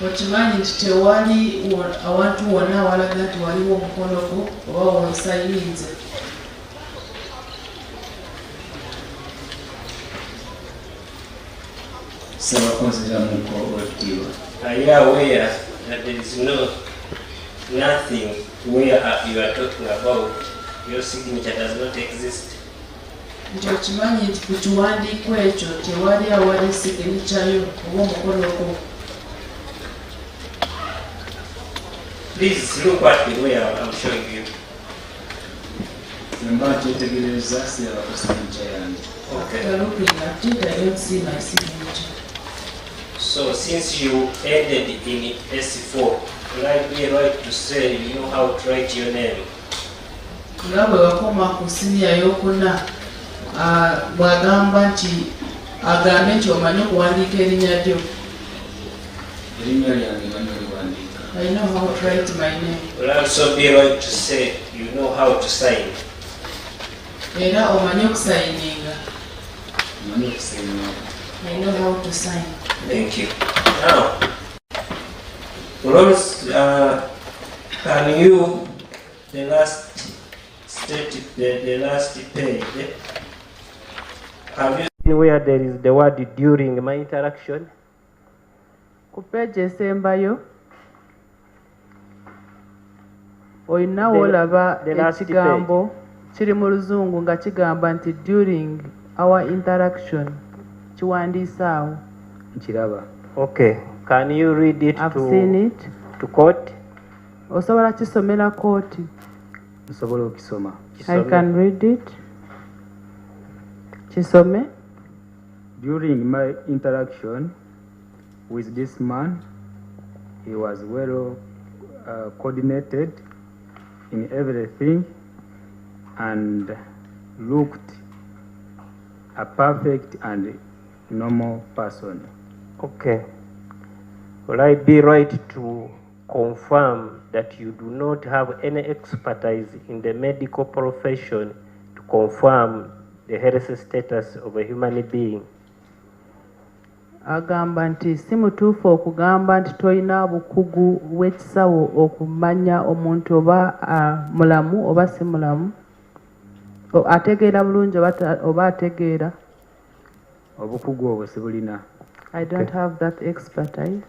okimanyi nti tewali awantu wonna awalaga nti waliwo omukono gwo oba wonsayinze. Are you aware that there is nothing where you are talking about your signature does not exist? Nti okimanyi nti ku kiwandiiko ekyo tewali awali signature oba omukono gwo. Please look at the way I'm showing you. Okay. You're looking at it, I don't see my signature. So since you ended in S4, will I be right to say you know how to write your name? Nga bwe wakoma ku siniya y'okuna bw'agamba nti agambe nti omanyi okuwandiika erinnya lyo. I know how to write my name. Will also be right to say you know how to sign? Era omanyi okusayininga. I know how to sign. Thank you. Now, Florence, can you the last page? Have you seen where there is the word during my interaction? Ku page esembayo olinawo olaba ekigambo kiri mu Luzungu nga kigamba nti during our interaction. Kiwandiise awo. Nkiraba. Okay. Can you read it I've seen it. To court? Osobola kisomera kooti. Osobola okisoma. I can read it. Kisome. During my interaction with this man, he was well coordinated in everything and looked a perfect and normal person. Okay. Will I be right to confirm that you do not have any expertise in the medical profession to confirm the health status of a human being? Agamba nti si mutuufu okugamba nti tolina bukugu bw'ekisawo okumanya omuntu oba mulamu oba si mulamu. Ategeera bulungi oba ategeera. Obukugu obwo sibulina. I don't have that expertise.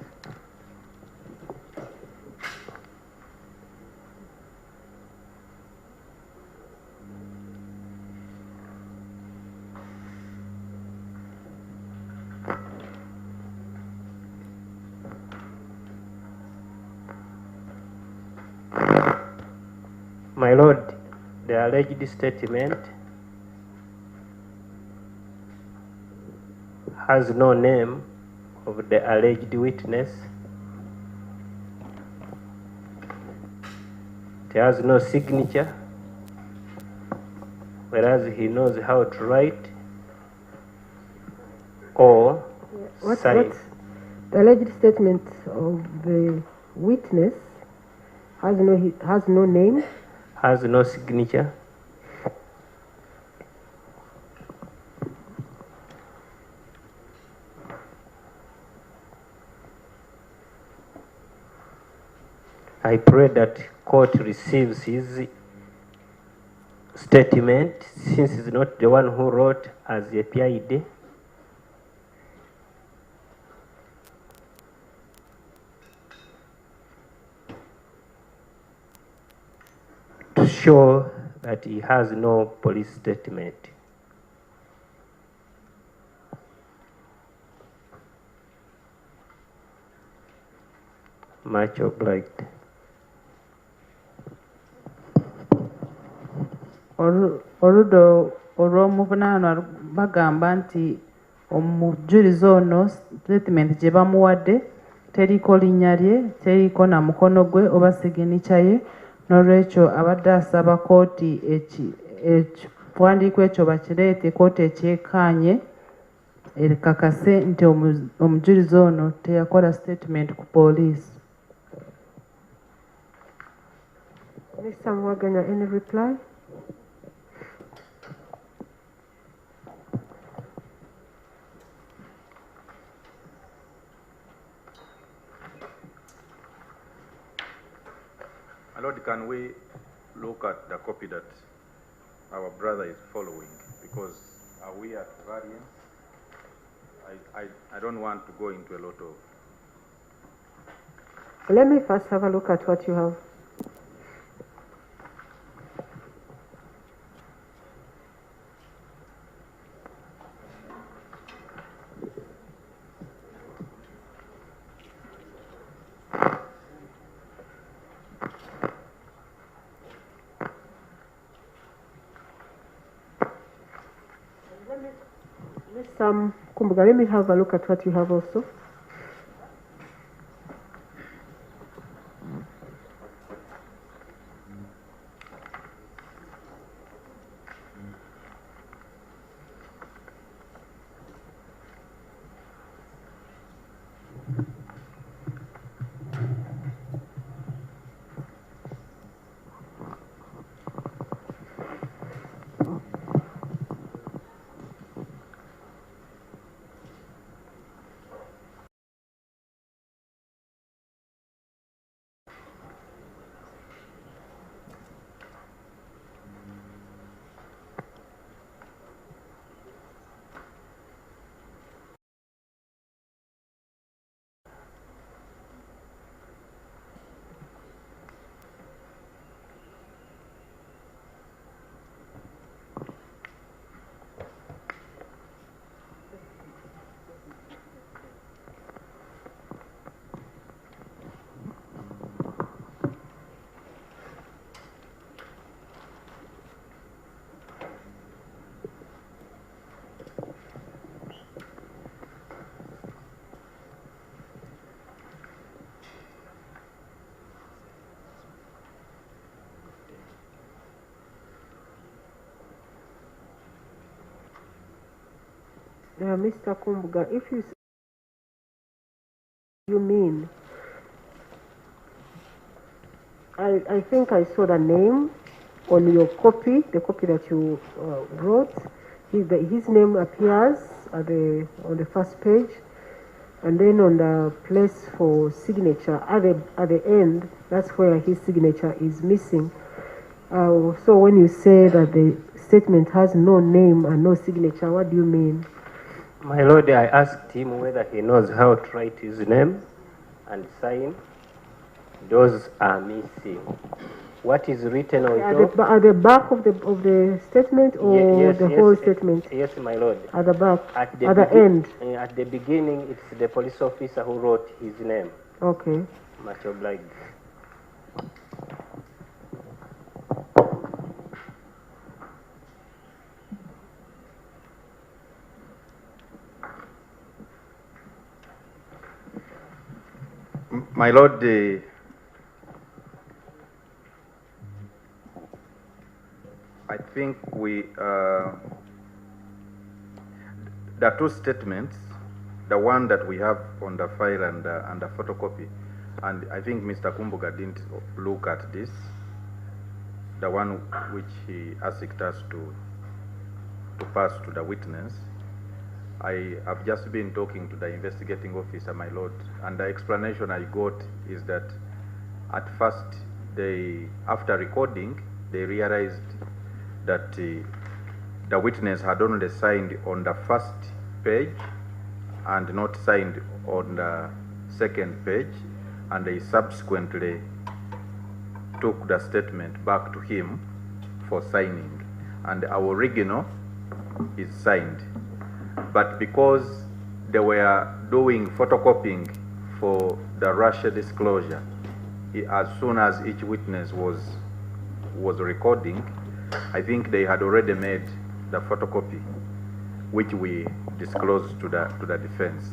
My Lord, the alleged statement has no name of the alleged witness. It has no signature, whereas he knows how to write or sign. The alleged statement of the witness has no name, has no signature. I pray that court receives his statement, since he's not the one who wrote as a PID. To show that he has no police statement. Much obliged. Oludo olw'omuvunaanwa bagamba nti omujulizi ono statement gye bamuwadde teriko linnya lye, teriko na mukono gwe oba siginicha ye, n'olwekyo abadde asaba kooti ekiwandiiko ekyo bakireete kooti ekyekaanye ekakase nti omujulizi ono teyakola statement ku poliisi. Mr. Mwaganya, any reply? My Lord, can we look at the copy that our brother is following? Because are we at variance? I don't want to go into a lot of... Let me first have a look at what you have. Kumbuga, let me have a look at what you have also. Mr. Kumbuga, if you mean, I think I saw the name on your copy, the copy that you wrote. His name appears on the first page, and then on the place for signature at the end, that's where his signature is missing. So when you say that the statement has no name and no signature, what do you mean? My Lord, I asked him whether he knows how to write his name and sign. Those are missing. What is written on top? At the back of the statement, or yes, the whole statement? Yes, my Lord. At the back, at the end? At the beginning, it's the police officer who wrote his name. Okay. Much obliged. My Lord, I think the two statements, the one that we have on the file and the photocopy, and I think Mr. Kumbuga didn't look at this, the one which he asked us to pass to the witness. I have just been talking to the investigating officer, my Lord, and the explanation I got is that at first, after recording, they realized that the witness had only signed on the first page and not signed on the second page, and they subsequently took the statement back to him for signing, and our original is signed. But because they were doing photocopying for the rush disclosure, as soon as each witness was recording, I think they had already made the photocopy, which we disclosed to the defense.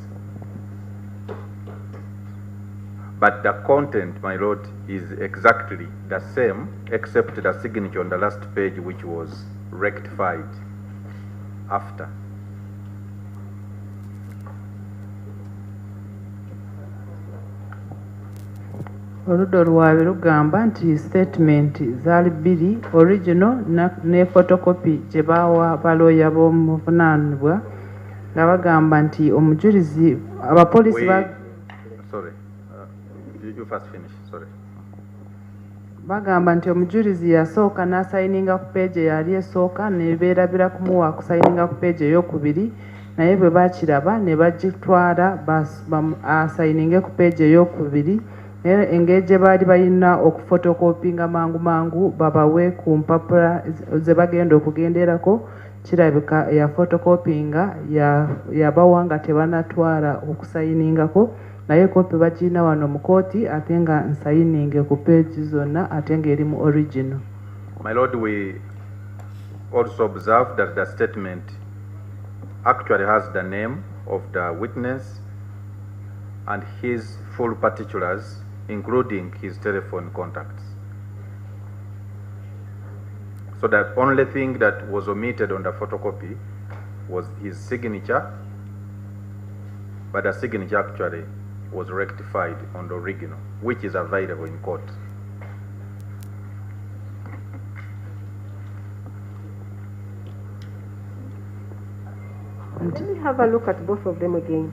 But the content, my Lord, is exactly the same, except the signature on the last page, which was rectified after. Oludda lwabe lugamba nti statement zaali bbiri, original ne photocopy gye baawa balooya b'omuvunaanibwa nga bagamba nti omujulizi abapoliisi Sorry, you first finish, sorry. bagamba nti omujulizi yasooka n'asayininga ku peegi yali esooka ne beerabira kumuwa kusayininga ku peegi ey'okubiri naye bwe bakiraba ne bagitwala asayininge ku peegi ey'okubiri naye engeri gye baali balina okufotokopinga mangu mangu babawe ku mpapula ze bagenda okugenderako kirabika eyafotokopinga yabawa nga tebanatwala okusayiningako naye kopi bagirina wano mu kooti ate nga nsayininge ku peegi zonna ate ng'eri mu original. My Lord, we also observe that the statement actually has the name of the witness and his full particulars, including his telephone contacts. So the only thing that was omitted on the photocopy was his signature, but the signature actually was rectified on the original, which is available in court. Let me have a look at both of them again.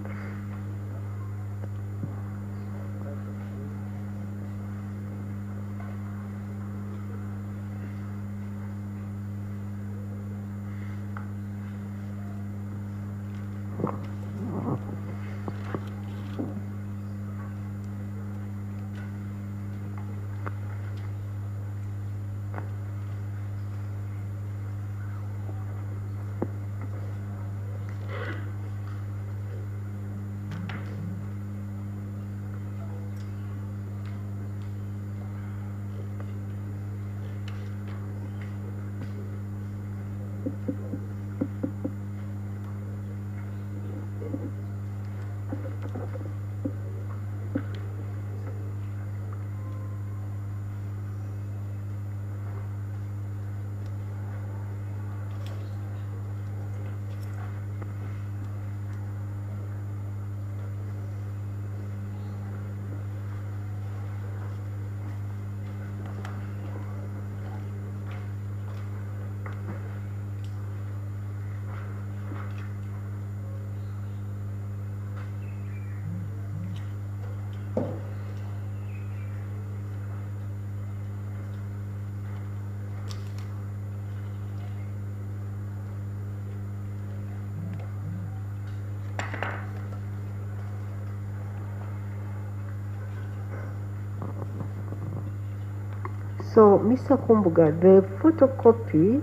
So, Mr. Kumbuga, the photocopy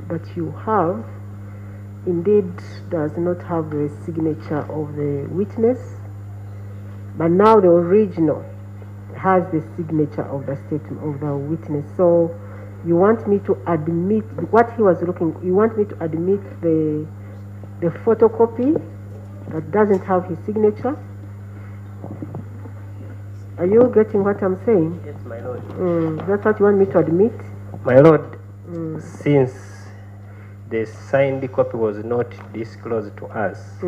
that you have indeed does not have the signature of the witness, but now the original has the signature of the statement of the witness. So, you want me to admit what he was looking, you want me to admit the photocopy that doesn't have his signature? Are you getting what I'm saying? Yes, my lord. That's what you want me to admit? My lord, since the signed copy was not disclosed to us,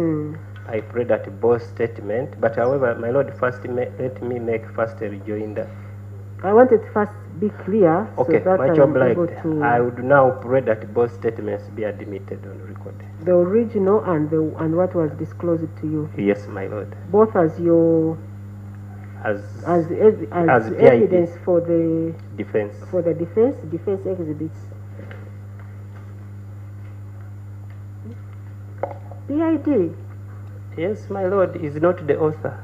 I pray that both statement, but however, my lord, first let me make first a rejoinder. I want it first be clear. Okay, so that much I obliged. I would now pray that both statements be admitted on record. The original and what was disclosed to you. Yes, my lord. Both as your as evidence for the defense. For the defense exhibits. PID. Yes, my lord, is not the author.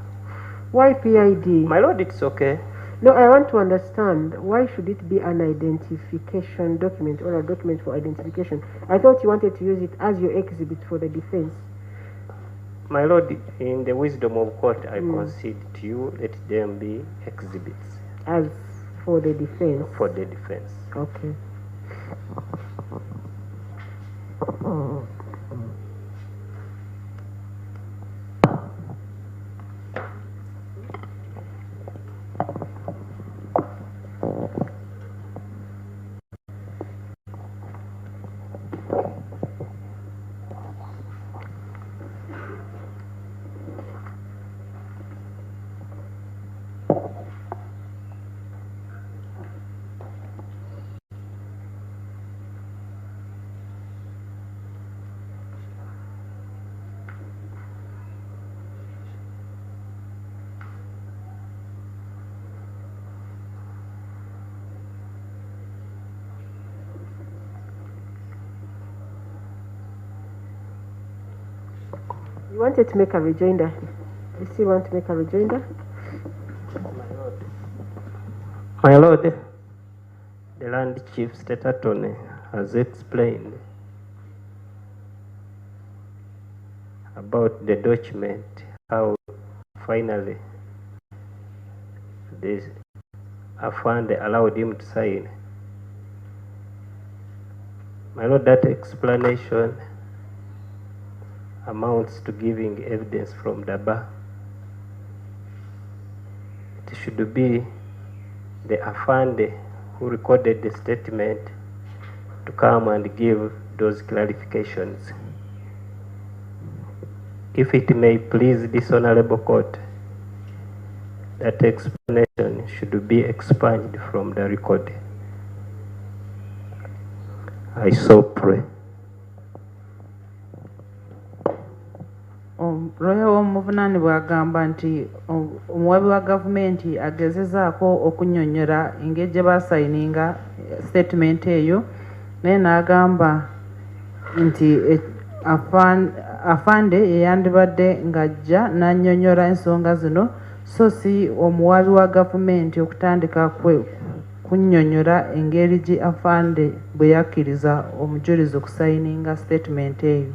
Why PID? My lord, it's okay. No, I want to understand, why should it be an identification document or a document for identification? I thought you wanted to use it as your exhibit for the defense. My lord, in the wisdom of court, I concede to you, let them be exhibits. As for the defense? For the defense. Okay. You wanted to make a rejoinder. You still want to make a rejoinder? My Lord, the Land Chief State Attorney has explained about the document, how finally this Afande allowed him to sign. My Lord, that explanation amounts to giving evidence from Ggaba. It should be the Afande who recorded the statement to come and give those clarifications. If it may please this honorable court, that explanation should be expunged from the record. I so pray. Royal w'omuvunaanibwa agamba nti omuwabi wa gavumenti agezezaako okunnyonnyola engeri gye baasayininga statement eyo, naye n'agamba nti afande yeyandibadde ng'ajja n'annyonnyola ensonga zino, so si omuwabi wa gavumenti okutandika kunnyonnyola engeri gye afande bwe yakkiriza omujulizi okusayininga statement eyo.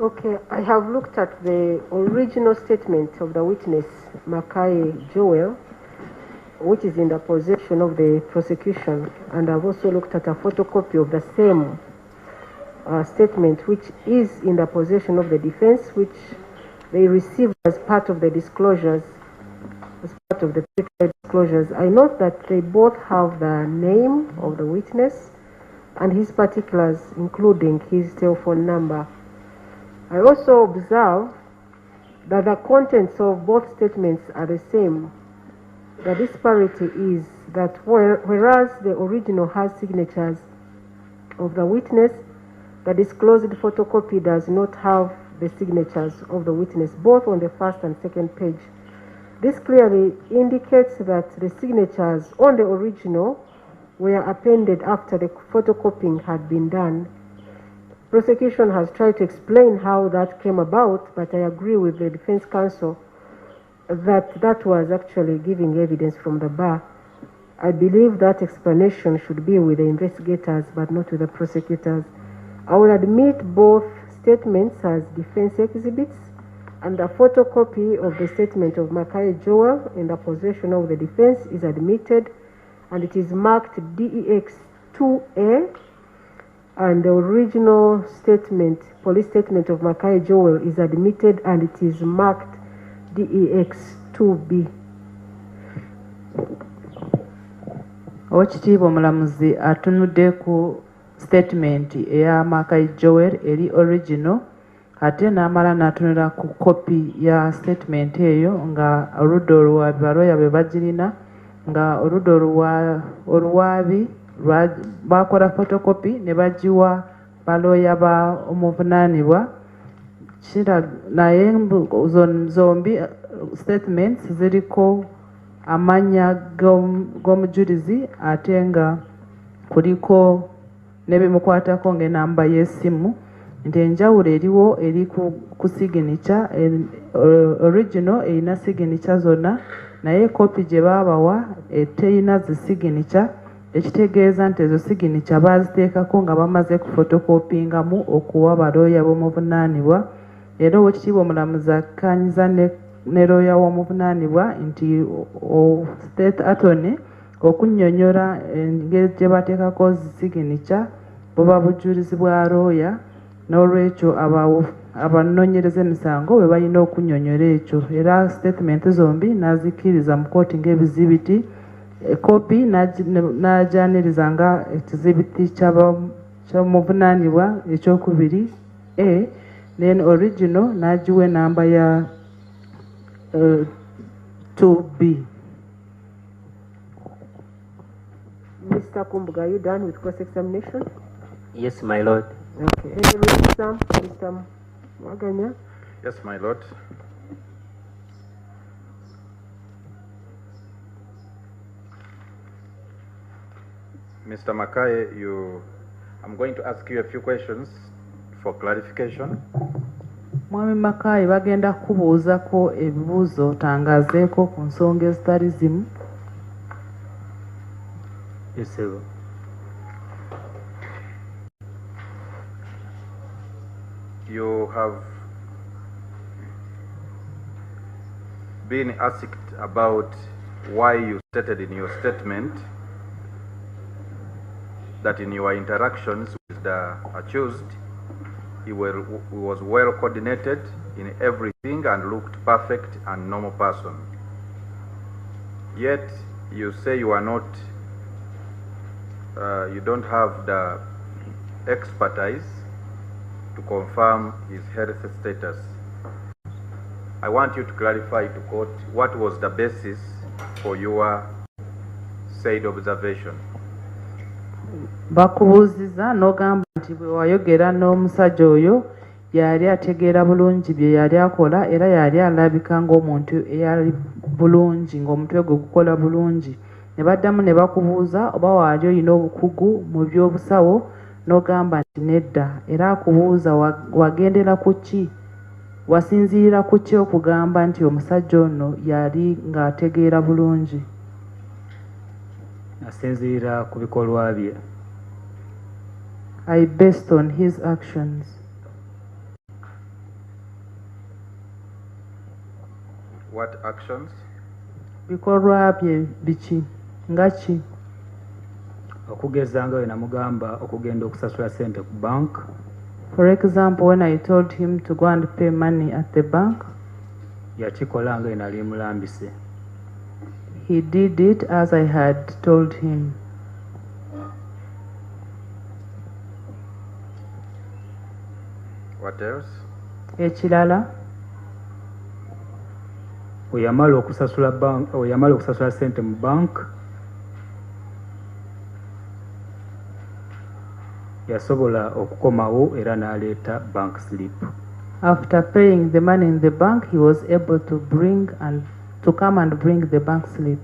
Okay, I have looked at the original statement of the witness, Makai Joel, which is in the possession of the prosecution, and I've also looked at a photocopy of the same statement, which is in the possession of the defense, which they received as part of the disclosures, as part of the disclosures. I note that they both have the name of the witness and his particulars, including his telephone number. I also observe that the contents of both statements are the same. The disparity is that whereas the original has signatures of the witness, the disclosed photocopy does not have the signatures of the witness, both on the first and second page. This clearly indicates that the signatures on the original were appended after the photocopying had been done. Prosecution has tried to explain how that came about, but I agree with the defense counsel that that was actually giving evidence from the bar. I believe that explanation should be with the investigators, but not with the prosecutors. I will admit both statements as defense exhibits, and the photocopy of the statement of Makai Joel in the possession of the defense is admitted, and it is marked DEX 2A, and the original statement, police statement of Makai Joel is admitted, and it is marked DEX 2B. Owekitiibwa omulamuzi atunudde ku statement eya Makai Joel eri original, ate n'amala n'atunula ku copy ya statement eyo nga oludda oluwaabi balooya bwe bagirina, nga oludda oluwaabi bakola photocopy ne bagiwa balooya ba omuvunaanibwa. Naye zombi statements ziriko amanya g'omujulizi ate nga kuliko n'ebimukwatako ng'enamba y'essimu, nti enjawulo eriwo eri ku signature. Original erina signature zonna, naye kopi gye baabawa terina zi signature, ekitegeeza nti ezo signature baaziteekako nga bamaze ku photocopyingamu okuwa balooya b'omuvunaanibwa. Era owekitiibwa omulamuzi akkaanyiza ne looya w'omuvunaanibwa nti state attorney okunnyonnyola engeri gye bateekako zi signature buba bujulizi bwa looya, n'olwekyo abanoonyereza emisango bwe balina okunnyonnyola ekyo. Era statement zombi n'azikkiriza mu kooti ng'ebizibiti. Kopi n'agyaniriza nga ekizibiti ky'omuvunaanibwa ekyokubiri A, then original n'agiwa enamba ya 2B. Mr. Kumbuga, are you done with cross-examination? Yes, my lord. Okay. Any reason, Mr. Maganya? Yes, my lord. Mr. Makai, I'm going to ask you a few questions for clarification. Mwami Makai bagenda kubuuzako ebibuuzo otangaazeeko ku nsonga ezitali zimu. Yes, sir. You have been asked about why you stated in your statement that in your interactions with the accused, he was well coordinated in everything and looked perfect and normal person. Yet you say you are not, you don't have the expertise to confirm his health status. I want you to clarify to court what was the basis for your said observation. Bakubuuziza n'ogamba nti bwe wayogera n'omusajja oyo yali ategeera bulungi bye yali akola, era yali alabika ng'omuntu eyali bulungi, ng'omutwe gwe gukola bulungi. Ne baddamu ne bakubuuza oba waali olina obukugu mu by'obusawo, n'ogamba nti nedda. Era akubuuza wagendera ku ki, wasinziira ku ki okugamba nti omusajja ono yali ng'ategeera bulungi? Asinziira ku bikolwa bye. I based on his actions. What actions? Bikolwa bye biki? Nga ki? okugeza nga we namugamba okugenda okusasula ssente ku bank For example, when I told him to go and pay money at the bank, yakikola nga we nali mulambise. he did it as I had told him. What else? Ekirala, we yamala okusasula ssente mu bank yasobola okukomawo era n'aleeta bank slip. after paying the money in the bank, he was able to come and bring the bank slip.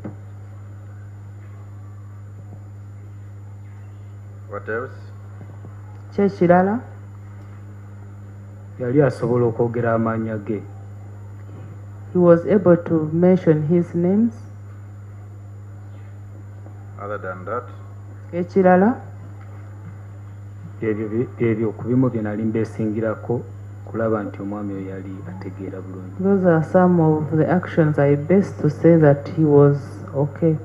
What else? Ki ekirala? Yali asobola okwogera amannya ge. He was able to mention his names. Other than that? Ekirala? Ebyo ku bimu bye nali mbeesingirako kulaba nti omwami oyo yali ategeera bulungi. Those are some of the actions I based to say that he was okay.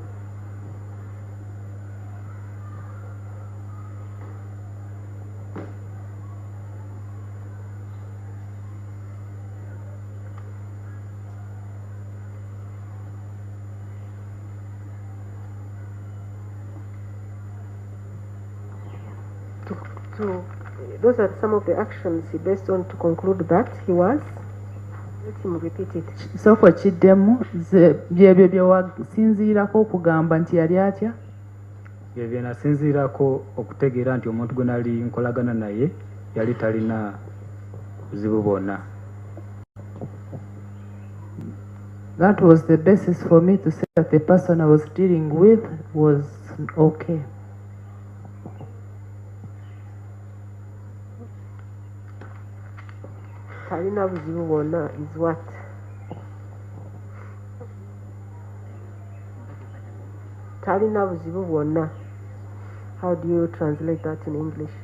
Those are some of the actions he based on to conclude that he was. Let him repeat it. Soko kiddemu byebyo bye wasinziirako okugamba nti yali atya? Ebyo bye nasinziirako okutegeera nti omuntu gwe nali nkolagana naye yali talina buzibu bwonna. That was the basis for me to say that the person I was dealing with was okay. Talina buzibu bwonna is what? Talina buzibu bwonna. How do you translate that in English?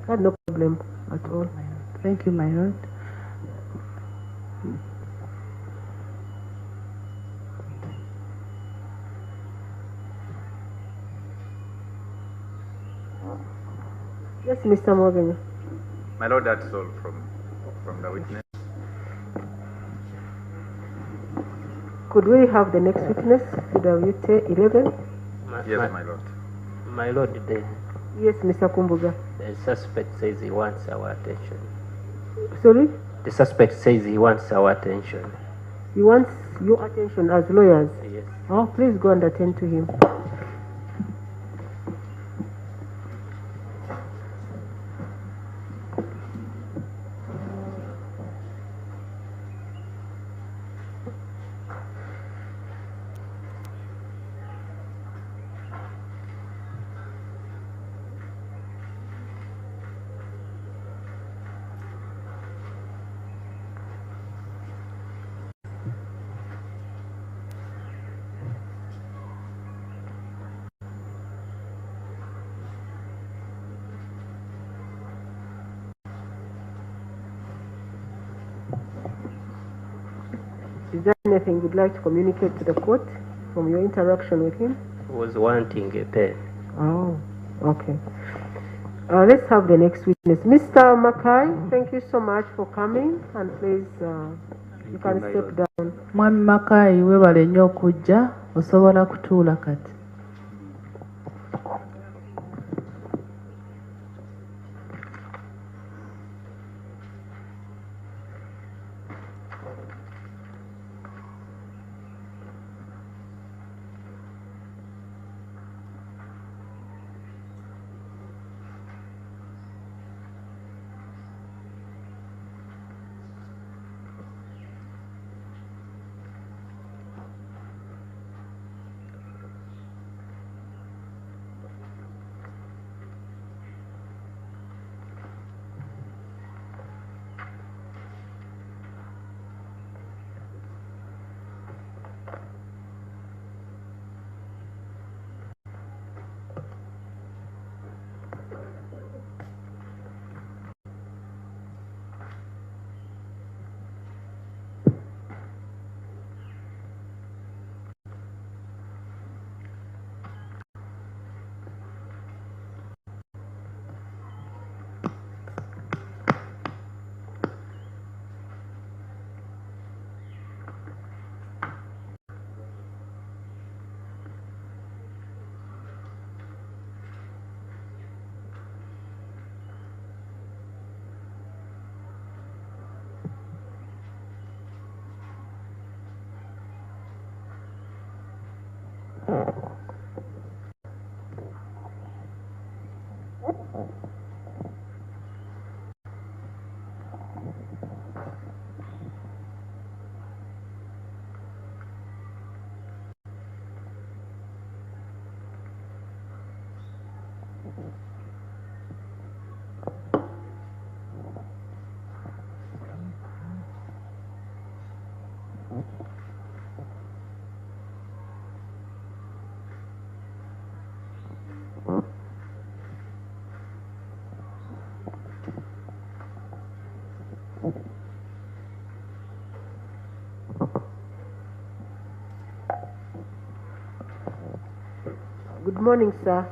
Had no problem at all. Thank you, my Lord. Yes, Mr. Morgan. My Lord, that's all from the witness. Could we have the next witness, WT 11? Yes, my Lord. My Lord, Yes, Mr. Kumbuga. the suspect says he wants our attention. Sorry? The suspect says he wants our attention. He wants your attention as lawyers. Yes. Oh, please go and attend to him. Is there anything you'd like to communicate to the court from your interaction with him? He was wanting a pen. Oh, okay. Let's have the next witness. Mr. Mackay, thank you so much for coming, and please, you can step down. Mwami Makai, weebale nnyo okujja, osobola kutuula kati. Good morning, sir.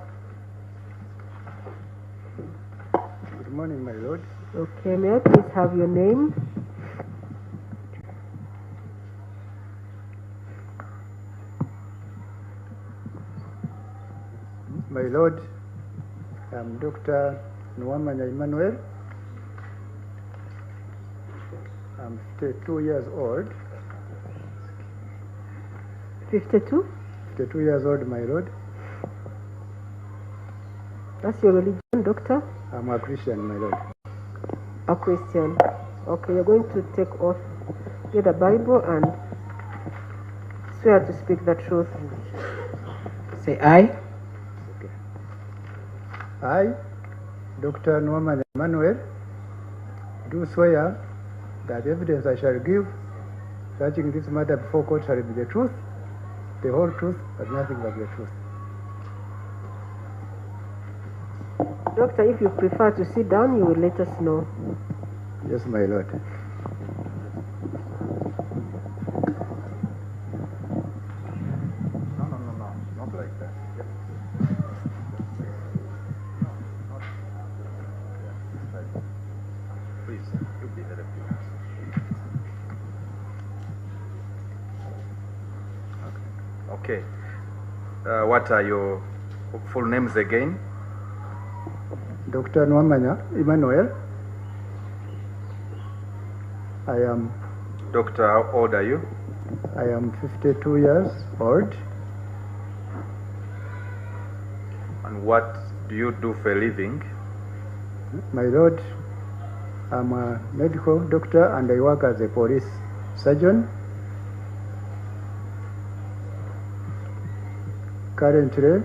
Good morning, my lord. Okay, may I please have your name? My lord, I'm Dr. Nwamanya Emmanuel. I'm 52 years old. 52? 52 years old, my lord. That's your religion, doctor? I'm a Christian, my lord. A Christian. Okay, you're going to take off, get a Bible and swear to speak the truth. Say aye. Okay. I, Dr. Nwamanya Emmanuel, do swear that the evidence I shall give touching this matter before court shall be the truth, the whole truth, but nothing but the truth. Doctor, if you prefer to sit down, you will let us know. Yes, my lord. No, not like that. Yep. Please, you'll be there a few minutes. Okay. What are your full names again? Dr. Nwamanya Emmanuel. I am Doctor, how old are you? I am 52 years old. And what do you do for a living? My lord, I'm a medical doctor and I work as a police surgeon. Currently,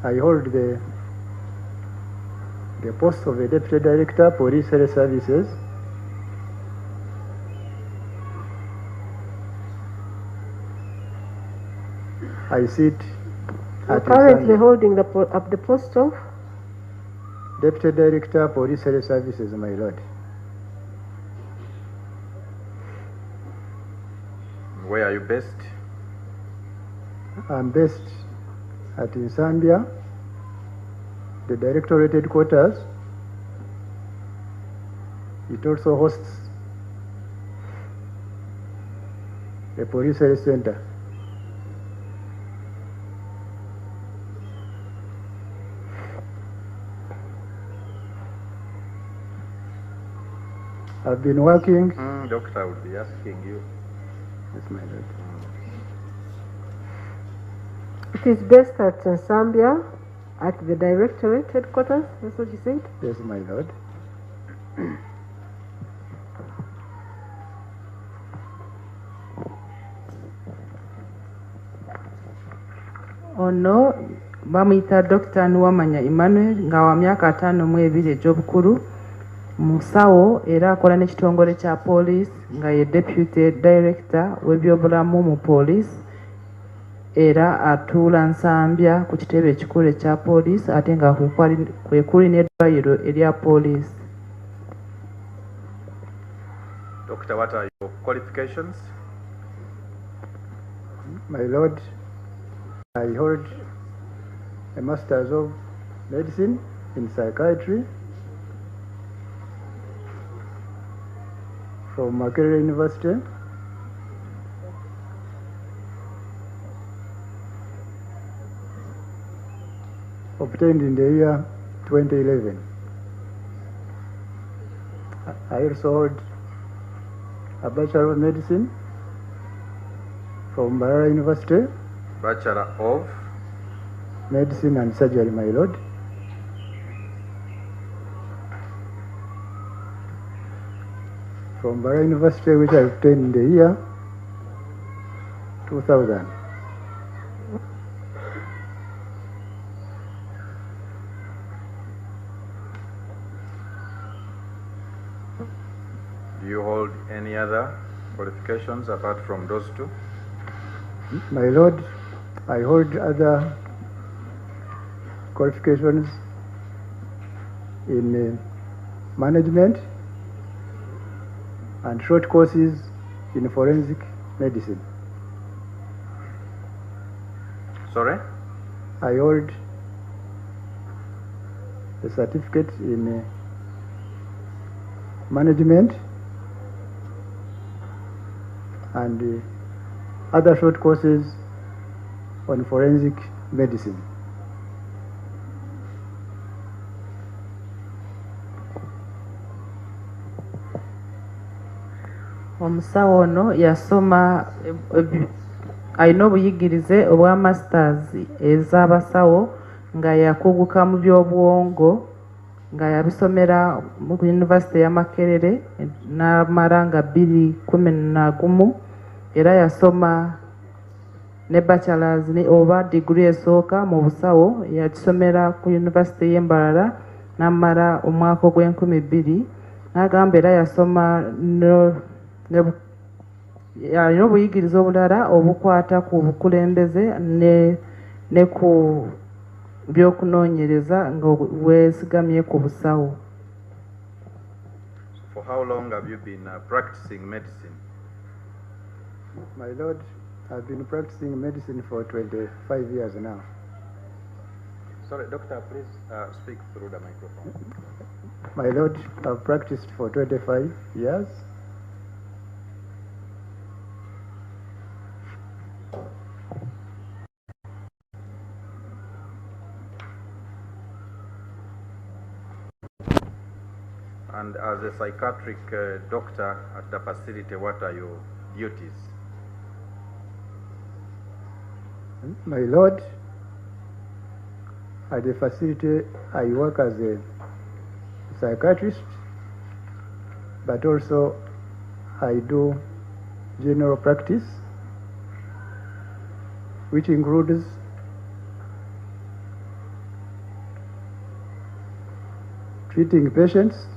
I hold the post of a Deputy Director, Police Health Services. I sit You're at currently holding the post of? Deputy Director, Police Health Services, my lord. Where are you based? I'm based at Zambia, the Directorate headquarters. It also hosts a police health center. I've been working. Doctor, I would be asking you. Yes, my lord. It is based at Zambia, at the Directorate headquarters. That's what you said? Yes, my lord. Ono bamuyita Dr. Nwamanya Emmanuel nga wa myaka 52 egy'obukulu, musawo era akola n'ekitongole kya police nga ye Deputy Director w'ebyobulamu mu police era atuula Nsambya ku kitebe ekikulu ekya police ate nga kwe kuli n'eddwaliro erya police. Doctor, what are your qualifications? My lord, I hold a Master's of Medicine in Psychiatry from Makerere University. Obtained in the year 2011. I also hold a Bachelor of Medicine from Mbarara University. Bachelor of Medicine and Surgery, my lord. from Bara University, which I obtained in the year 2000. Do you hold any other qualifications apart from those two? My Lord, I hold other qualifications in management and short courses in forensic medicine. Sorry? I hold a certificate in management and other short courses on forensic medicine. Omusawo ono yasoma alina obuyigirize obwa masters ez'abasawo nga yakuguka mu by'obwongo nga yabisomera mu University ya Makerere n'amala nga 2011 era yasoma ne bachelors oba degree esooka mu busawo yakisomera ku University y'Embarara n'amala omwaka ogw'2000 n'agamba era yasoma alina obuyigirize obulala obukwata ku bukulembeze ne ku by'okunoonyereza nga weesigamye ku busawo. For how long have you been practicing medicine? My Lord, I've been practicing medicine for 25 years now. Sorry, doctor, please speak through the microphone. My Lord, I've practiced for 25 years. And as a psychiatric doctor at the facility, what are your duties? My Lord, at the facility I work as a psychiatrist, but also I do general practice, which includes treating patients,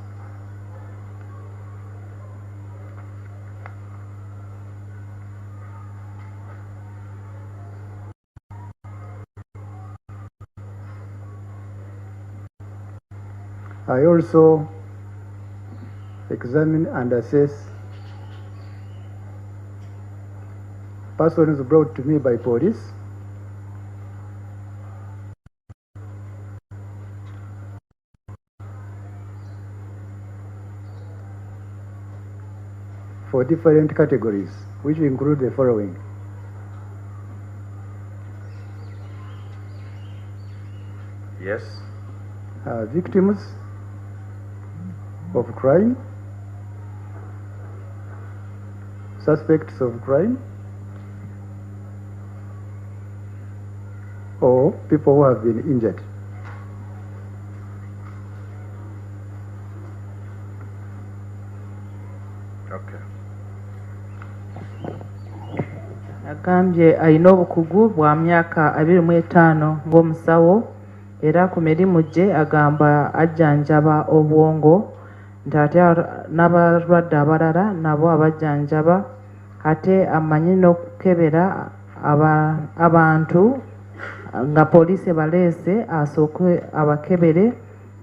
I also examine and assess persons brought to me by police for different categories, which include the following: Yes. Victims of crime, suspects of crime, or people who have been injured. Okay. Agambye alina obukugu bwa myaka 25 ng'omusawo era ku mirimu gye agamba ajjanjaba obwongo nti ate n'abalwadde abalala nabo abajjanjaba ate amanyi n'okukebera abantu nga poliisi baleese asooke abakebere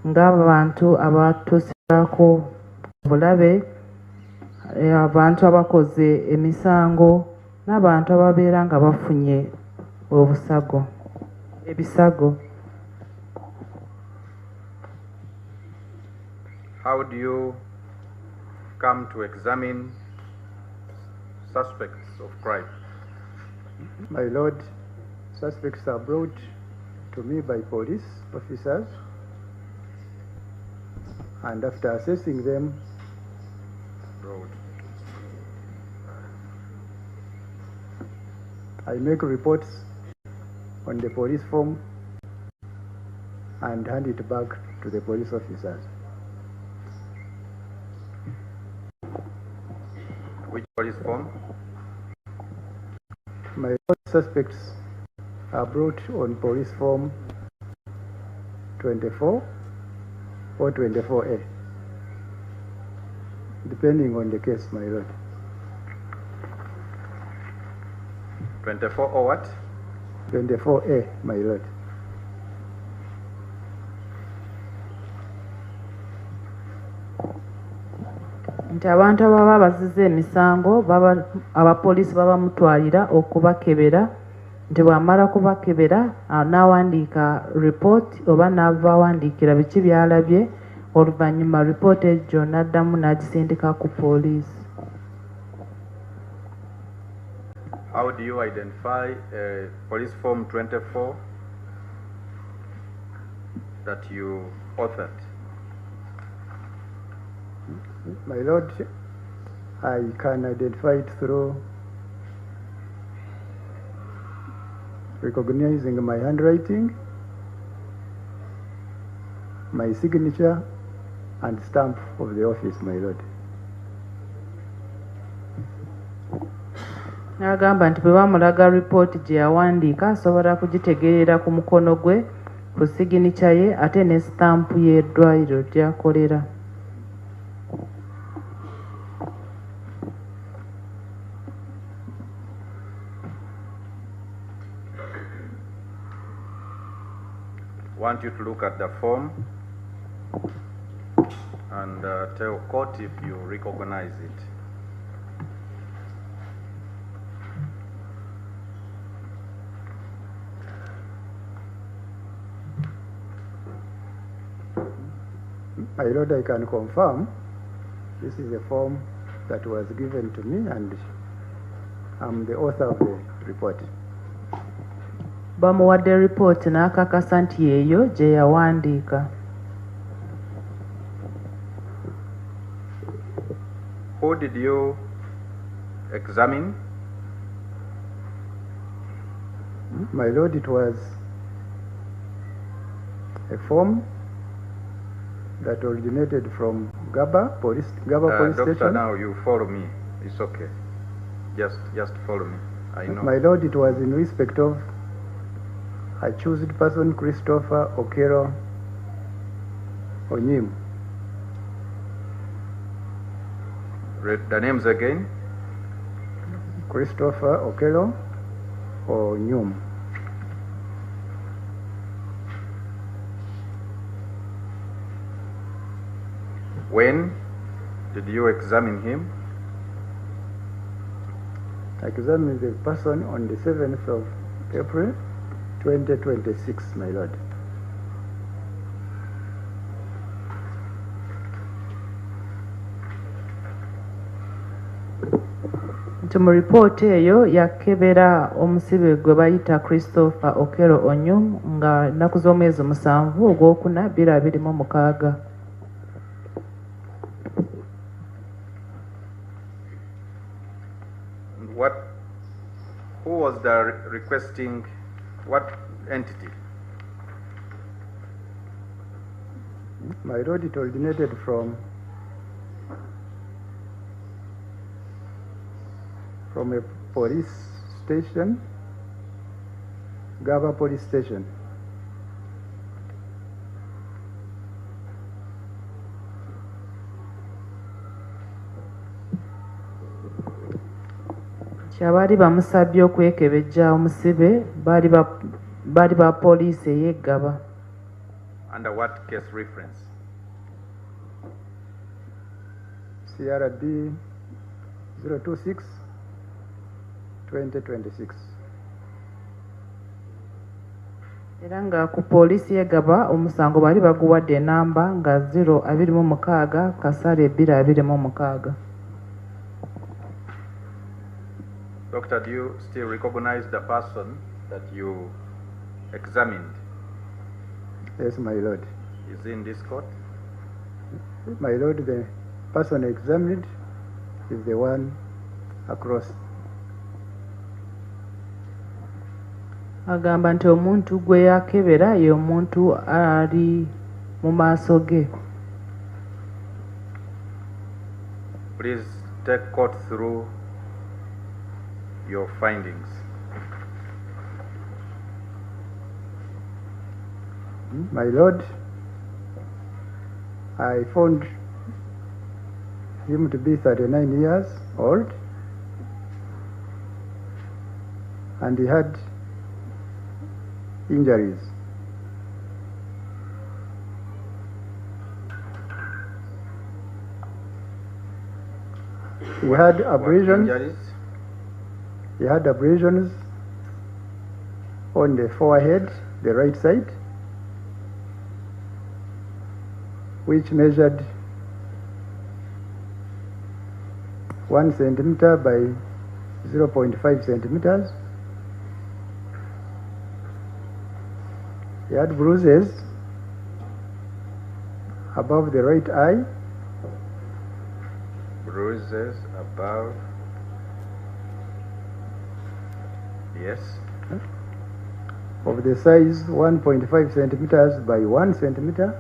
ng'abantu abatuusibwako obulabe, abantu abakoze emisango n'abantu ababeera nga bafunye ebisago. How do you come to examine suspects of crime? My Lord, suspects are brought to me by police officers, and after assessing them, I make reports on the police form and hand it back to the police officers. police form. My Lord, suspects are brought on police form 24 or 24A, depending on the case, my Lord. 24 or what? 24A, my Lord. Nti abantu ababa bazizza emisango abapoliisi babamutwalira okubakebera nti bw'amala kubakebera n'awandiika report oba n'abawandiikira biki by'alabye oluvannyuma report egyo n'addamu n'agisindika ku poliisi. How do you identify police form 24 that you authored? My Lord, I can identify it through recognizing my handwriting, my signature, and stamp of the office, my Lord. N'agamba nti bwe bamulaga ripooti gye yawandiika asobola kugitegeerera ku mukono gwe, ku siginicha ye ate ne stampu y'eddwaliro gy'akolera. Want you to look at the form and tell court if you recognize it. My Lord, I can confirm this is a form that was given to me and I'm the author of the report. Bamuwadde report n'akakasa nti yeeyo gye yawandiika. Who did you examine? My Lord, it was a form that originated from Ggaba police Doctor, station. now you follow me. It's okay. Just follow me. I know. My Lord, it was in respect of accused person Christopher Okero Onyim. Read the names again. Christopher Okero Onyim. When did you examine him? I examined the person on the 7th of April 2026, my Lord. Nti mu ripooti eyo yakebera omusibe gwe bayita Christopher Okero Onyum nga nnaku z'omwezi 7 ogwokuna 2026. Who was the requesting, what entity? My Lord, it originated from a police station, Ggaba police station. Abaali bamusabye okwekebejja omusibe baali ba poliisi ey'e Ggaba. Under what case reference? CRB 026 2026. Era nga ku poliisi y'e Ggaba omusango baali baguwadde enamba nga 026 kasale 226. Doctor, do you still recognize the person that you examined? Yes, my Lord. Is in this court? My Lord, the person examined is the one across. Agamba nti omuntu gwe yakebera ye omuntu ali mu maaso ge. Please take court through your findings. My Lord, I found him to be 39 years old, and he had injuries. He had abrasions. Injuries? He had abrasions on the forehead, the right side, which measured 1 centimeter by 0.5 centimeters. He had bruises above the right eye. Bruises above. Yes. Of the size 1.5 centimeters by 1 centimeter.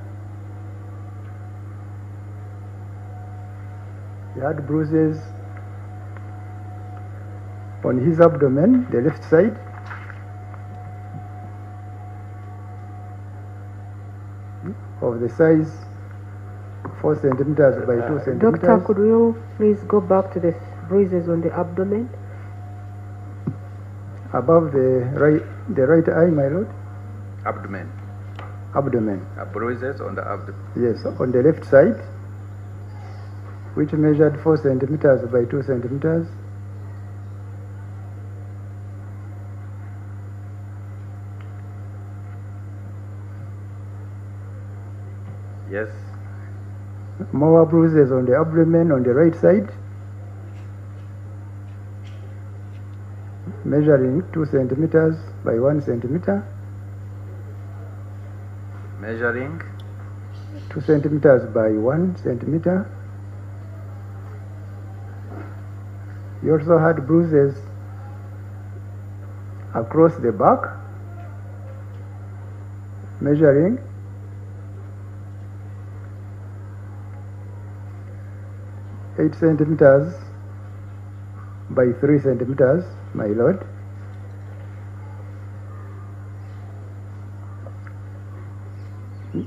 He had bruises on his abdomen, the left side. Of the size 4 centimeters by 2 centimeters. Doctor, could you please go back to the bruises on the abdomen? Above the right eye, my Lord. Abdomen. Abdomen. Bruises on the abdomen. Yes, on the left side, which measured 4 centimeters by 2 centimeters. Yes. More bruises on the abdomen on the right side, measuring 2 centimeters by 1 centimeter. Measuring 2 centimeters by 1 centimeter. He also had bruises across the back, measuring 8 centimeters by 3 centimeters, my Lord.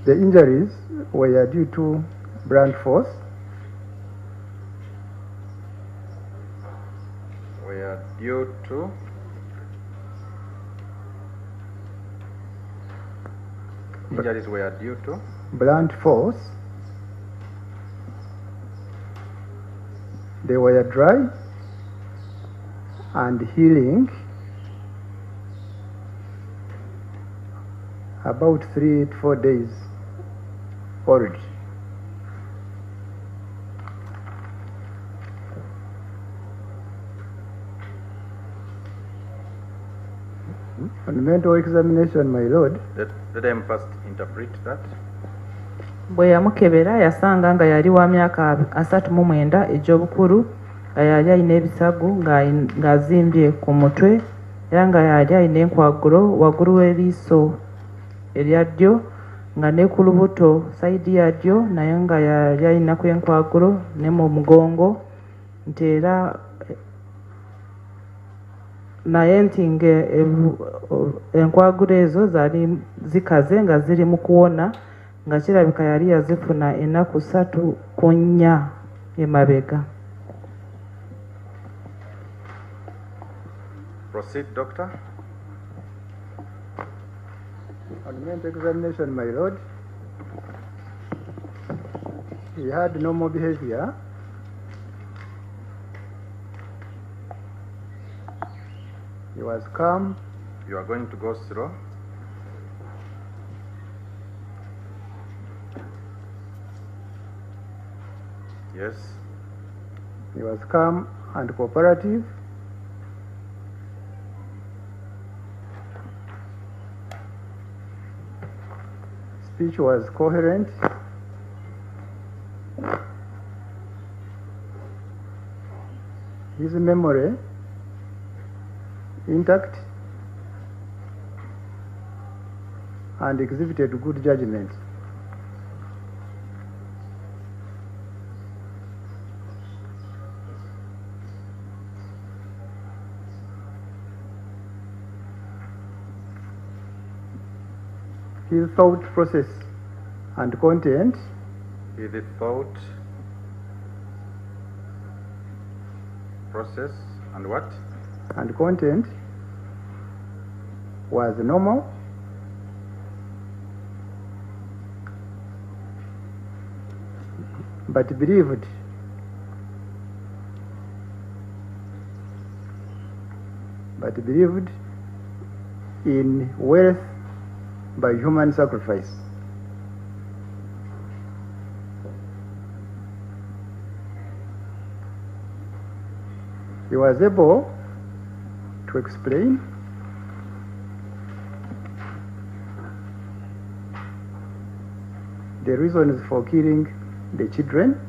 The injuries were due to blunt force. Were due to injuries were due to blunt force. They were dry and healing about 3 to 4 days old. On mental examination, my Lord, let them first interpret that. bwe yamukebera yasanga nga yali wa myaka 39 egy'obukulu, nga yali alina ebisago ng'azimbye ku mutwe, era nga yali alina enkwagulo waggulu w'eriiso erya ddyo, nga ne ku lubuto sayidi ya ddyo naye nga yali alinaku enkwagulo, ne mu mugongo, nti era naye nti enkwagulo ezo zaali zikaze nga ziri mu kuwona, nga kirabika yali yazifuna ennaku 3 ku 4 emabega. Proceed, Doctor. on mental examination, my Lord, he had normal behavior. He was calm. You are going to go slow. Yes. He was calm and cooperative. Speech was coherent. His memory intact and exhibited good judgment. his thought process and content His thought process and what? and content was normal, but believed in wealth by human sacrifice. He was able to explain the reasons for killing the children,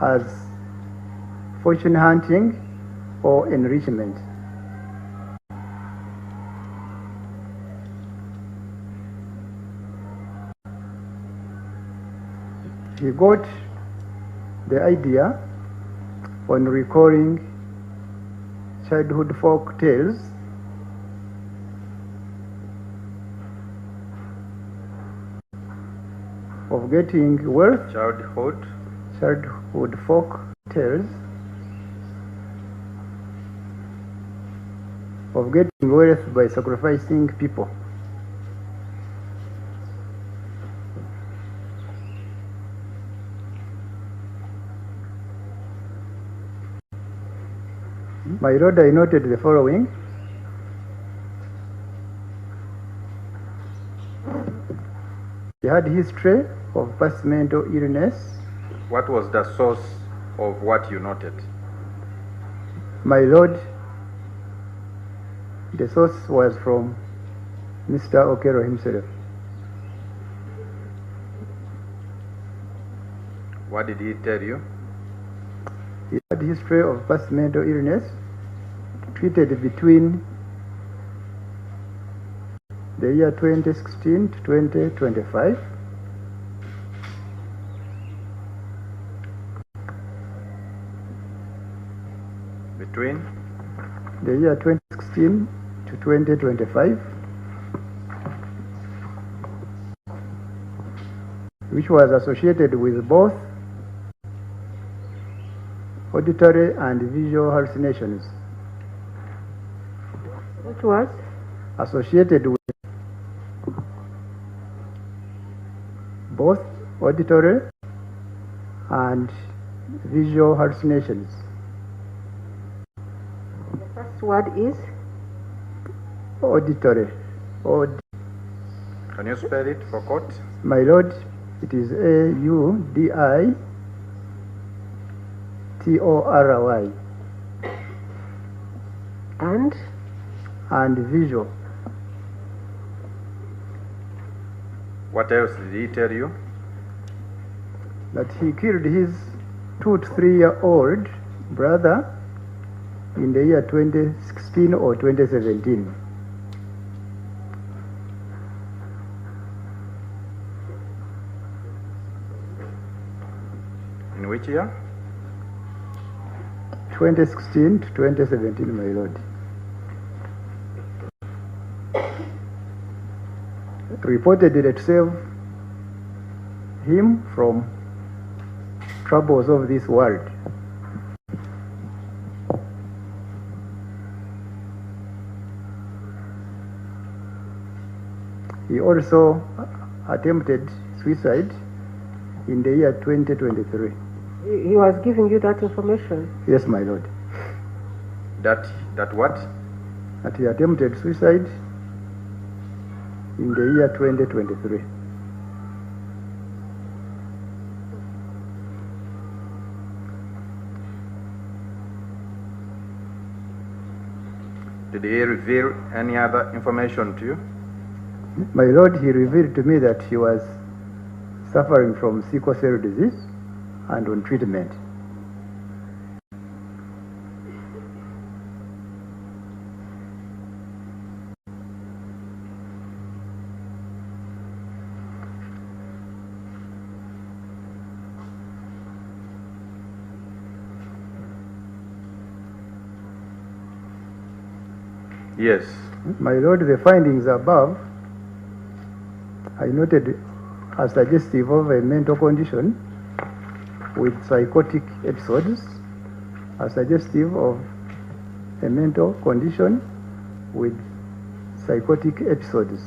as fortune hunting or enrichment. He got the idea on recalling childhood folk tales of getting wealth, childhood folk tales of getting wealth by sacrificing people. My Lord, I noted the following. He had history of past mental illness. What was the source of what you noted? My Lord, the source was from Mr. Okero himself. What did he tell you? He had history of past mental illness treated between the year 2016 to 2025. Between the year 2016 to 2025, which was associated with both auditory and visual hallucinations. Which was? Associated with both auditory and visual hallucinations. The first word is? Auditory. Can you spell it for court? My Lord, it is AUDITORY. And visual. What else did he tell you? That he killed his 2 to 3-year-old brother in the year 2016 or 2017. In which year? 2016 to 2017, my Lord. Reportedly to save him from troubles of this world. He also attempted suicide in the year 2023. He was giving you that information? Yes, my Lord. That what? That he attempted suicide in the year 2023. Did he reveal any other information to you? My Lord, he revealed to me that he was suffering from sickle cell disease and on treatment. Yes. My Lord, the findings above I noted are suggestive of a mental condition with psychotic episodes, are suggestive of a mental condition with psychotic episodes.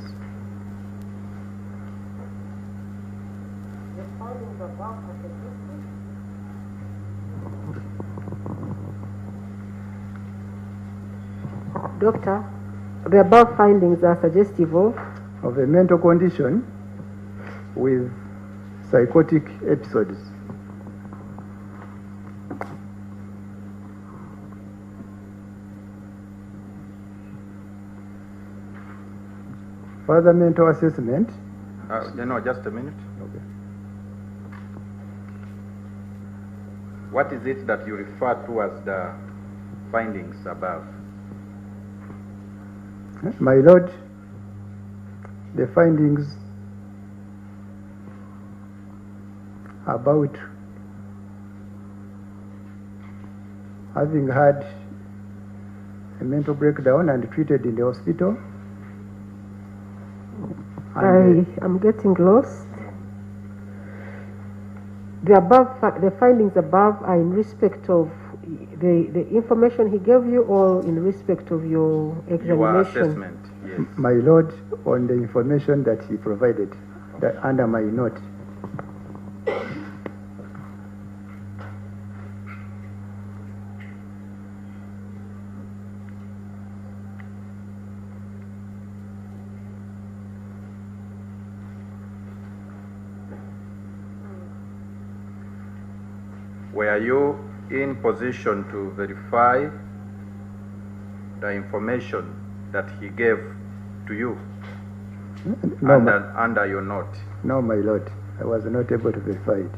Doctor, the above findings are suggestive of a mental condition with psychotic episodes. Further mental assessment. Just a minute. Okay. What is it that you refer to as the findings above? My Lord, the findings about having had a mental breakdown and treated in the hospital. I am getting lost. The findings above are in respect of the information he gave you, or in respect of your examination? Your assessment, yes. My Lord, on the information that he provided under my note. Were you in position to verify the information that he gave to you under your note? No, my Lord, I was not able to verify it.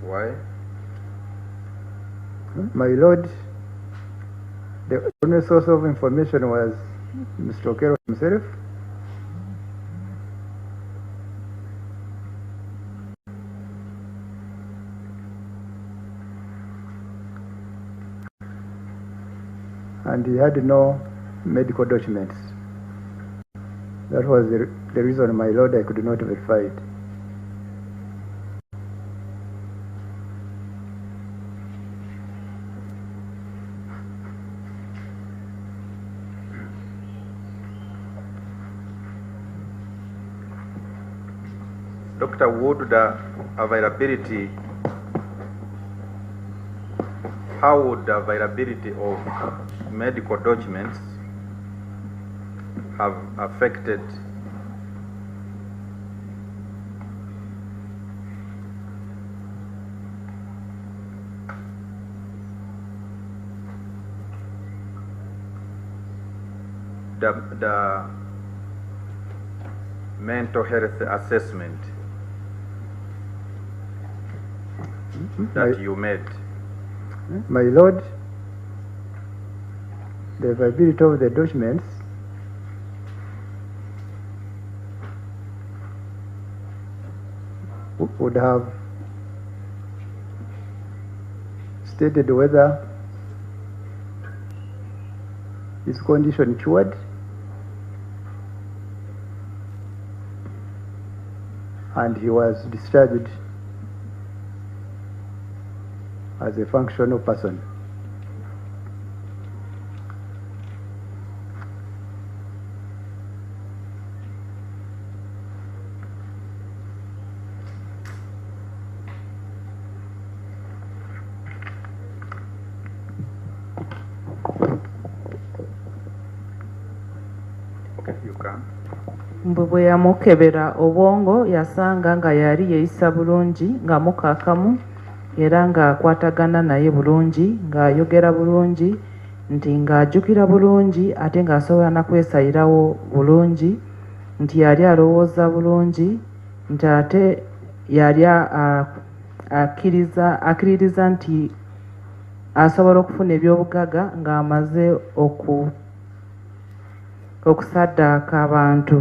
Why? My Lord, the only source of information was Mr. Okero himself. And he had no medical documents. That was the reason, my Lord, I could not verify it. Dr. Wood, the availability, how would the availability of medical documents have affected the mental health assessment that you made? My Lord, the availability of the documents would have stated whether his condition cured and he was discharged as a functional person. Okay, you can. Bwe yamukebera obwongo yasanga nga yali yeeyisa bulungi nga mukaakamu era ng'akwatagana naye bulungi, ng'ayogera bulungi, nti ng'ajjukira bulungi ate ng'asobola na kwesayirawo bulungi, nti yali alowooza bulungi, nti ate yali akkiririza nti asobola okufuna ebyobugagga ng'amaze okusaddaaka abantu.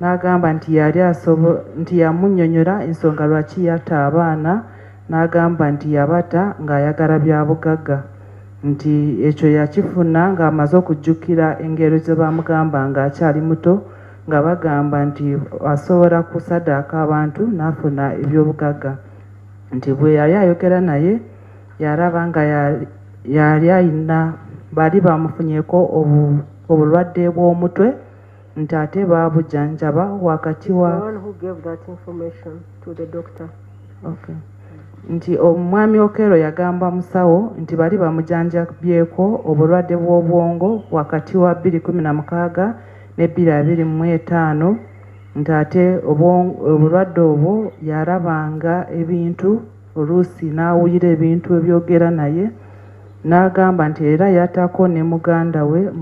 N'agamba nti nti yamunnyonnyola ensonga lwaki yatta abaana, n'agamba nti yabata ng'ayagala bya bugagga, nti ekyo yakifuna ng'amaze okujjukira engero ze bamugamba ng'akyali muto, nga bagamba nti asobola kusaddaaka abantu n'afuna ebyobugagga. Nti bwe yali ayogera naye yalaba nga yali ayina bali bamufunyeeko obulwadde bw'omutwe, nti ate baabujjanjaba wakati wa The one who gave that information to the doctor. Okay. Nti omwami Okello yagamba musawo nti bali bamujjanjabyeko obulwadde bw'obwongo wakati wa 2016 ne 2025, nti ate obulwadde obwo yalabanga ebintu oluusi n'awulira ebintu ebyogera naye, n'agamba nti era yatako ne muganda we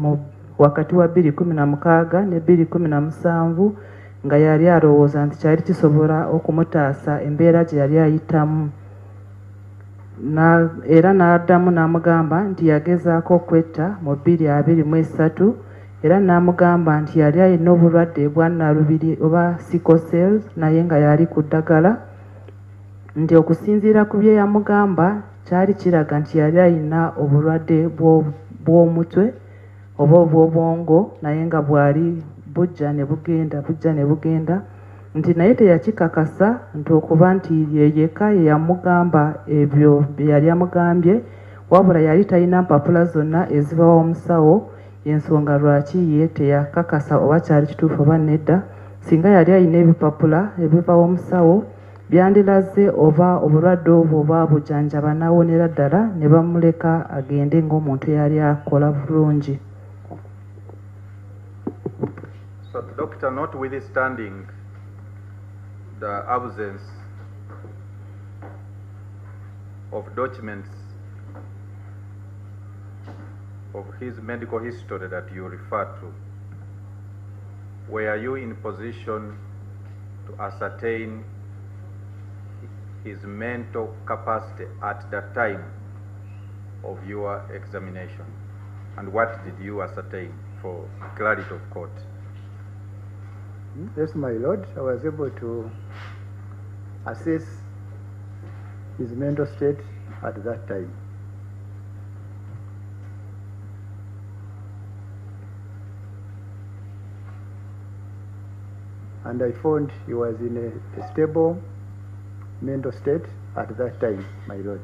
wakati wa 2016 ne 2017 nga yali alowooza nti kyali kisobola okumutaasa embeera gye yali ayitamu. Era n'addamu n'amugamba nti yagezaako okwetta mu 2023, era n'amugamba nti yali alina obulwadde bwa nnalubiri oba sickle cells naye nga yali ku ddagala, nti okusinziira ku bye yamugamba kyali kiraga nti yali alina obulwadde bw'omutwe oba obw'obwongo naye nga bwali bujja ne bugenda, nti naye teyakikakasa nti okuba nti yeyeka yeyamugamba ebyo bye yali amugambye, wabula yali talina mpapula zonna ezibawa omusawo, ensonga lwaki ye teyakakasa oba kyali kituufu oba nedda. Singa yali alina ebipapula ebivawo omusawo byandiraze oba obulwadde obwo baabujjanjaba n'awonera ddala ne bamuleka agende ng'omuntu yali akola bulungi. So, Doctor, notwithstanding the absence of documents of his medical history that you refer to, were you in position to ascertain his mental capacity at the time of your examination? And what did you ascertain for clarity of court? Yes, my lord, I was able to assess his mental state at that time. And I found he was in a stable mental state at that time, my lord.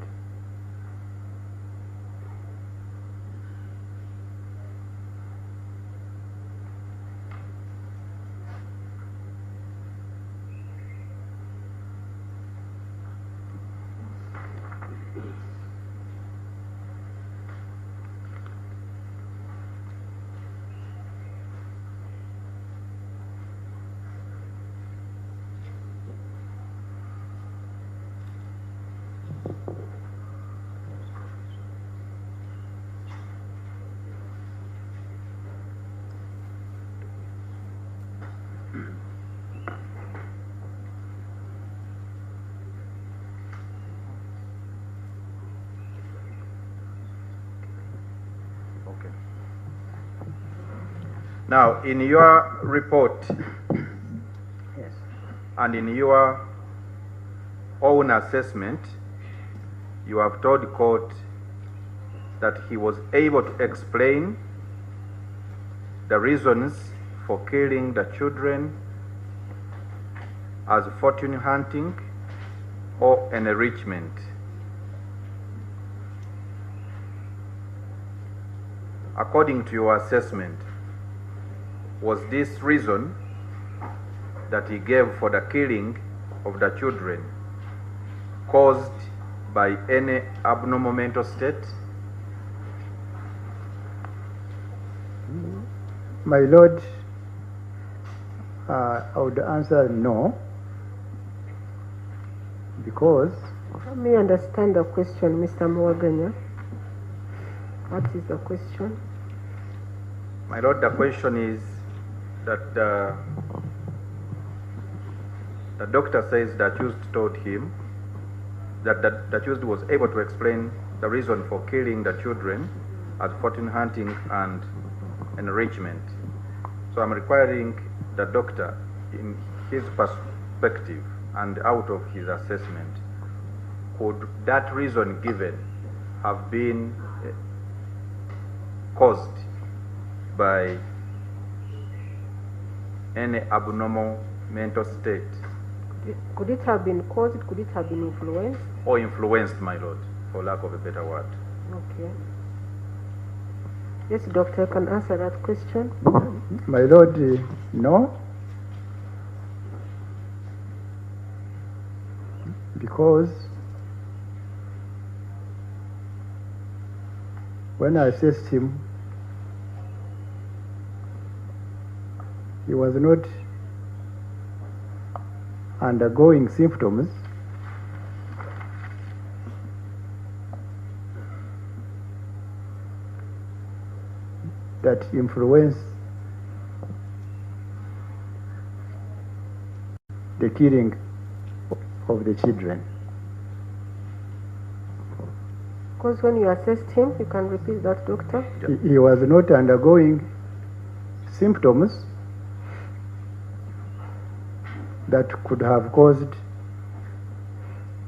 Now, in your report, Yes. and in your own assessment, you have told court that he was able to explain the reasons for killing the children as fortune hunting or enrichment. According to your assessment, was this reason that he gave for the killing of the children caused by any abnormal mental state? My lord, I would answer no, because Let me understand the question, Mr. Mwaganya. What is the question? My lord, the question is that the doctor says that you told him that the accused was able to explain the reason for killing the children as fortune hunting and enrichment. So I'm requiring the doctor, in his perspective and out of his assessment, could that reason given have been caused by any abnormal mental state? Could it have been caused? Could it have been influenced? Or influenced, my lord, for lack of a better word. Okay. Yes, doctor, can answer that question. My lord, no. Because when I assessed him, he was not undergoing symptoms that influence the killing of the children. Because when you assessed him, you can repeat that, doctor? He was not undergoing symptoms that could have caused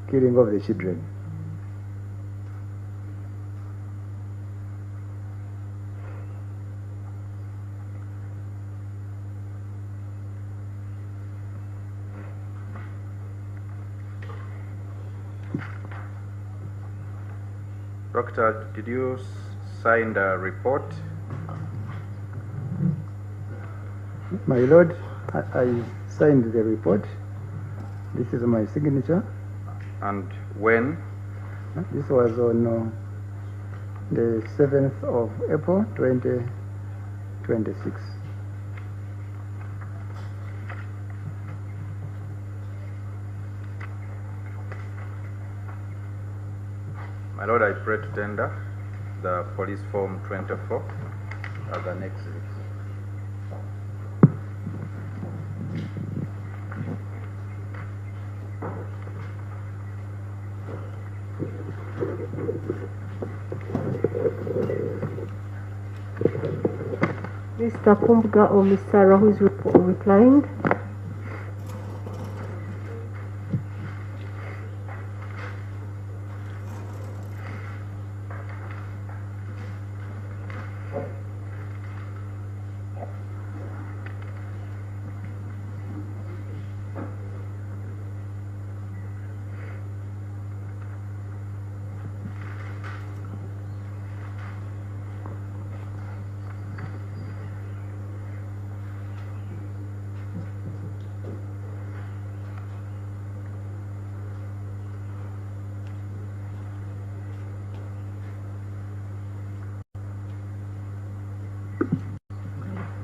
killing of the children. Doctor, did you sign the report? My lord, I signed the report. This is my signature. And when? This was on the 7th of April 2026. My lord, I pray to tender the police form 24 as an exhibit. Mr. Kumbuga or Ms. Sarah, who is replying?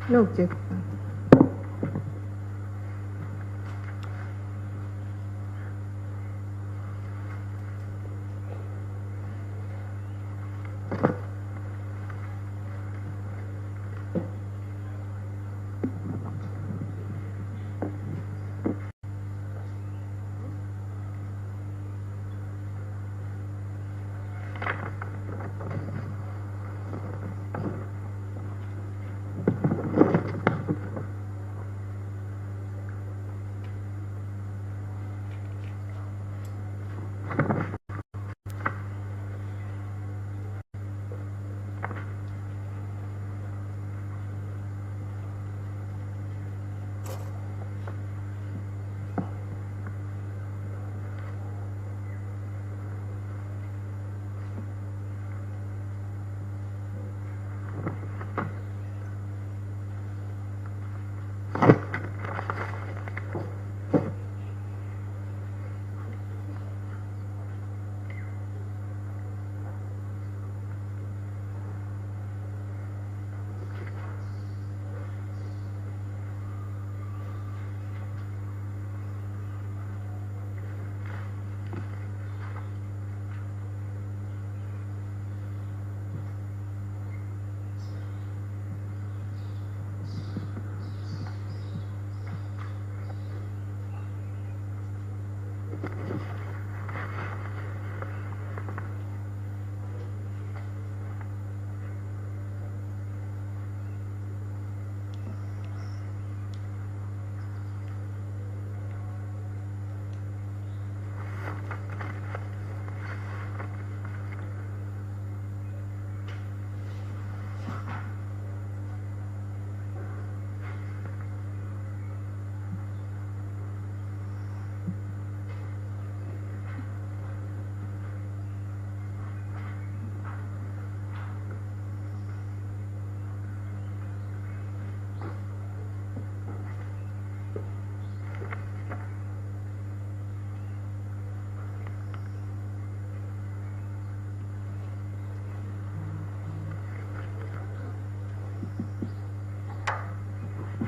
No objection.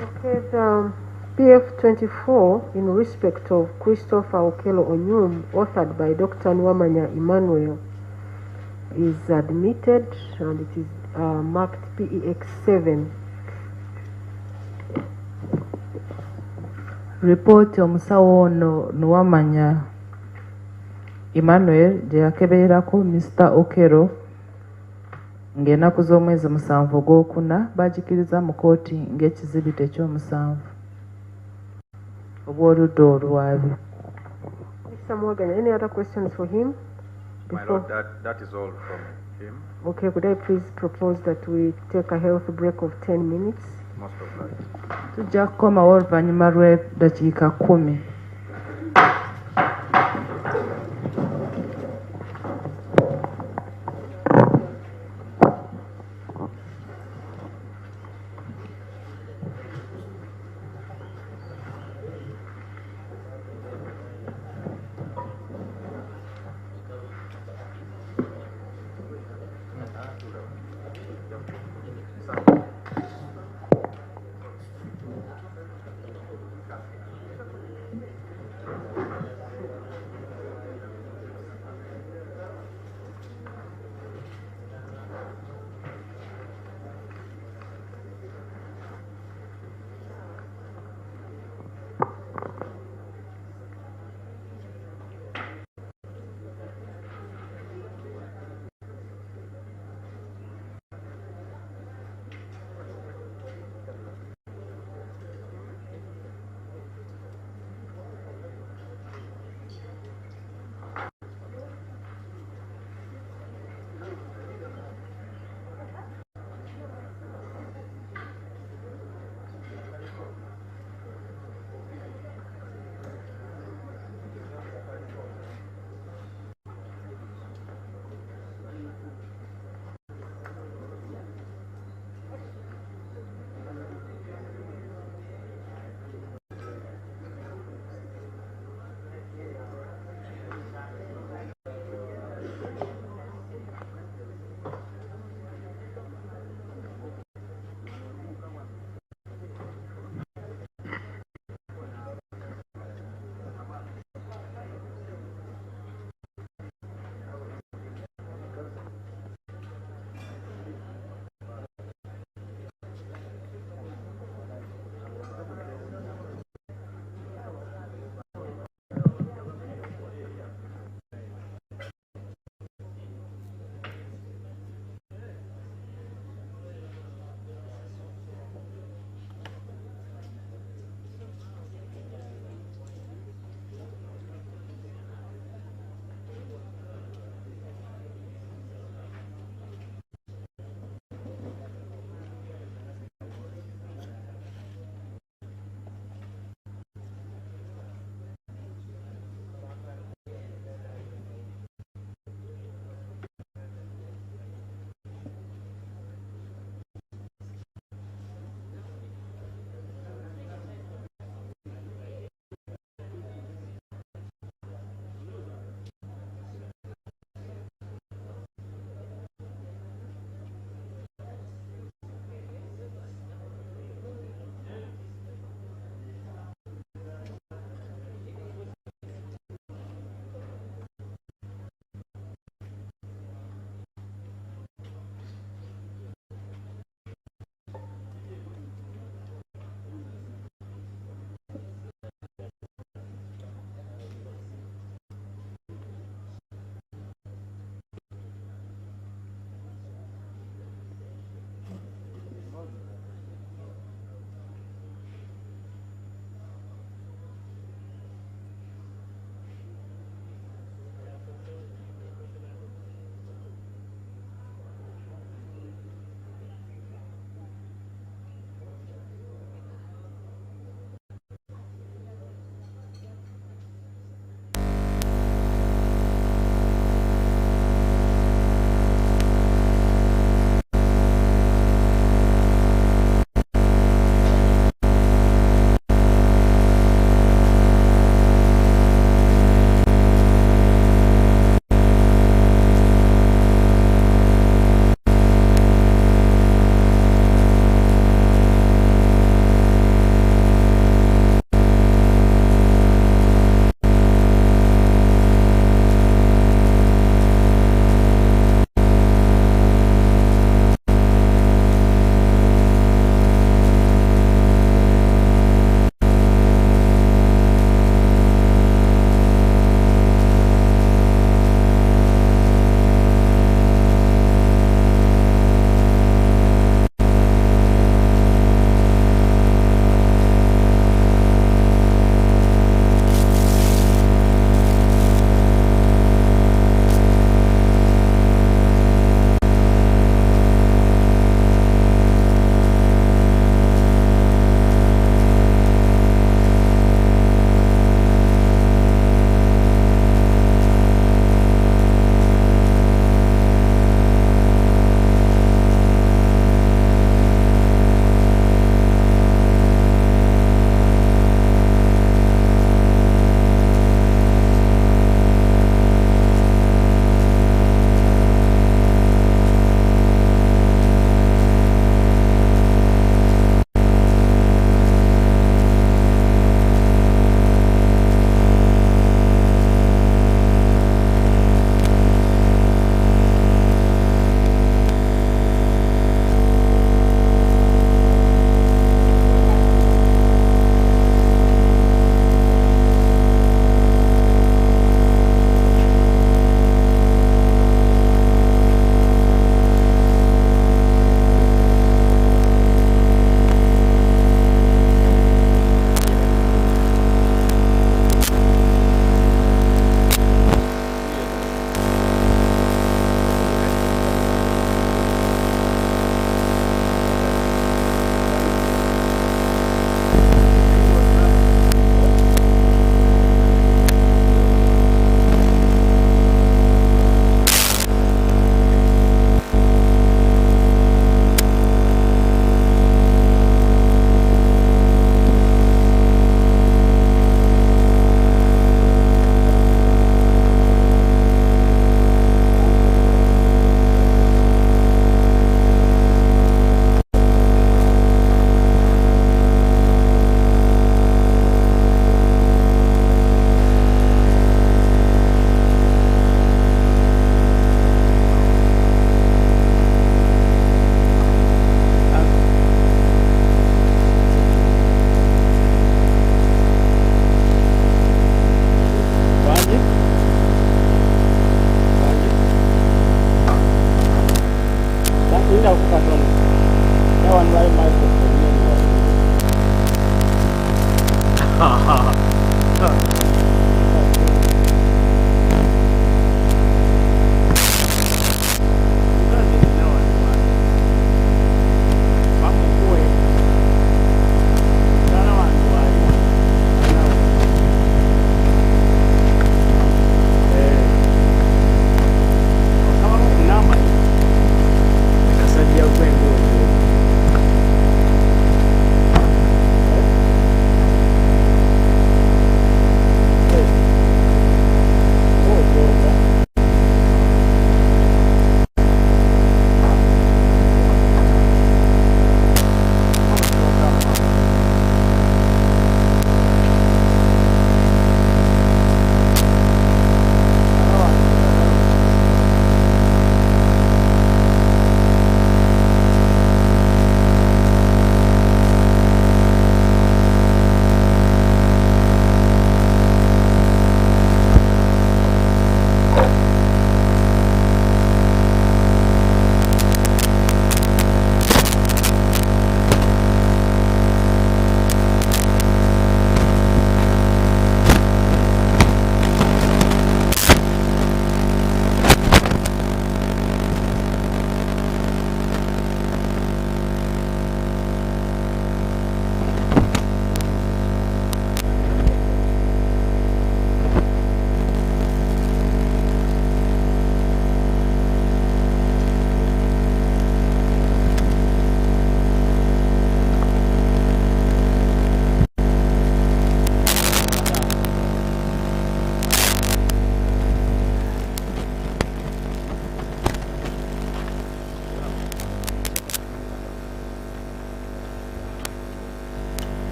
Okay, the PF24 in respect of Christopher Okello Onyum, authored by Dr. Nwamanya Emmanuel, is admitted and it is marked PEX7. Report omusawo ono Nwamanya Emmanuel gye yakebererako Mr. Okello ng'ennaku z'omwezi 7 ogwokuna bagikiriza mu kooti ng'ekizibito eky'omusanvu obw'oludda olwabi. Mr. Morgan, any other questions for him? My Lord, that is all from him. Okay, could I please propose that we take a health break of 10 minutes? Most obliged. Tujja kukomawo oluvannyuma lw'eddakiika 10.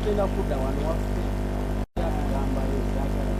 tenda kudda wano waffe yakugambayo ekyagala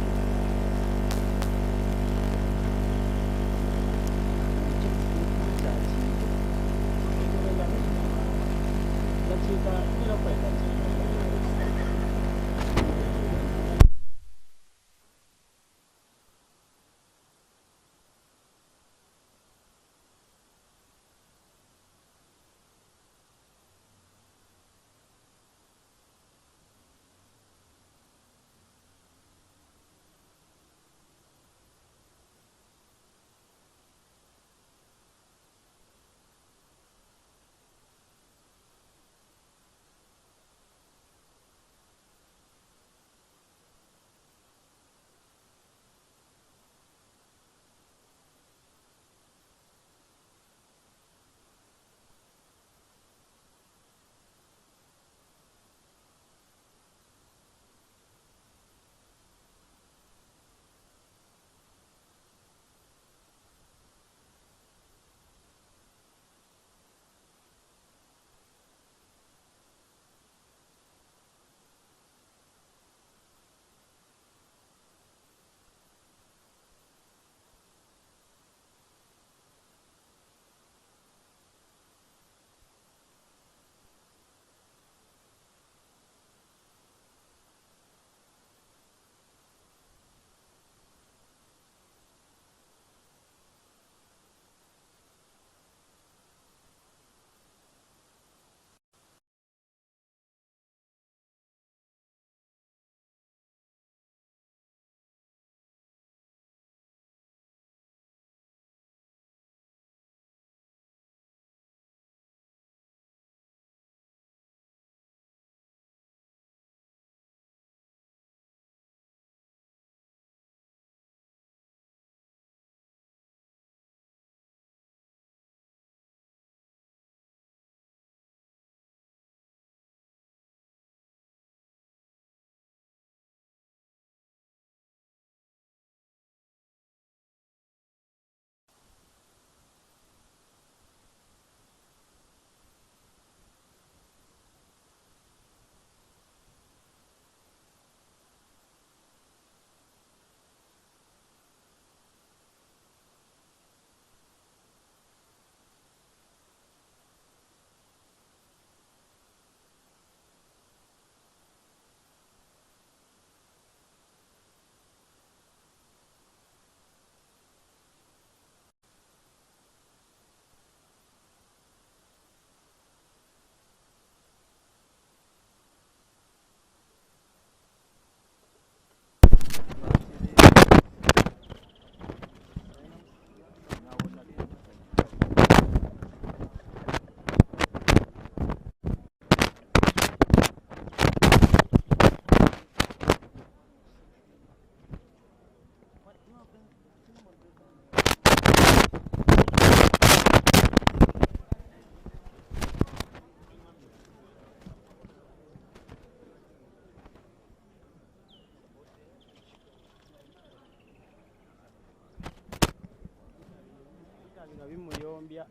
bimuyombya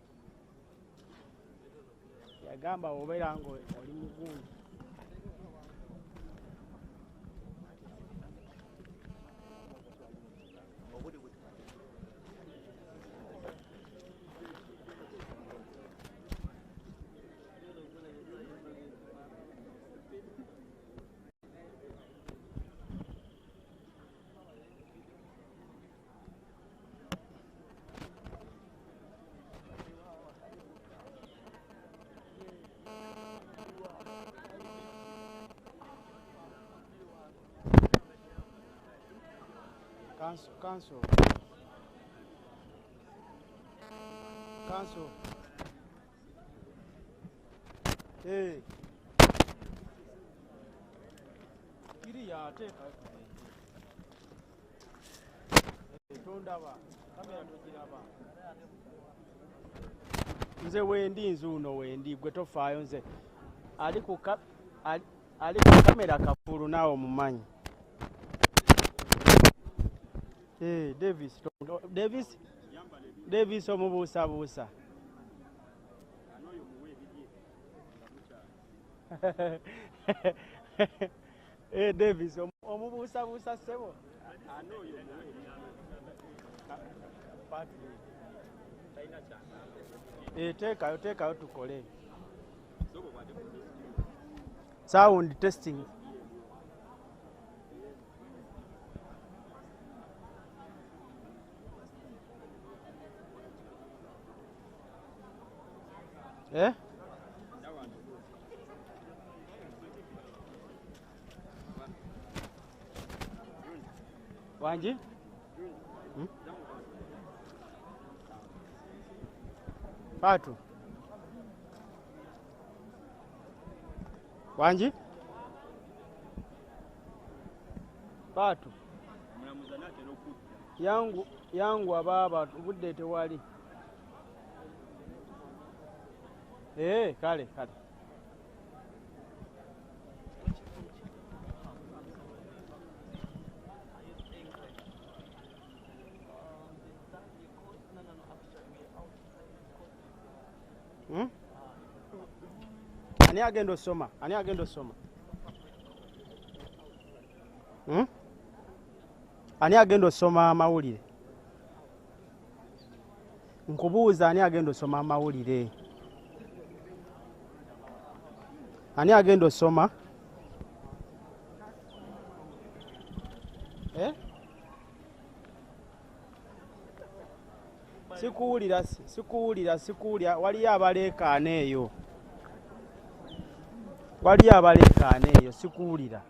yagamba obeera nga oli mugundi Cancel. Hey. Kiriya ateeka tondaba kamera togiraba nze wendi nzuuno wendi gwe tofaayo nze ali ku kamera kafulu naawe mumanyi. Davis omubuusabuusa Davis omubuusabuusa ssebo teekayo tukole sound testing. Wanji? Patu. Wanji? Patu. Yangu ababa budde tewali. Kale. Ani agenda osoma? Ani agenda osoma amawulire? Nkubuuza ani agenda osoma amawulire? Ani agenda osoma? Sikuwulira. Waliyo abaleekaana eyo. Sikuwulira.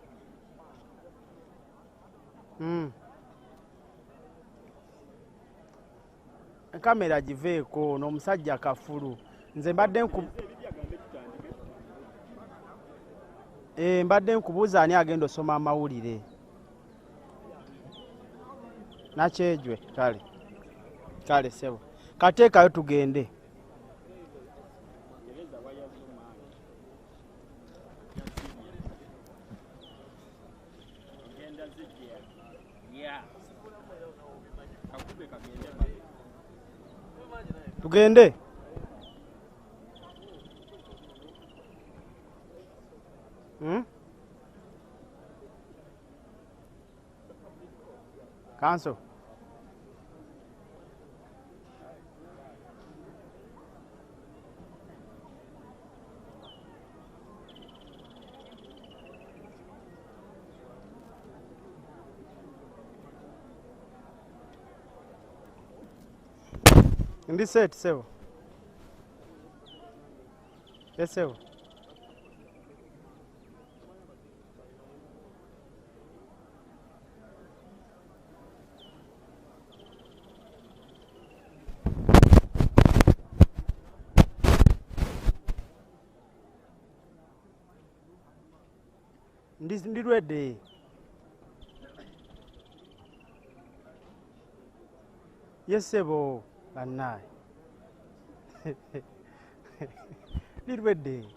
Kamera giveeko n'omusajja kafulu. Nze mbadde nkubuuza ani agenda osoma amawulire. Nakyejwe kale sebo. Kateekayo tugende. Tugende. Cancel. Ndi set sebo. Yes sebo. Ndi ready. Yes sebo. Banai. Ndi ready.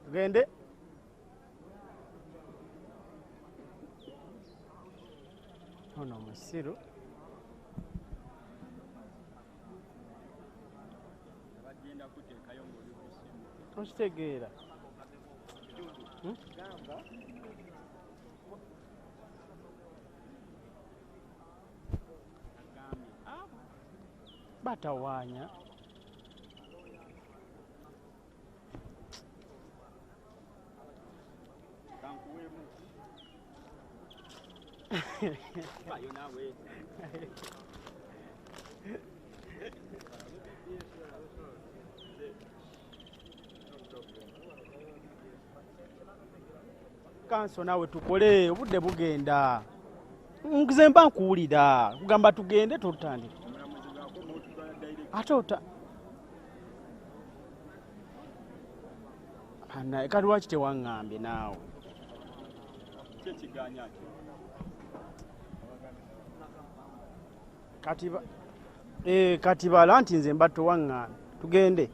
Tugende. Ono musiru. Okitegeera. Batawaanya. Bayo nawe. Kanso nawe tukole obudde bugenda. Ngize mba nkuwulira. Kugamba tugende tutandika. Atota. Ana kati lwaki tewaŋŋambye naawe? Kyekiganya kyo. Kati bala nti nze mba towaŋŋambye. Tugende.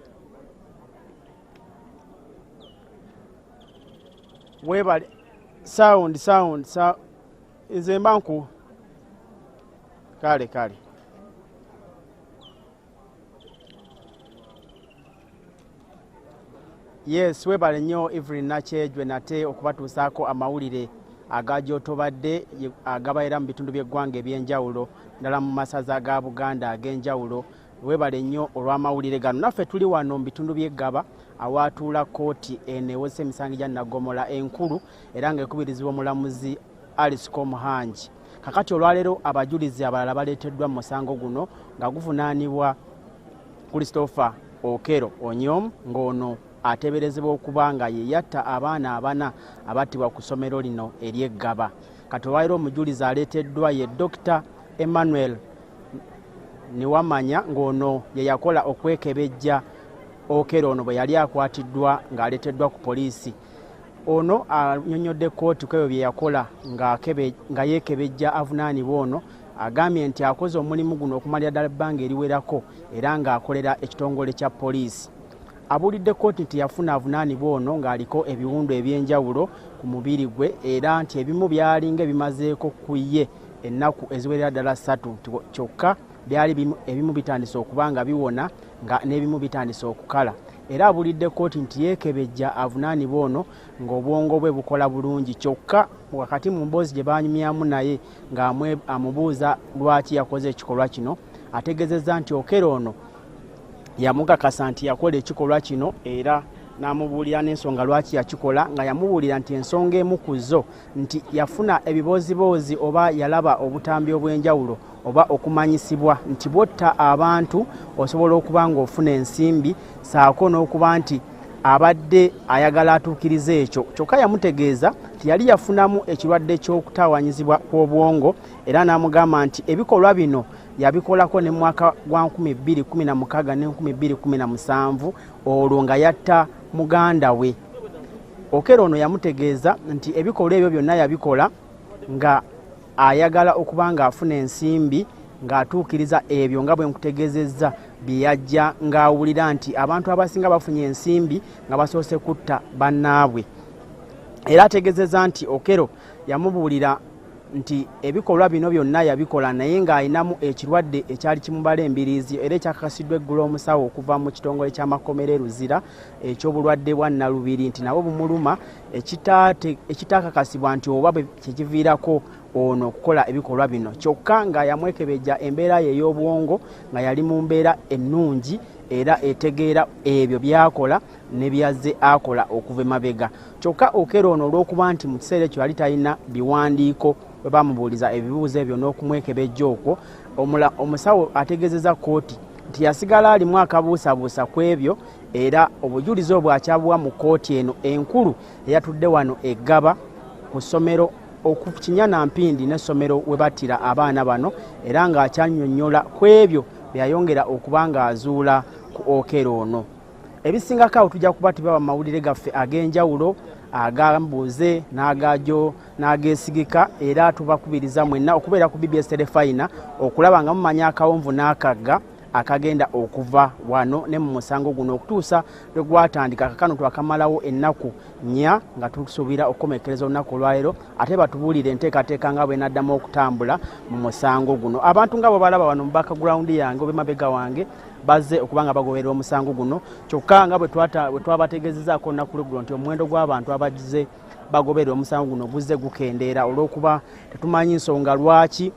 Webale. sound nze mbanku kale yes webale nnyo Evelyn Nakyejwe nate okubatuusaako amawulire agajotobadde agabaera mu bitundu by'eggwanga eby'enjawulo ddala mu masaza ga Buganda ag'enjawulo. Webale nnyo olw'amawulire gano. Naffe tuli wano mu bitundu by'Eggaba awaatuula kooti enewose emisango gya Nnagomola enkulu era ng'ekubirizibwa omulamuzi Alice Komuhangi. Kakati olwaleero abajulizi abalala baleeteddwa mu musango guno nga guvunaanibwa Christopher Okero Onyom ng'ono ateeberezebwa okuba nga ye yatta abaana abana abattibwa ku ssomero lino ery'Eggaba. Kati olwaleero omujulizi aleeteddwa ye Dr. Emmanuel Niwamanya ng'ono ye yakola okwekebejja Okero ono bwe yali akwatiddwa ng'aleeteddwa ku poliisi. Ono annyonnyodde kkooti ku ebyo bye yakola nga yeekebejja avunaanibwa ono, agambye nti akoze omulimu guno okumalira ddala ebbanga eriwerako era ng'akolera ekitongole kya poliisi. Abuulidde kkooti nti yafuna avunaanibwa ono ng'aliko ebiwundu eby'enjawulo ku mubiri gwe era nti ebimu byalinga ebimazeeko ku ye ennaku eziwerera ddala 3 kyokka byali ebimu bitandise okuba nga biwona nga n'ebimu bitandise okukala. Era abuulidde kkooti nti yeekebejja avunaanibwa ono ng'obwongo bwe bukola bulungi kyokka wakati mu mboozi gye baanyumyamu naye ng'amubuuza lwaki yakoze ekikolwa kino, ategeezezza nti Okero ono yamukakasa nti yakola ekikolwa kino era n'amubuulira n'ensonga lwaki yakikola, nga yamubuulira nti ensonga emu ku zo nti yafuna ebibooziboozi oba yalaba obutambi obw'enjawulo oba okumanyisibwa nti bwotta abantu osobola okuba ng'ofuna ensimbi saako n'okuba nti abadde ayagala atuukiriza ekyo. Kyokka yamutegeeza nti yali yafunamu ekirwadde ky'okutawaanyizibwa kw'obwongo era n'amugamba nti ebikolwa bino yabikolako ne mwaka gwa 2016 ne 2017 olwo nga yatta muganda we. Okero ono yamutegeeza nti ebikolwa ebyo byonna yabikola nga ayagala okuba ng'afuna ensimbi ng'atuukiriza ebyo nga bwe nkutegeezezza bye yajja ng'awulira nti abantu abasinga bafunye ensimbi nga basoose kutta bannaabwe. Era ategeezezza nti Okero yamubuulira nti ebikolwa bino byonna yabikola naye ng'alinamu ekirwadde ekyali kimubala embiriizi era ekyakakasiddwa eggulo omusawo okuva mu kitongole ky'amakomera Ruzira eky'obulwadde bwa Nalubiri nti nabo bumuluma ekitaakakasibwa nti oba kyekiviirako ono okukola ebikolwa bino, kyokka nga yamwekebejja embeera ye ey'obwongo nga yali mu mbeera ennungi era etegeera ebyo byakola ne byazze akola okuva emabega. Kyokka Okero ono olw'okuba nti mu kiseera ekyo yali talina biwandiiko bwe bamubuuliza ebibuuzo ebyo n'okumwekebejja okwo, omusawo ategeezezza kkooti nti yasigala alimu akabuusabuusa ku ebyo era obujulizi obwo akyabuwa mu kkooti eno enkulu eyatudde wano e Ggaba ku ssomero okukinyanampindi n'essomero we battira abaana bano era ng'akyannyonnyola ku ebyo byayongera okuba ng'azuula ku Okero ono. Ebisingako awo tujja kuba tubaba mu mawulire gaffe ag'enjawulo agambuuze n'agajo n'ageesigika era tubakubiriza mwenna okubeera ku BBS Telefayina okulaba nga mumanya akawonvu n'akagga akagenda okuva wano ne mu musango guno okutuusa lwe gwatandika kakano twakamalawo ennaku 4 nga tusuubira okukomekereza olunaku olwaleero ate batubuulire enteekateeka nga bwe naddamu okutambula mu musango guno. Abantu nga bo balaba wano mu background yange oba emabega wange bazze okuba nga bagoberera omusango guno, kyokka nga bwe twabategeezezaako olunaku lweggulo nti omuwendo gw'abantu abazze bagoberera omusango guno guzze gukendeera olw'okuba tetumanyi nsonga lwaki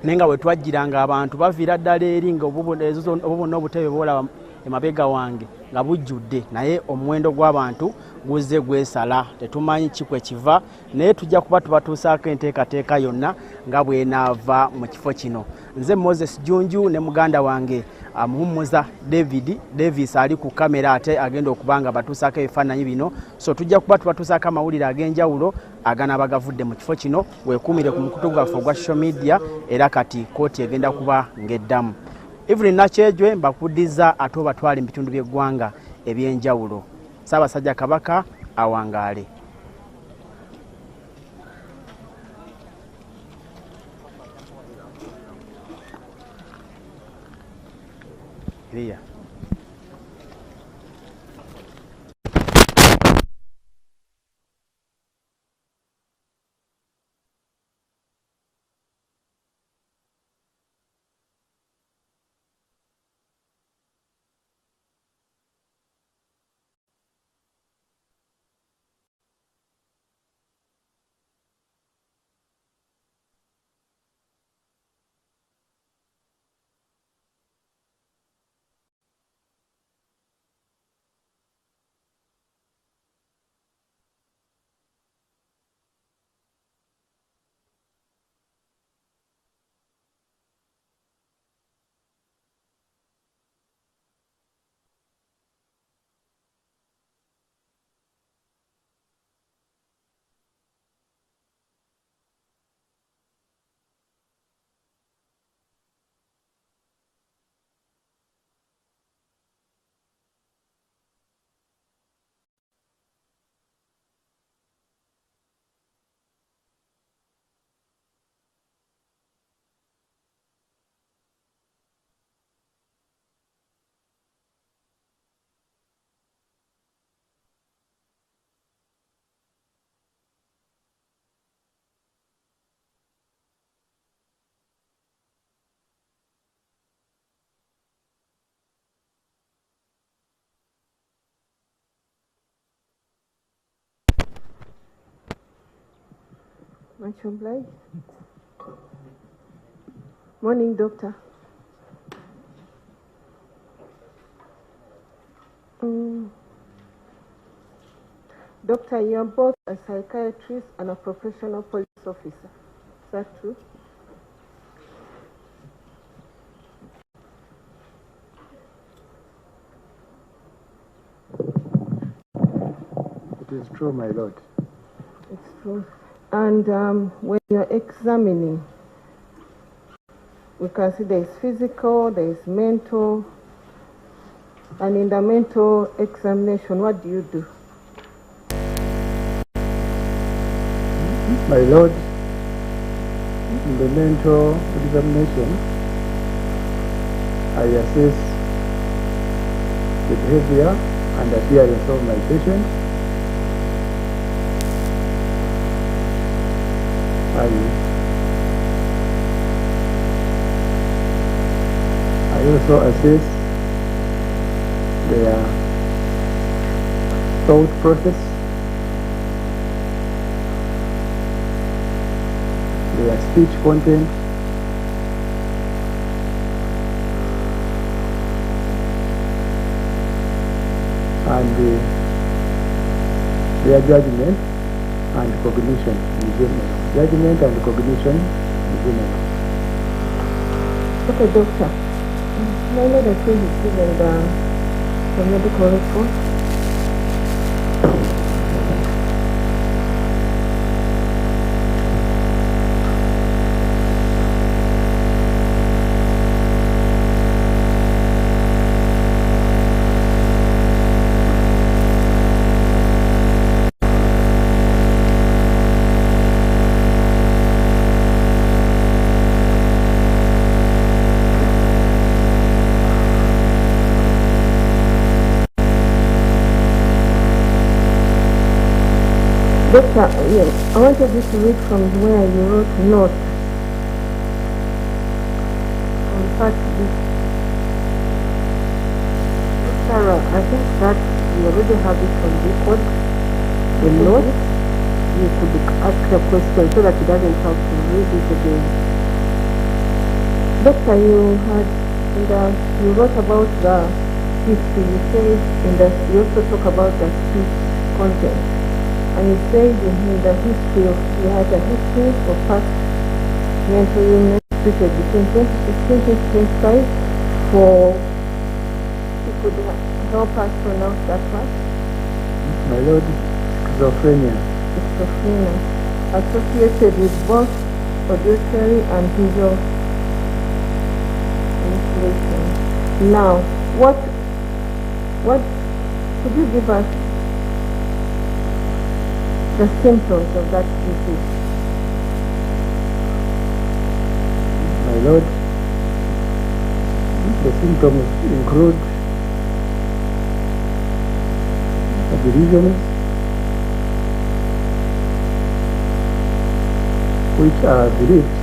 nenga bwe twajjiranga abantu baviira ddala eri nga obubona obutebe bwolaba emabega wange nga bujjudde, naye omuwendo gw'abantu guzze gwesala, tetumanyi kikwe kiva naye tujja kuba tubatuusaako enteekateeka yonna nga bwenaava mu kifo kino. Nze Moses Junju ne muganda wange Muhumuza Davis ali ku kamera ate agenda okuba nga batuusaako ebifaananyi bino, so tujja kuba tubatuusaako amawulire ag'enjawulo aganaaba gavudde mu kifo kino. Weekuumire ku mukutu gwaffe ogwa social media era kati kooti egenda kuba ng'eddamu. Evelyn Nakyejwe mbakuddiza ate obatwale mu bitundu by'eggwanga eby'enjawulo. Ssaabasajja Kabaka awangaale. Ria. Much obliged. Morning, doctor. Doctor, you are both a psychiatrist and a professional police officer. Is that true? It is true, my lord. It's true. And when you're examining, we can see there is physical, there is mental, and in the mental examination, what do you do? My lord, in the mental examination, I assess the behavior and appearance of my patient. I also assess their thought process, their speech content, and their judgment and cognition in general. Judgment and cognition in general. Okay, doctor. May I know that you is given the medical report? Doctor, I wanted you to read from where you wrote note. In fact, Sarah, I think that you already have it on record. The note, you could ask a question so that he doesn't have to read it again. Doctor, you wrote about the history. You said you also talk about the speech content. And you said in the history you had a history of past mental illness treated between 2016 and 2025 for you could help us pronounce that word? My lord, schizophrenia. Schizophrenia. Associated with both auditory and visual hallucinations. Now, what could you give us the symptoms of that disease? My lord, the symptoms include delusions, which are beliefs.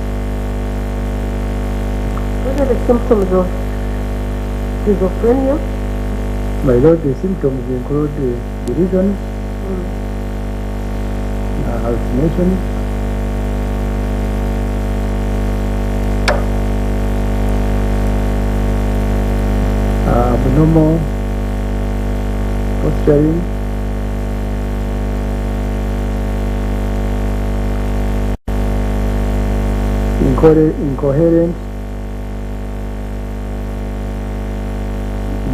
What are the symptoms of schizophrenia? My lord, the symptoms include delusions, hallucinations, abnormal posturing, incoherent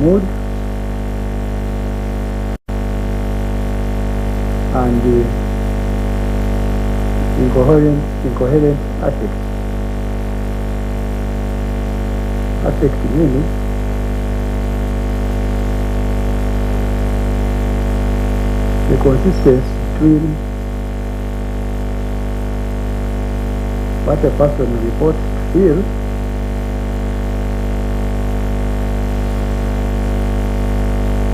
mood, and incoherent affect. Affect meaning the consistency between what a person reports to feel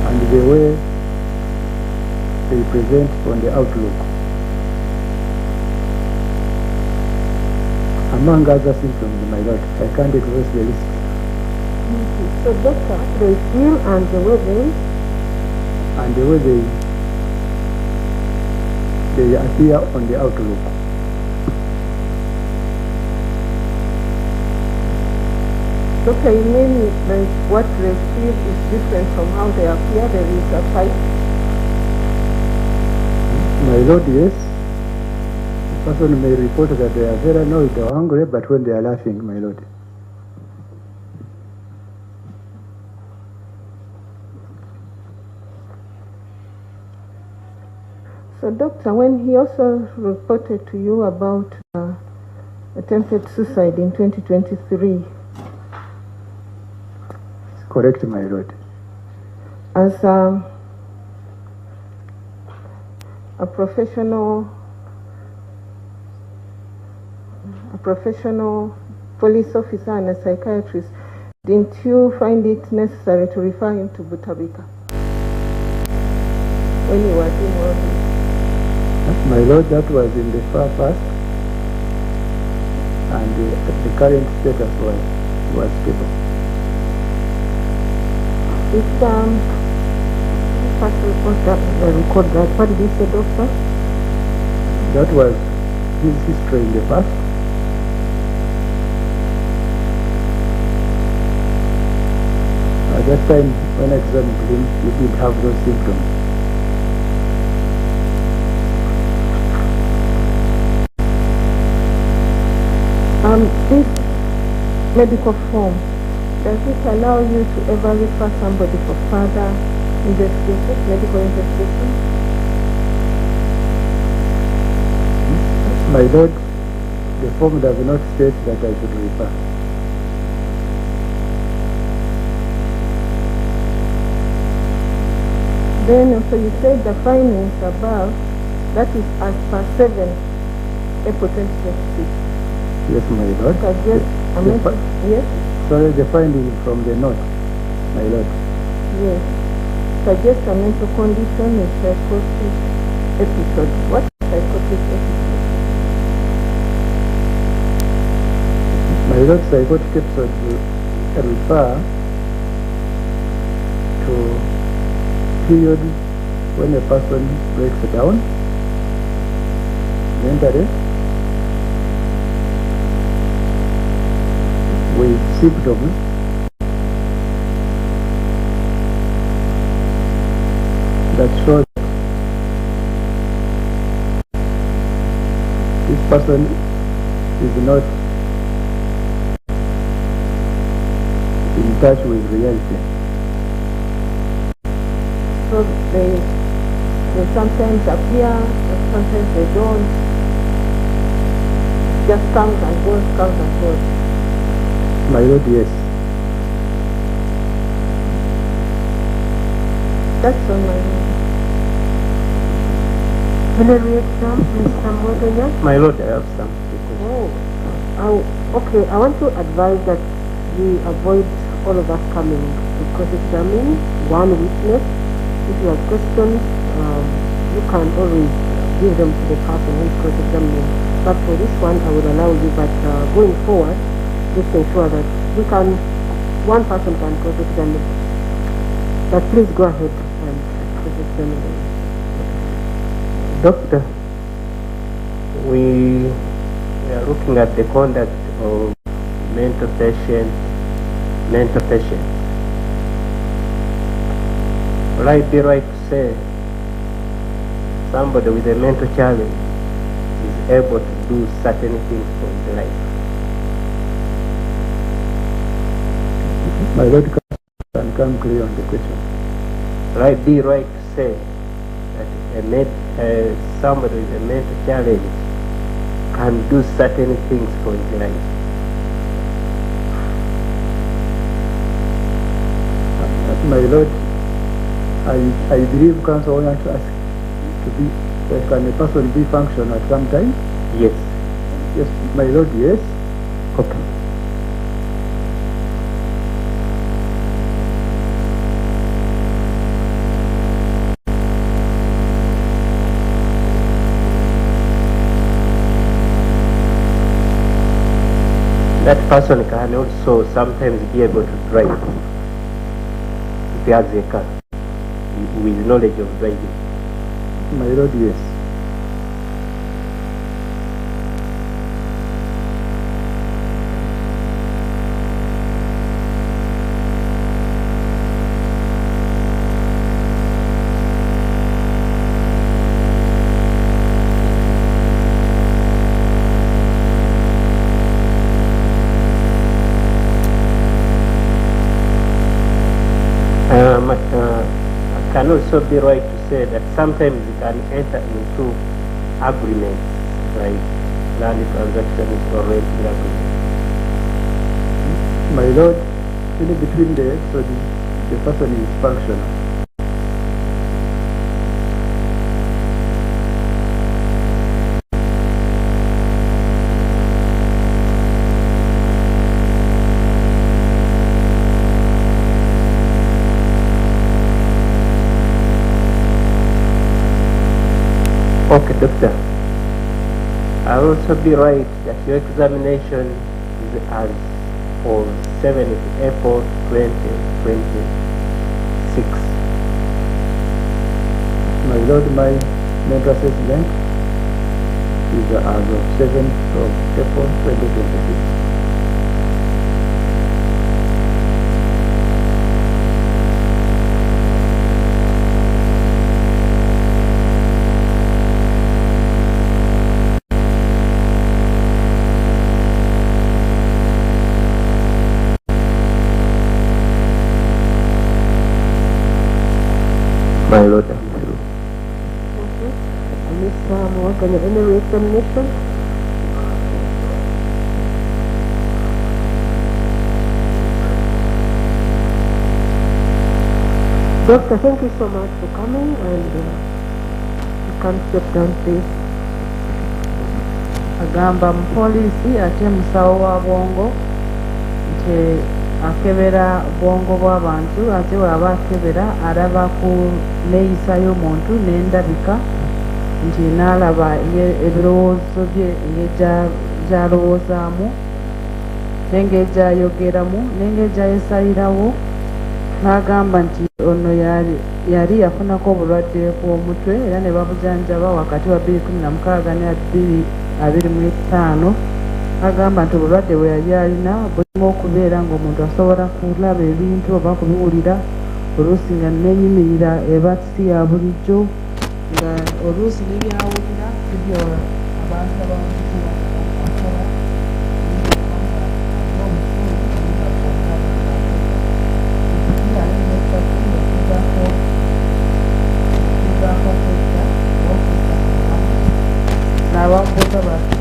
and the way they present on the outlook, among other symptoms, my lord. I can't exhaust the list. So doctor, they feel and the way they appear on the outlook. Doctor, you mean like what they feel is different from how they appear? There is a fight? My lord, yes. The person may report that they are very annoyed or hungry, but when they are laughing, my lord. So, doctor, when he also reported to you about attempted suicide in 2023. Correct, my lord. As a professional police officer and a psychiatrist, didn't you find it necessary to refer him to Butabika when you were doing all this? My lord, that was in the far past, and the current status was stable. If first report that record that, what did you say, doctor? That was his history in the past. At that time, when I examined him, he didn't have those symptoms. This medical form, does it allow you to ever refer somebody for further investigation, medical investigation? My lord, the form does not state that I should refer. Then also you said the findings above, that is as per 7 April 2026. Yes, my lord. Yes? Sorry, the finding from the note, my lord. Yes. Suggest a mental condition is psychotic episode. What is psychotic episode? My lord, psychotic episode will refer to period when a person breaks down mentally with symptoms that show that this person is not in touch with reality. So they sometimes appear, and sometimes they don't. Just comes and goes, comes and goes. My lord, yes. That's all, my lord. Will you read some, Mr. Mwegenya? My lord, I have some. Okay, I want to advise that we avoid all of us coming to cross-examine one witness. If you have questions, you can always give them to the person who is cross-examining. But for this one, I will allow you, but going forward, just ensure that one person can cross-examine. But please go ahead and cross-examine. Doctor, we are looking at the conduct of mental patients. Will I be right to say somebody with a mental challenge is able to do certain things for his life? My lord, can come clear on the question. Will I be right to say that somebody with a mental challenge can do certain things for his life? My lord, I believe counsel wants to ask to be, can a person be functional at some time? Yes. Yes, my lord, yes. Okay. That person can also sometimes be able to drive if he has a car with knowledge of driving. My lord, yes. will also be right to say that sometimes you can enter into agreements like land transactions or renting agreements. My lord, in between the episode, the person is functional. Okay, doctor. I'll also be right that your examination is as for 7th April 2026. My lord, my mental assessment is as of 7th of April 2026. My lord, I'm through. Okay. Mr. Morgan, any re-examination? Doctor, thank you so much for coming, and you can step down, please. Agamba mupoliisi ate musawo wa bwongo nti akebera bwongo bw'abantu ate bw'aba akebera alaba ku neeyisa y'omuntu n'endabika nti n'alaba ebirowoozo bye engeri gy'alowoozaamu n'engeri gy'ayogeramu n'engeri gy'ayesayirawo n'agamba nti ono yali yafunako obulwadde bw'omutwe era ne babujanjaba wakati wa 2016 ne 2025 agamba nti obulwadde bwe yali alina bulimu okubeera ng'omuntu asobola kulaba ebintu oba kubiwulira oluusi nga nenyimirira eba si ya bulijjo nga oluusi nebyawulira ebyo abantu abamukola n'abamukola bati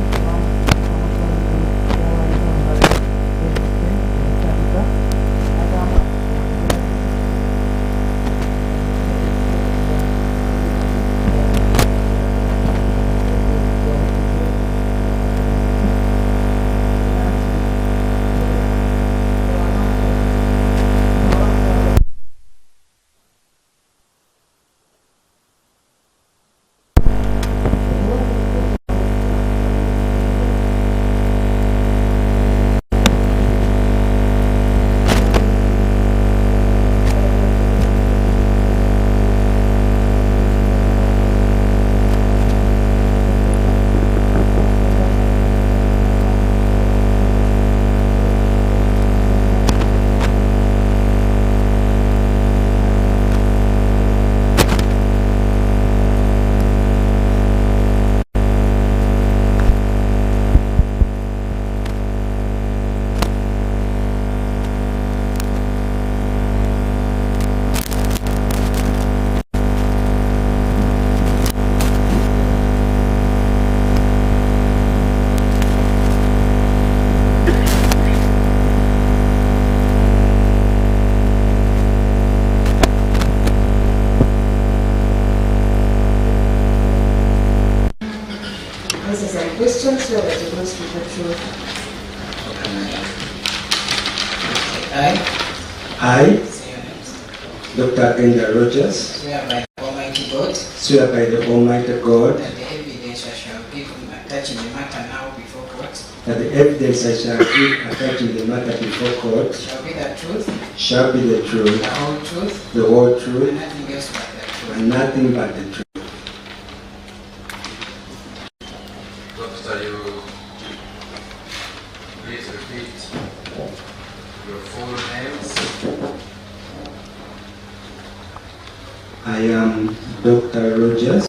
questions or that you must be the truth? I, Dr. Angel Rogers, swear by the Almighty God, swear by the Almighty God that the evidence I shall give attaching the matter now before court that the evidence I shall give attaching the matter before court shall be the truth, shall be the truth, the whole truth, the whole truth, and nothing else but the truth. and nothing but the truth. Doctor, you please repeat your full names. I am Dr. Rogers.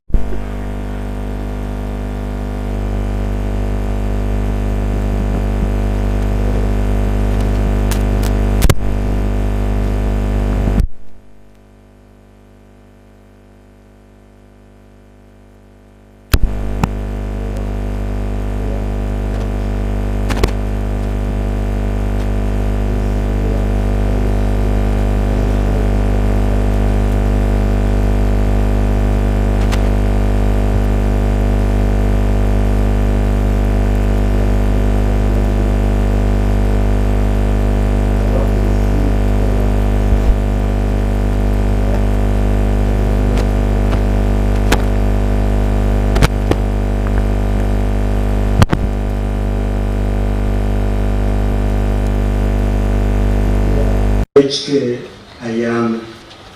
HK, I am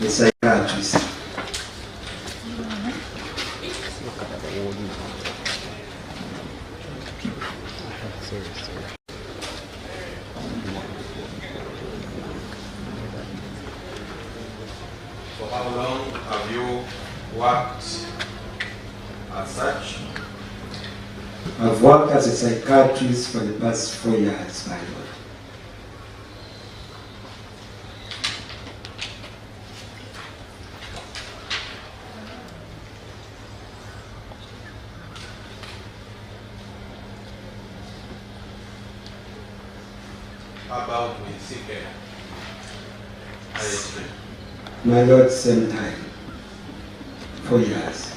a psychiatrist. For how long have you worked as such? I've worked as a psychiatrist for the past 4 years, my lord. How about with CK? My lord, same time, 4 years.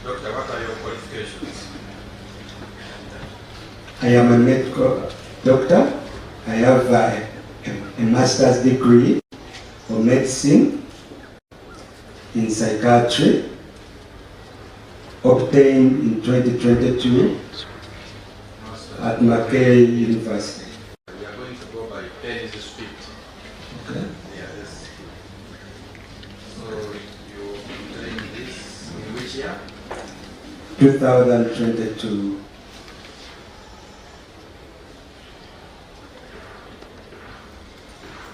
Doctor, what are your qualifications? I am a medical doctor. I have a master's degree for medicine in psychiatry, obtained in 2022 at Mackay University. We are going to go by pen to speak. Okay. Yes. So you obtained this in which year? 2022.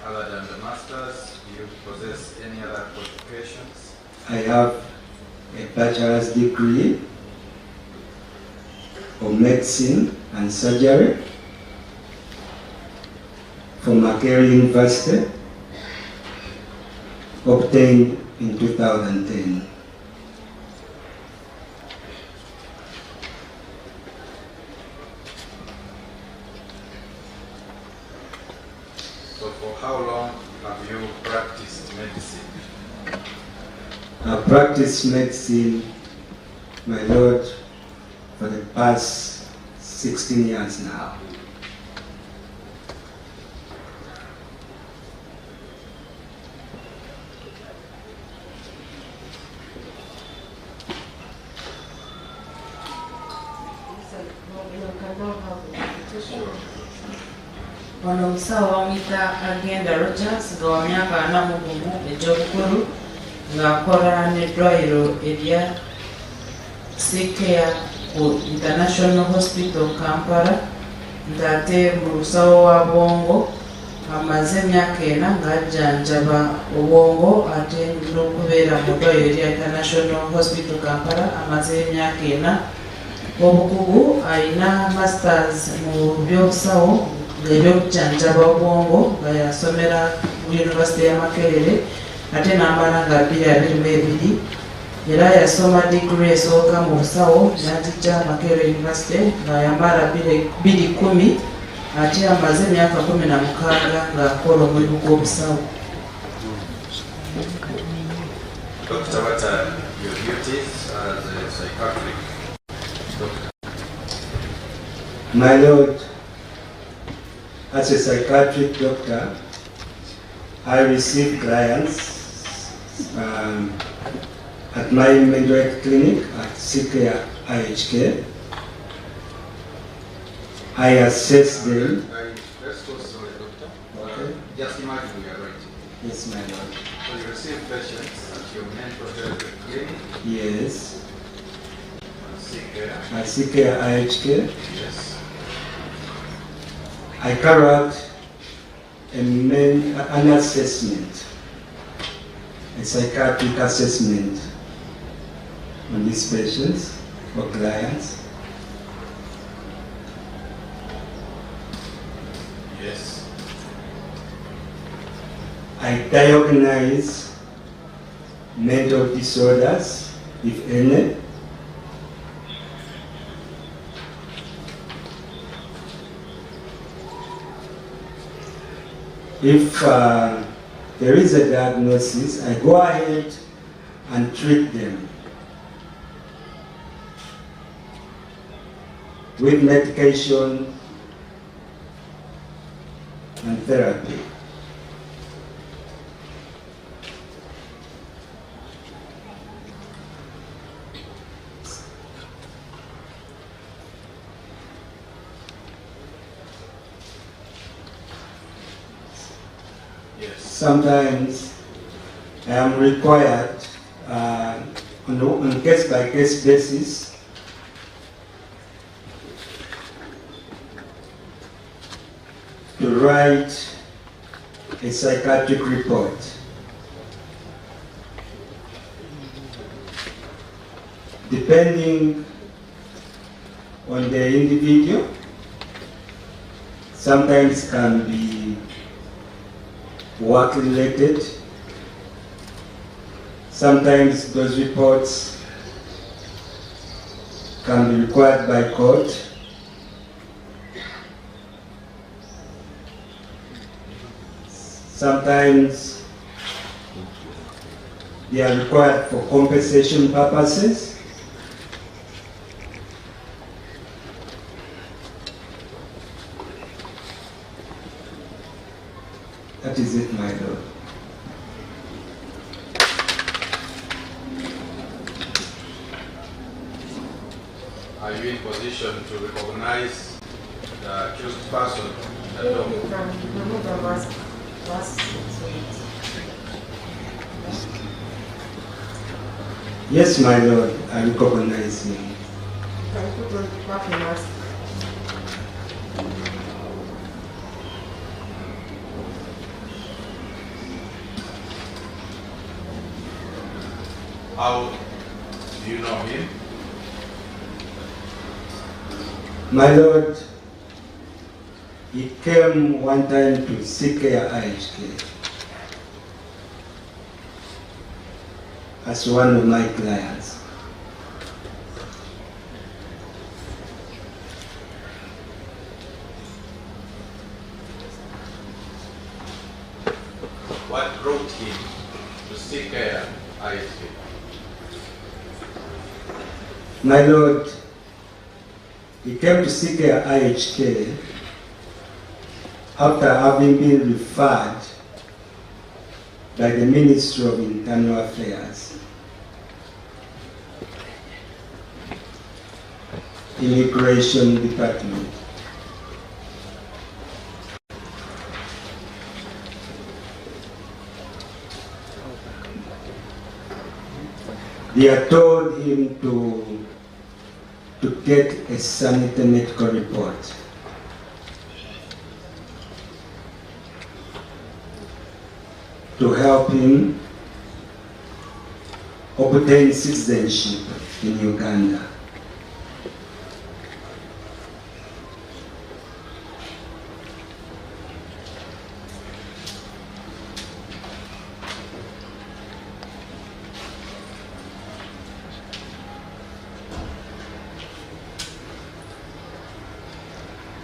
Other than the masters, do you possess any other qualifications? I have a bachelor's degree of medicine and surgery from Mackay University, obtained in 2010. So for how long have you practiced medicine? I practiced medicine, my lord, for the past 16 years now. Ono omusawo bamuyita Agenda Rogers nga wa myaka 41 egy'obukulu ng'akola n'eddwaliro erya Psychiatric ku International Hospital Kampala ng'ate mu lusawo wa bwongo amaze emyaka 4 ng'ajjanjaba obwongo ate n'okubeera mu ddwaliro erya International Hospital Kampala amaze emyaka 4 obukugu alina masters mu by'obusawo ebyokujjanjaba obwongo nga yasomera mu University ya Makerere ate n'amala nga 2022 era yasoma degree esooka mu busawo n'agijja Makerere University nga yamala 2010 ate amaze emyaka 16 ng'akola omulimu gw'obusawo. Doctor, what are your duties as a psychiatric doctor? My lord, as a psychiatric doctor, I receive clients at my mental health clinic at Psychiatric IHK. I assess them. Let's go slowly, doctor. Okay. Just imagine we are right. Yes, my lord. So you receive patients at your mental health clinic? Yes. Psychiatric. At Psychiatric IHK. Yes. I carry out an assessment, a psychiatric assessment on these patients or clients. Yes. I diagnose mental disorders, if any. If there is a diagnosis, I go ahead and treat them with medication and therapy. sometimes I am required on a case-by-case basis to write a psychiatric report. Depending on the individual, sometimes can be work-related. Sometimes those reports can be required by court. Sometimes they are required for compensation purposes. That is it, my Lord. Are you in position to recognize the accused person? Yes, my Lord, I recognize him. How do you know him? My Lord, he came one time to seek care IHK as one of my clients. What brought him to seek care IHK? My Lord, he came to seek care IHK after having been referred by the Ministry of Internal Affairs, Immigration Department. They had told him to get a sanitary medical report. To help him obtain citizenship in Uganda.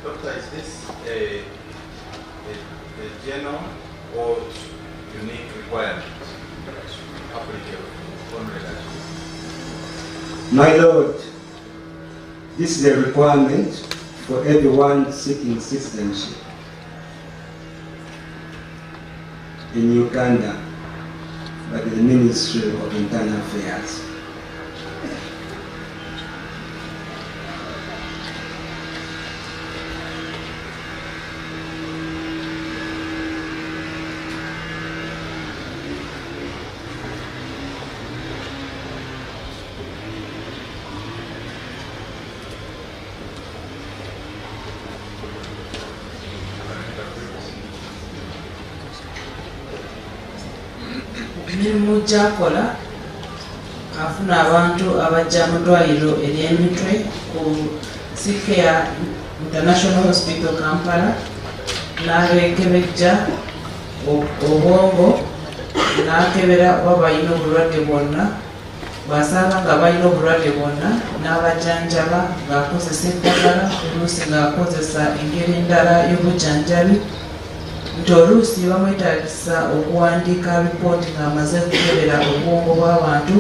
Doctor, is this a general or unique requirement applicable on relationship? My Lord, this is a requirement for everyone seeking citizenship in Uganda by the Ministry of Internal Affairs. Emirimu gy'akola afuna abantu abajja mu ddwaliro ery'emitwe ku Psychiatric International Hospital Kampala n'abekebejja obwongo n'akebera oba balina obulwadde bwonna bw'asanga nga balina obulwadde bwonna n'abajjanjaba ng'akozesa eddagala oluusi ng'akozesa engeri endala y'obujjanjabi nti oluusi bamwetaagisa okuwandiika ripooti ng'amaze kukebera obwongo bw'abantu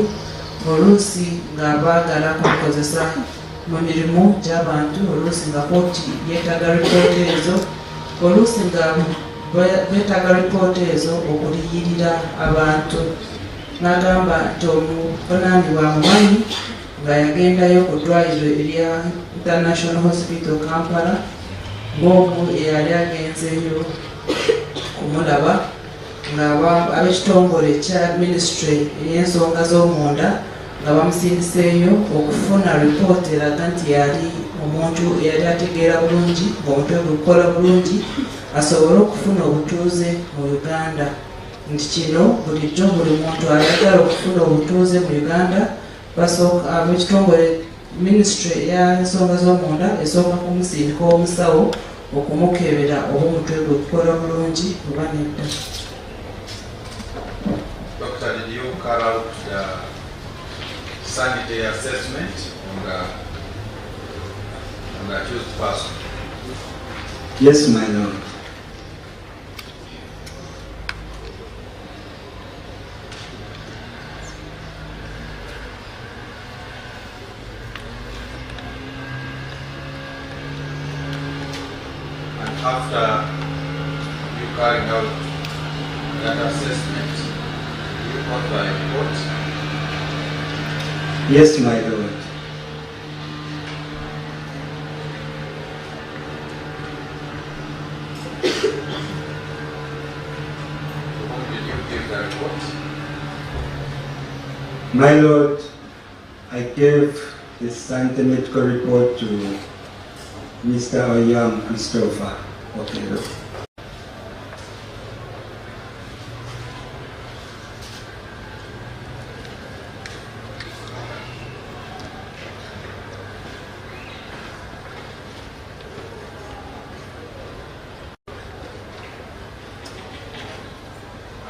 oluusi nga baagala kubikozesa mu mirimu gy'abantu oluusi nga kooti yeetaaga ripooti ezo oluusi nga beetaaga ripooti ezo okuliyirira abantu n'agamba nti omuvunaanibwa amumanyi nga yagendayo ku ddwaliro erya International Hospital Kampala ng'omu eyali agenzeeyo kumulaba ab'ekitongole kya ministry ey'ensonga z'omunda nga bamusindiseeyo okufuna ripoota eraga nti yali omuntu eyali ategeera bulungi ng'omutwe gwe gukola bulungi asobole okufuna obutuuze mu Uganda. Nti kino bulijjo buli muntu ayagala okufuna obutuuze mu Uganda ab'ekitongole ministry ey'ensonga z'omunda esooka kumusindika omusawo okumukebera oba omutwe gwe gukola bulungi oba nedda. Doctor, did you carry out the sanity assessment on the accused person? Yes, my lord. And after you carrying out that assessment, you got the report? Yes, my lord. To whom did you give the report? My lord, I gave the Sanity medical report to Mr. Oyam Christopher. Okay.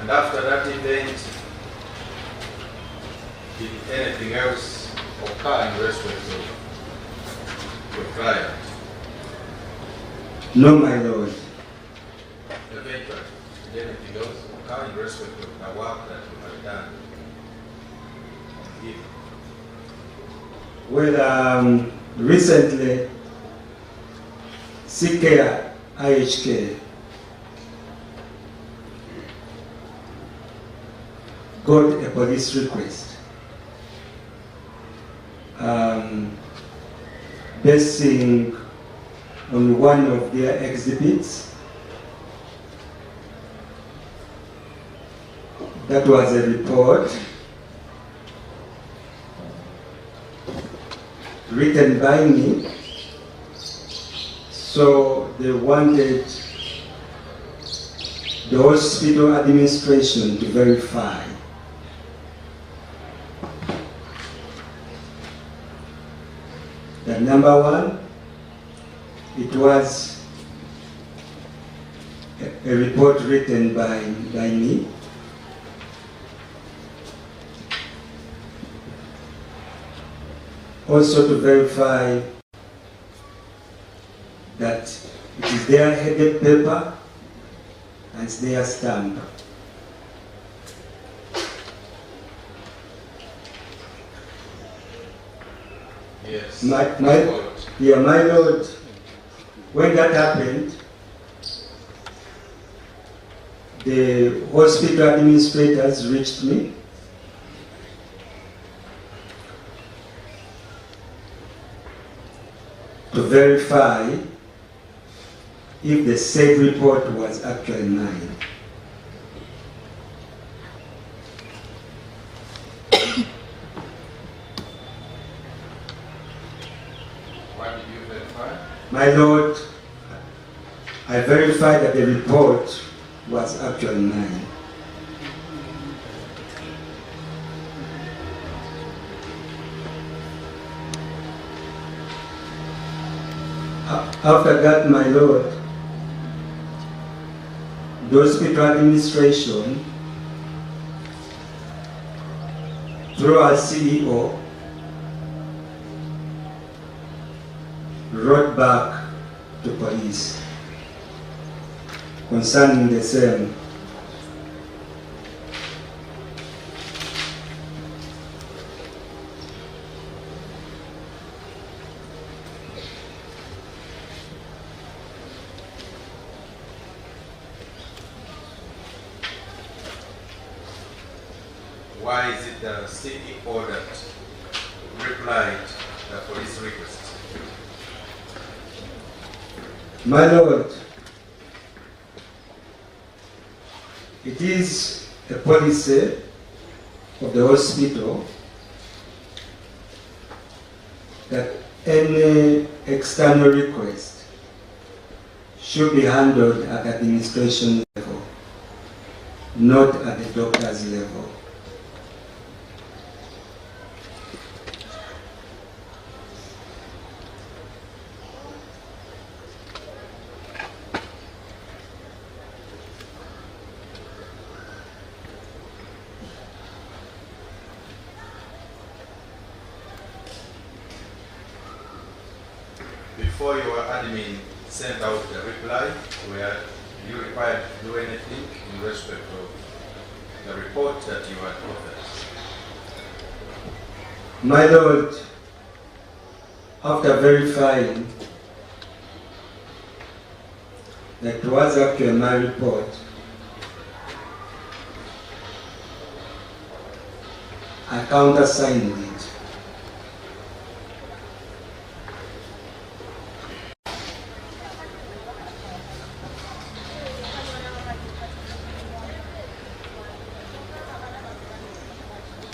And after that event, did anything else occur in respect of your client? No, my lord. Eventually, did anything else occur in respect of the work that you have done on him? Well, recently, Psychiatric IHK got a police request basing on one of their exhibits. That was a report written by me, so they wanted the hospital administration to verify that number one, it was a report written by me. Also to verify that it is their headed paper and it's their stamp. Yes. My lord, when that happened, the hospital administrators reached me to verify if the said report was actually mine. What did you verify? My lord, I verified that the report was actually mine. After that, my lord, the hospital administration, through our CEO, wrote back to police concerning the same. Why is it the CEO that replied the police request? My lord, it is a policy of the hospital that any external request should be handled at administration level, not at the doctor's level. Before your admin sent out the reply, were you required to do anything in respect of the report that you had authored? My Lord, after verifying that was actually my report, I countersigned it.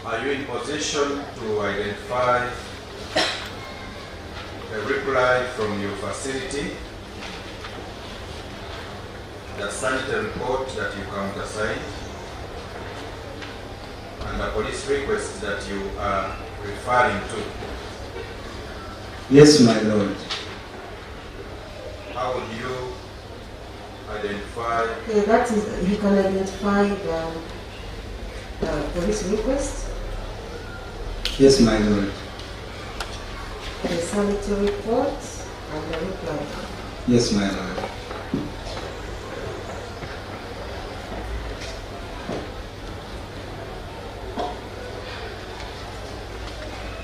Are you in position to identify a reply from your facility, the sanitary report that you countersigned, and the police request that you are referring to? Yes, my Lord. How would you identify? Okay, that is, he can identify the police request. Yes, my Lord. The sanitary report and the reply. Yes, my Lord.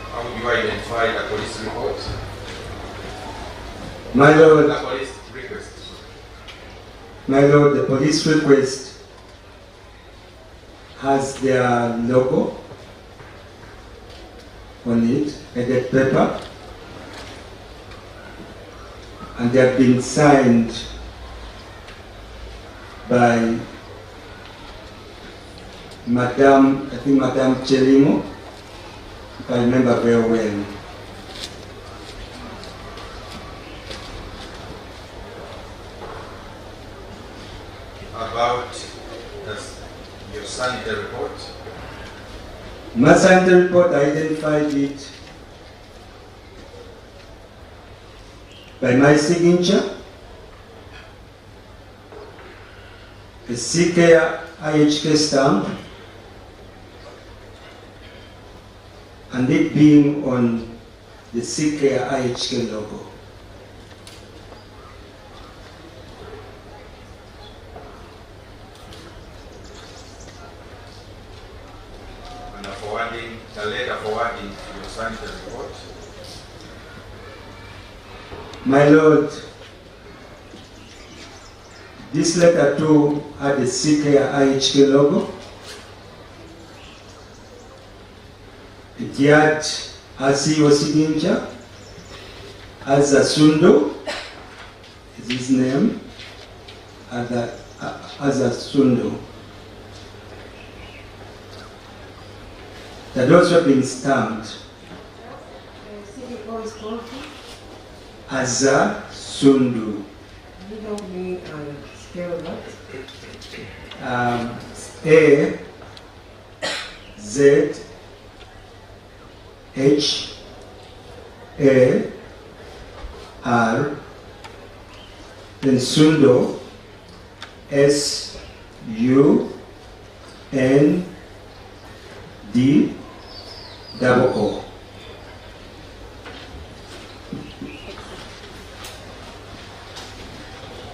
How would you identify the police report? My Lord. The police request. My Lord, the police request has their logo on it, headed paper, and they have been signed by Madame, I think Madame Chelimo, if I remember very well. About your sanitary report? My sanitary report, I identified it by my signature, a CK IHK stamp, and it being on the CK IHK logo. The letter forwarding your sanitary report? My Lord, this letter too had a CK IHK logo. It had a CEO signature, as a Sundo is his name, as a Sundo. That also been stamped as a Sundu. You help me spell that? A Z H A R, then Sundo S U N D double O.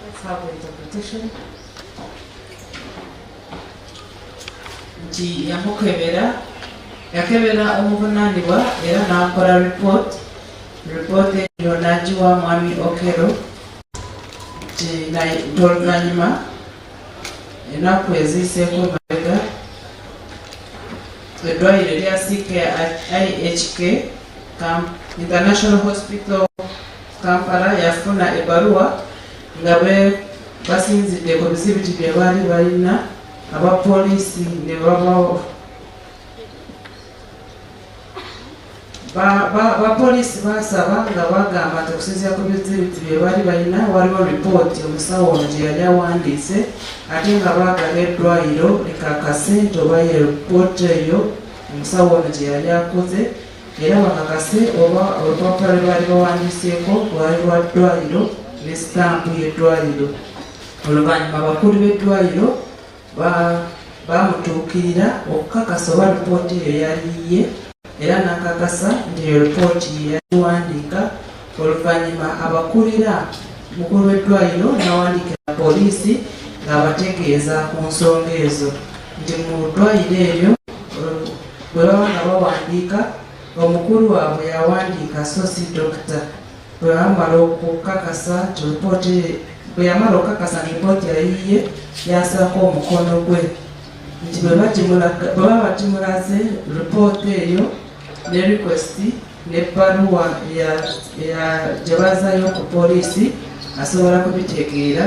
Let's have the interpretation. Nti yakebera omuvunaanibwa era n'akola report eyo n'agiwa mwami Okero nti oluvannyuma ennaku eziiseeko mabega eddwaliro erya IHK International Hospital Kampala yafuna ebbaluwa nga basinzidde ku bizibu bye baali balina abapoliisi ne bapoliisi basaba nga bagamba nti okusinziira ku bizibiti bye bali balina waliwo ripooti omusawo ono gye yali awandiise ate nga baagala eddwaliro likakase nti oba ye ripooti eyo omusawo ono gye yali akoze era bakakase oba olupapula lwe baali bawandiiseeko lwali lwa ddwaliro ne sitampu y'eddwaliro. Oluvannyuma abakulu b'eddwaliro bamutuukirira okukakasa oba ripooti eyo yaliye era n'akakasa nti eyo ripooti yeyawandiika. Oluvannyuma abakulira mukulu w'eddwaliro n'awandiikira poliisi ng'abategeeza ku nsonga ezo nti mu ddwaliro eryo bwe baba nga bawandiika omukulu waabwe yawandiika so si dokita bwe bamala okukakasa nti ripooti bwe yamala okukakasa nti ripooti yayiye yasaako omukono gwe nti bwe baba batimulaze ripooti eyo ne request n'ebbaluwa gye bazaayo ku poliisi asobola kubitegeera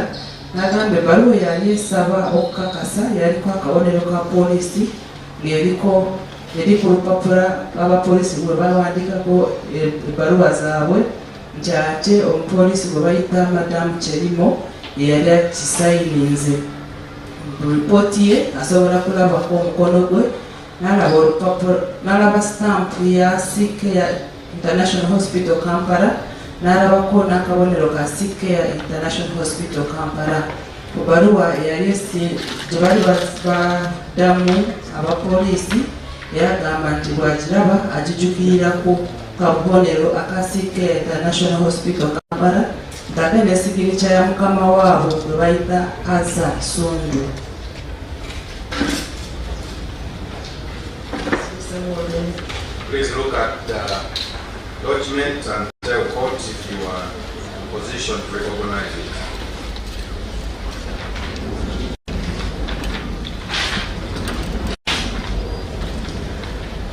n'agamba ebbaluwa yali esaba okukakasa yaliko akabonero ka poliisi ng'eri ku lupapula abapoliisi bwe bawandiikako ebbaluwa zaabwe nti ate omupoliisi gwe bayita madamu Kyerimo yeyali akisayininze ripooti ye asobola kulabako omukono gwe n'alaba olupapula n'alaba stampu ya Psychiatric International Hospital Kampala n'alabako n'akabonero ka Psychiatric International Hospital Kampala. Ku bbaluwa eyali gye bali baddamu abapoliisi yagamba nti bw'agiraba agijjukirira ku kabonero aka Psychiatric International Hospital Kampala ng'ate n'esiginica ya mukama waabwe gwe bayita Asa Sundu. Please look at the document and tell court if you are in position to recognize it.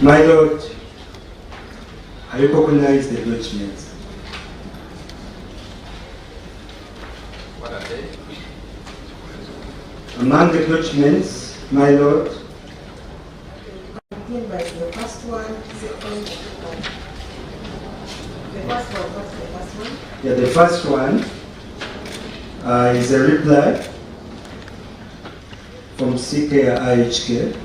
My Lord, I recognize the documents. What are they? Among the documents, my Lord, Begin by the first one, second, the first one, what's the first one? yeah, the first one is a reply from CK IHK.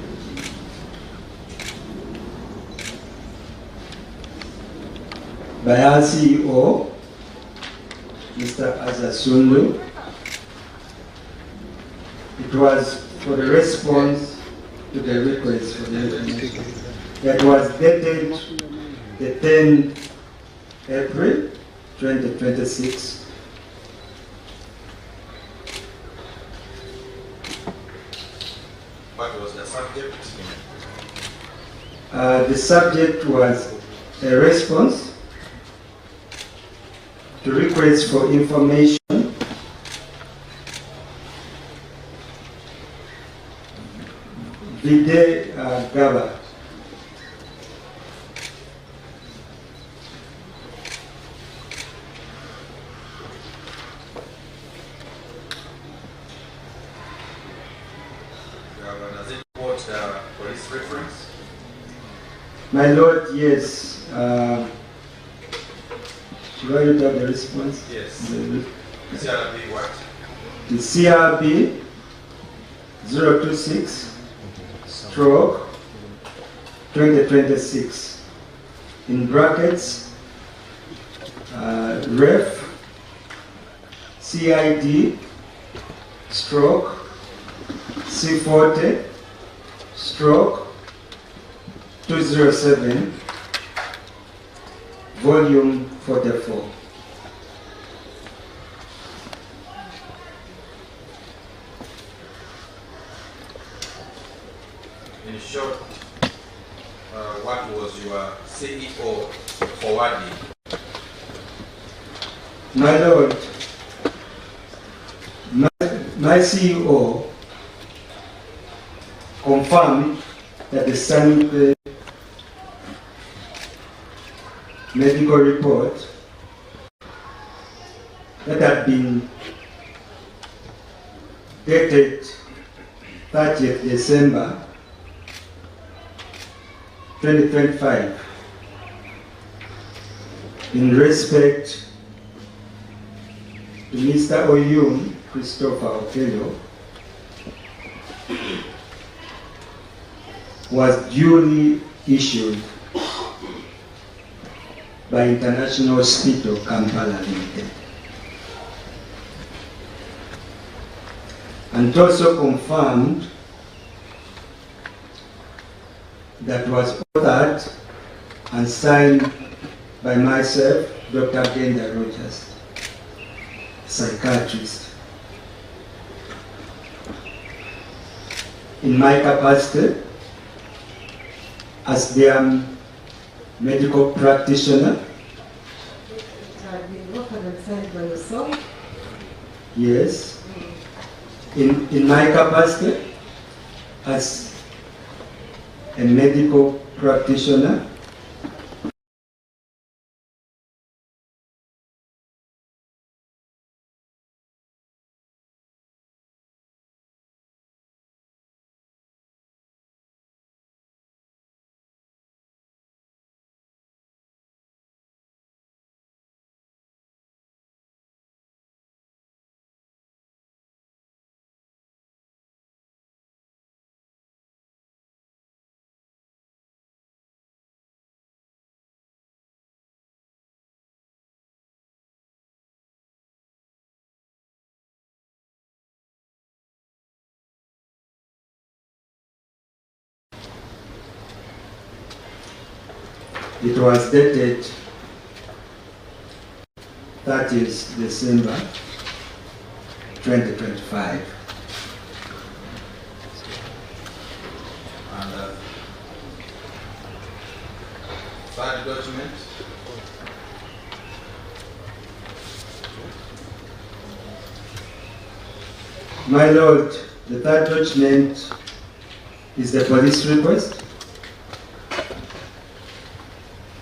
By our CEO, Mr. Azasundu. It was for the response to the request for the information. It was dated the 10th April 2026. What was the subject? The subject was a response to request for information Ggaba. Does it quote the police reference? My Lord, yes. Should I read out the response? Yes. CRB what? The CRB 026/2026 in brackets ref CID C40 207 volume 44. In short, what was your CEO forwarding? My Lord, my CEO confirmed that the Sanity medical report that had been dated 30th December 2025 in respect to Mr. Oyun Christopher Okello was duly issued by International Hospital Kampala Limited, and also confirmed that was authored and signed by myself, Dr. Genda Rogers, psychiatrist, in my capacity as their medical practitioner. By yourself? Yes. In my capacity as a medical practitioner, it was dated 30th December 2025. And third document. My Lord, the third document is the police request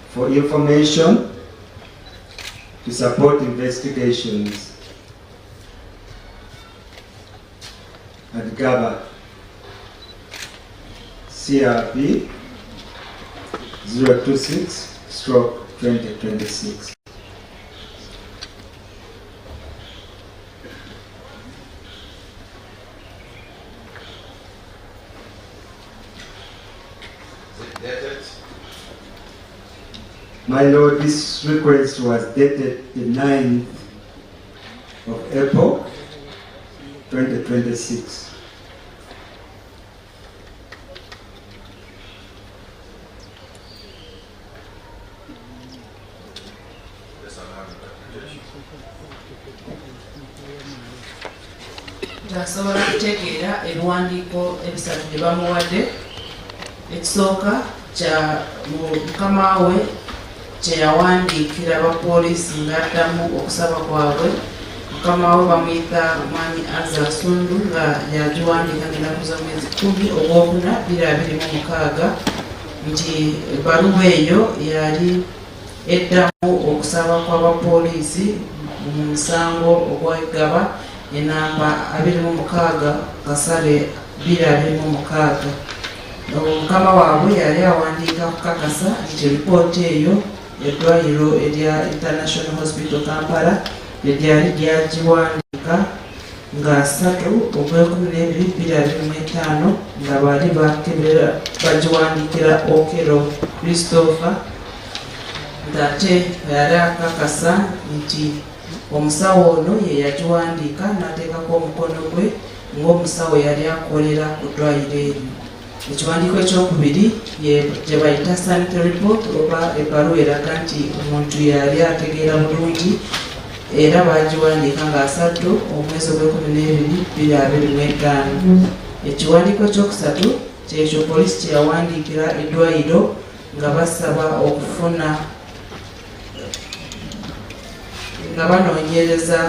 for information to support investigations at Ggaba CRP 026/2026. My Lord, this request was dated the 9th of April 2026. Tasobola kutegeera ebiwandiiko ebisatu bye bamuwadde. Ekisooka kya mukama we kye yawandiikira abapoliisi ng'addamu okusaba kwabwe. Mukama we bamuyita Mwami Azza Sundu nga yagiwandiika ng'ennaku za mwezi 10 Ogwokuna 2026 nti ebbaluwa eyo yali eddamu okusaba kw'abapoliisi mu musango ogwa Ggaba enamba 26 Kasale 2026. Mukama waabwe yali awandiika kukakasa nti ripooti eyo eddwaliro erya International Hospital Kampala lyali lyagiwandiika nga 3 Ogwekumi-2025 nga baali bagiwandiikira Okello Christopher ng'ate yali akakasa nti omusawo ono ye yagiwandiika n'ateekako omukono gwe ng'omusawo yali akolera ku ddwaliro eryo. Ekiwandiiko ekyokubiri gye bayita Sanity report oba ebbaluwa eraga nti omuntu yali ategeera bulungi era bagiwandiika nga 3 Ogwekumi-2025. Ekiwandiiko ekyokusatu kyekyo poliisi kye yawandiikira eddwaliro nga basaba okufuna nga banoonyereza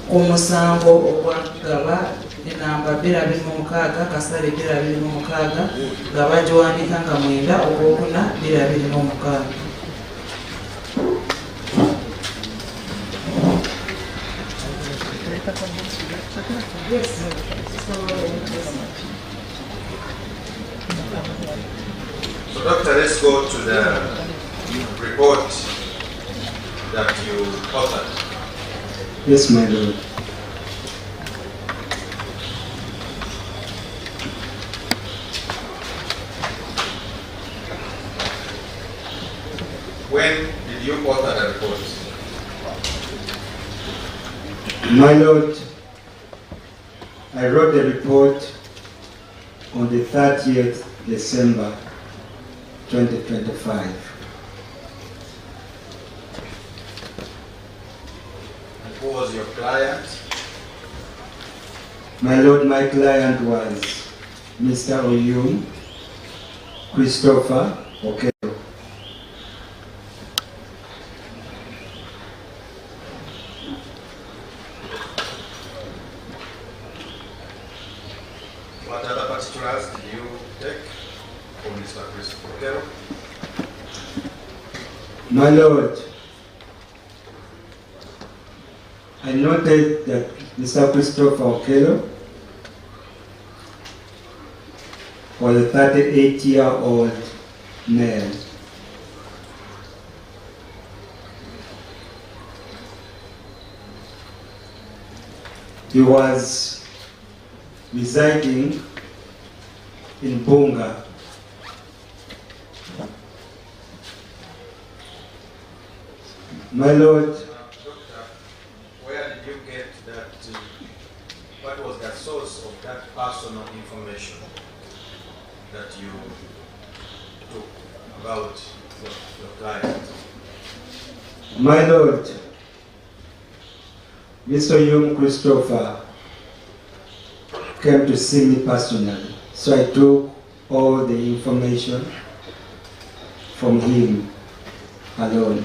ku musango ogwa Ggaba enamba 2026 Kasale 2026 nga bagiwandiika nga 9 Ogwokuna 2026. Yes. So, Doctor, let's go to the report that you authored. Yes, my lord. When did you author the report? My lord, I wrote the report on the 30th December 2025. And who was your client? My lord, my client was Mr. Oyum Christopher Okelo. What other particulars did you take from Mr. Christopher Okelo? My lord, I noted that Mr. Christopher Okelo was a 38-year-old male. He was residing in Bunga. My lord, Doctor, where did you get that? What was the source of that personal information that you took about your client? my lord, Mr. Young Christopher came to see me personally, so I took all the information from him alone.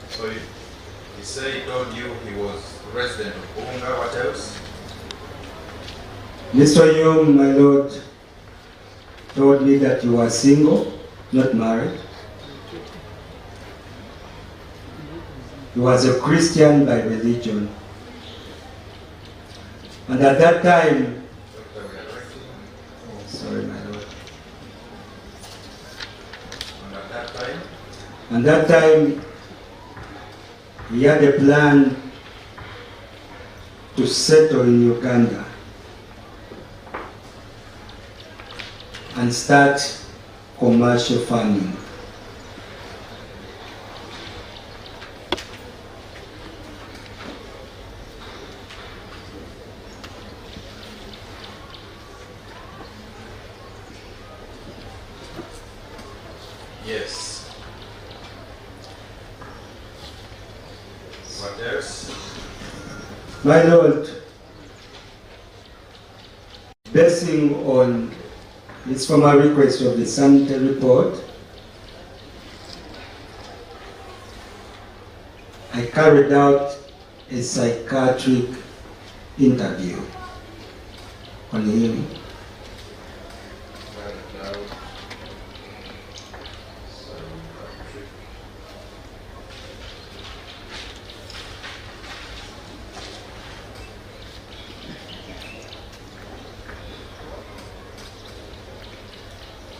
So he said he told you he was resident of Bunga. What else? Mr. Young, my lord, told me that you are single, not married. He was a Christian by religion. And at that time, sorry, my lord. And that time, he had a plan to settle in Uganda and start commercial farming. Yes. What else? My lord, basing on this formal request of the Sanity report, I carried out a psychiatric interview on him.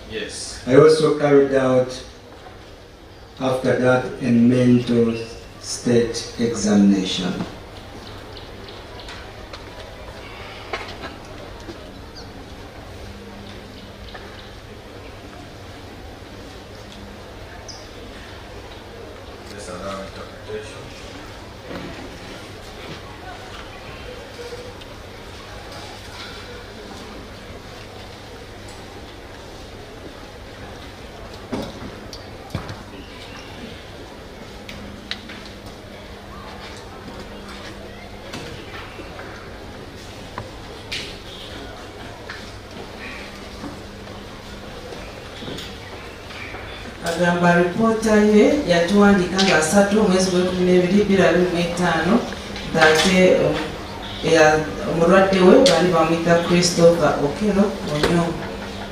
Yes. I also carried out, after that, a mental state examination. Let's allow interpretation. agamba alipoota ye yatuwandiika nga 3 omwezi gw'ekumi n'ebiri 2025 ng'ate omulwadde we bali bamwita Christopher Okelo Onyongo.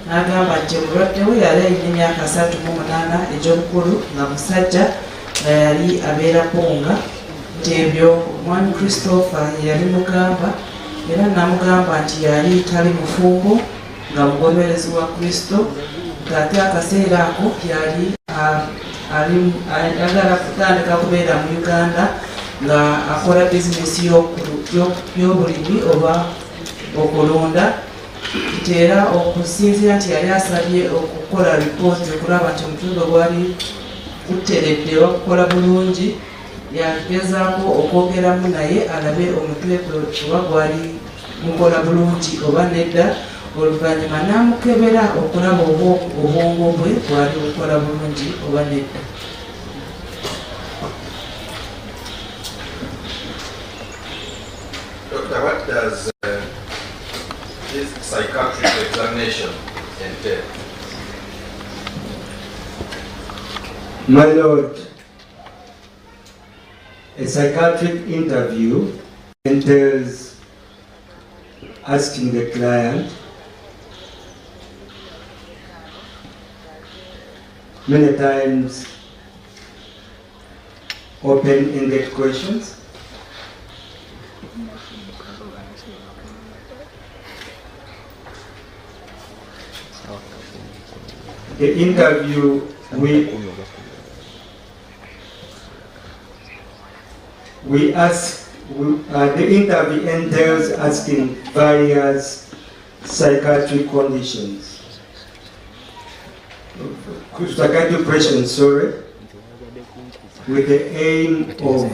N'agamba nti omulwadde we yali alina emyaka 38 egy'obukulu nga musajja nga yali abeera Ponga, nti ebyo omwami Christopher yali mugamba era namugamba nti yali tali mufumbo nga mugoberezi wa Kristo, ng'ate akaseera ako yali ayagala kutandika kubeera mu Uganda nga akola bizinesi y'obulimi oba okulunda, nti era okusinziira nti yali asabye okukola ripooti okulaba nti omutundu gwali guteredde bakukola bulungi, yagezaako okwogeramu naye alabe omutwe oba gwali mukola bulungi oba nedda, oluvannyuma n'amukebera okulaba obwongo bwe gwali bukola bulungi oba nedda. Doctor, what does this psychiatric examination entail? My Lord, a psychiatric interview entails asking the client many times open-ended questions. The interview the interview entails asking various psychiatric conditions, psychiatric questions, sorry, with the aim of.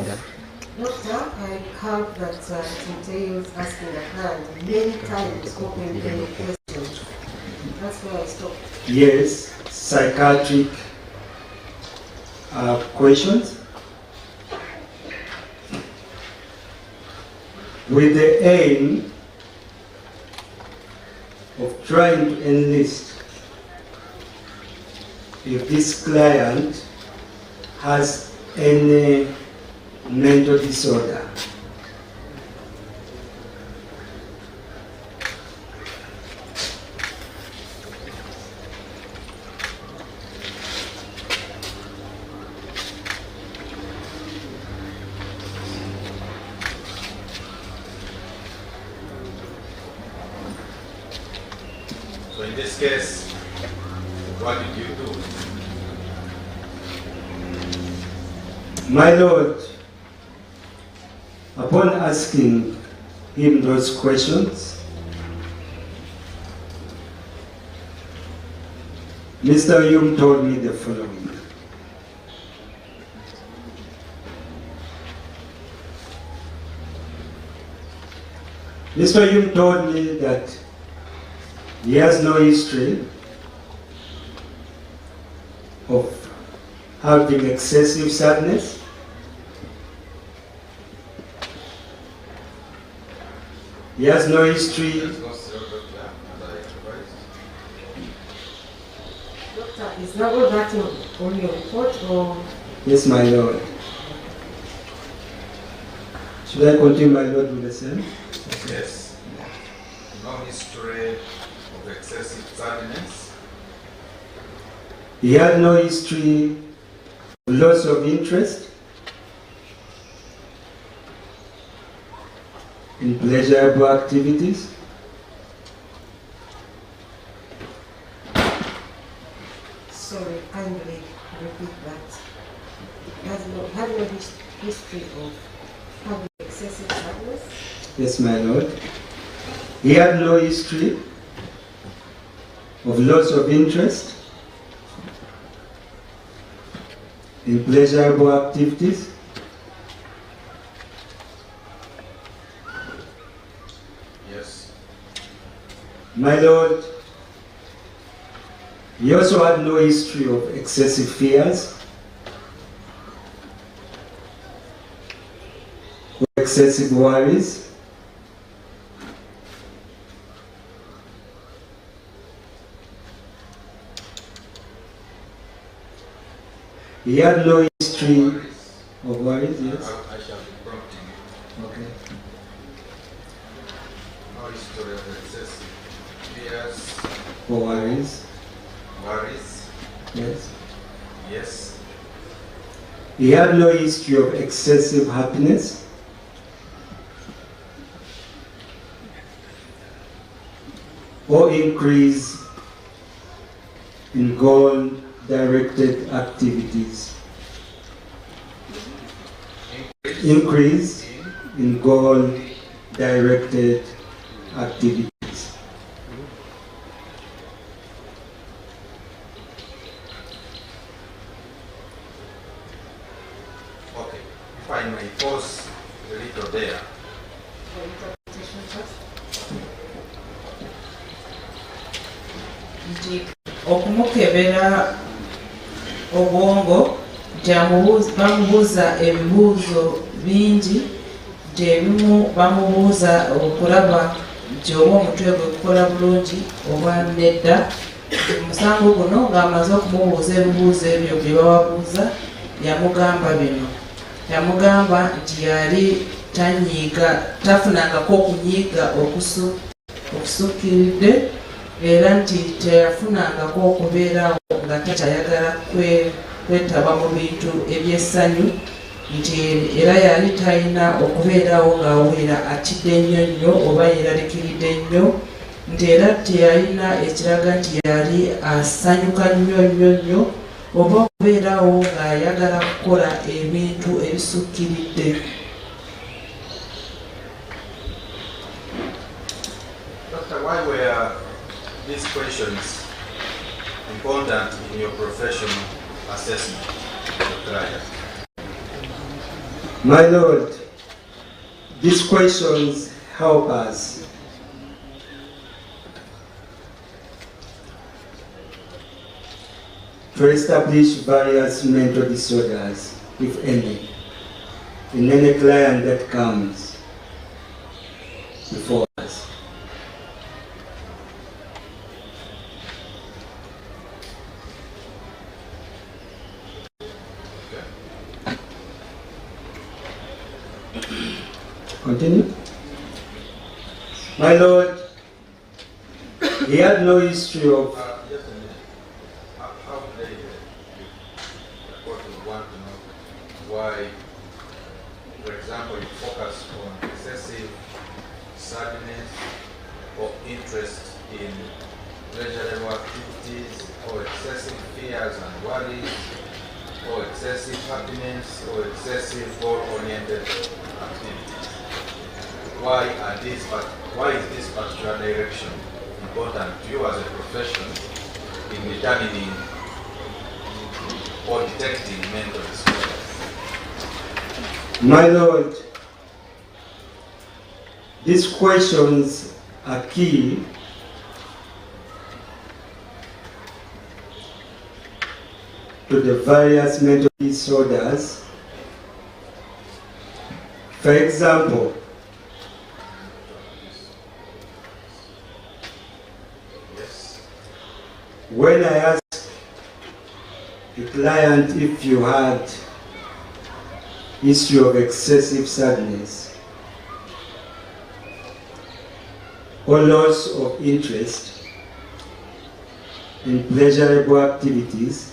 Doctor, I have that it entails asking the client many times open-ended questions. That's where I stopped. Yes, psychiatric questions with the aim of trying to enlist if this client has any mental disorder. So in this case, what did you do? My Lord, upon asking him those questions, Mr. Hume told me the following. Mr. Hume told me that he has no history of having excessive sadness. He has no history. Doctor, is that all that on your report or? Yes, my Lord. Should I continue, my Lord, with the same? Yes. No history of excessive sadness. He had no history of loss of interest in pleasurable activities. Sorry, kindly repeat that. Had no history of having excessive sadness? Yes, my Lord. He had no history of loss of interest in pleasurable activities. Yes. My Lord, he also had no history of excessive fears or excessive worries. He had no history of worries, yes? I shall be prompting you. Okay. history of excessive fears or worries. Worries? Yes. Yes. He had no history of excessive happiness. Or increase in goal-directed activities. Increase in goal-directed activities. Okay, if I may pause a little there. Nti okumukebera obwongo nti bamubuuza ebibuuzo bingi nti ebimu bamubuuza okulaba nti oba omutwe gwe gukola bulungi oba nedda. Omusango guno ng'amaze okumubuuza ebibuuzo ebyo bye bababuuza yamugamba bino. Yamugamba nti yali tafunangako okunyiiga okusukkiridde era nti teyafunangako okubeerawo nga takyayagala kwetaba mu bintu ebyessanyu, nti era yali talina okubeerawo ng'awulira atidde nnyo nnyo oba yeeraliikiridde nnyo, nti era teyalina ekiraga nti yali asanyuka nnyo nnyo nnyo oba okubeerawo ng'ayagala kukola ebintu ebisukkiridde. Doctor, why were these questions important in your professional assessment of the client? My Lord, these questions help us to establish various mental disorders, if any, in any client that comes before us. Continue. My Lord, he had no history of... Just a minute. How would they, the court would want to know why, for example, you focus on excessive sadness or interest in pleasurable activities, or excessive fears and worries, or excessive happiness, or excessive goal-oriented activities. Why is this particular direction important to you as a profession in determining or detecting mental disorders? My Lord, these questions are key to the various mental disorders. For example, when I asked the client if you had history of excessive sadness or loss of interest in pleasurable activities,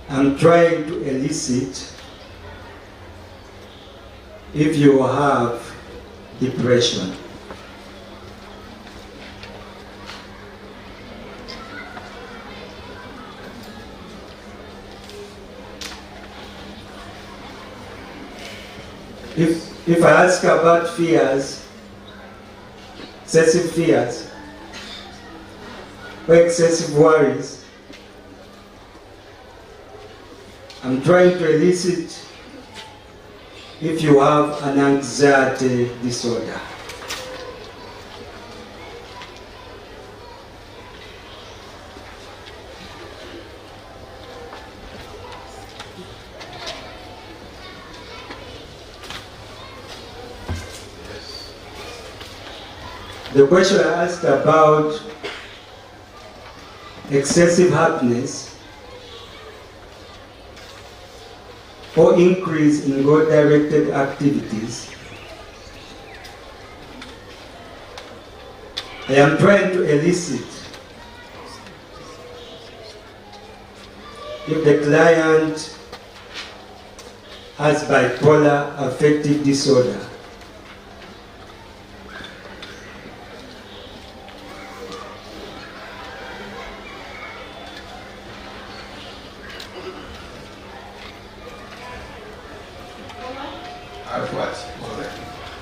I'm trying to elicit if you have depression. If I ask about fears, excessive fears, or excessive worries, I'm trying to elicit if you have an anxiety disorder. The question I asked about excessive happiness, or increase in goal-directed activities. I am trying to elicit if the client has bipolar affective disorder.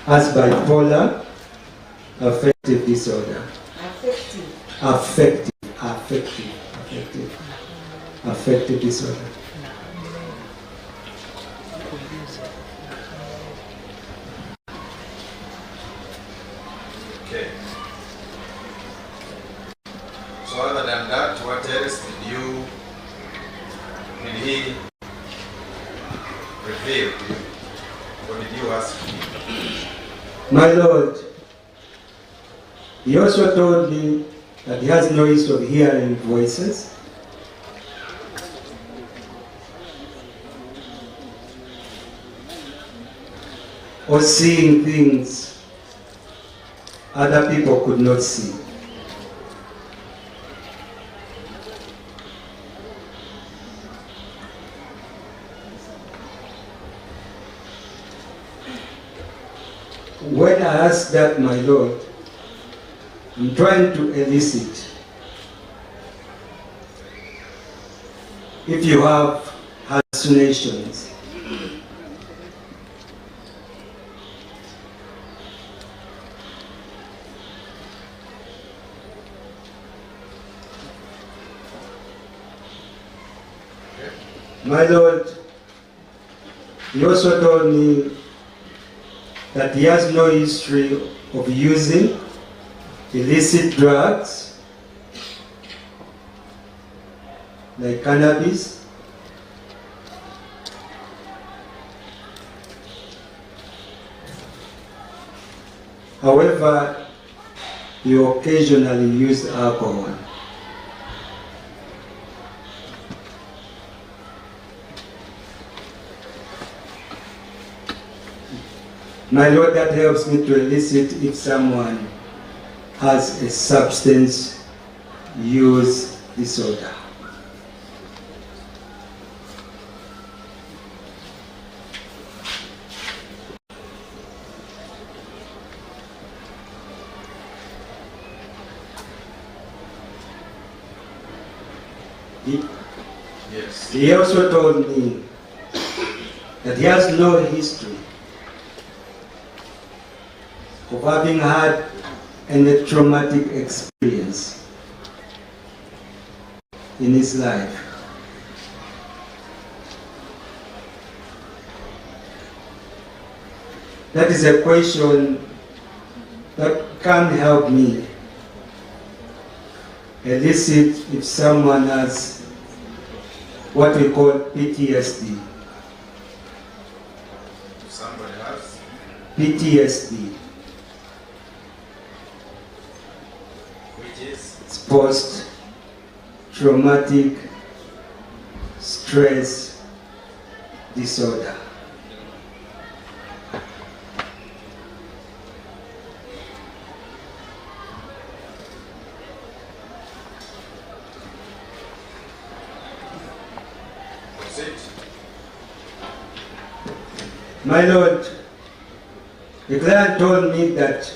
Has bipolar affective disorder. Affective disorder. Okay. So other than that, what else did he reveal? What did you ask him? My Lord, he also told me that he has no issue of hearing voices. Or seeing things other people could not see. When I ask that, my Lord, I'm trying to elicit if you have hallucinations. My Lord, he also told me that he has no history of using illicit drugs like cannabis, however, he occasionally used alcohol. My Lord, that helps me to elicit if someone has a substance use disorder. He also told me that he has no history of having had any traumatic experience in his life. That is a question that can help me elicit if someone has what we call PTSD. If somebody has PTSD. It's post-traumatic stress disorder. That's it. My Lord, the client told me that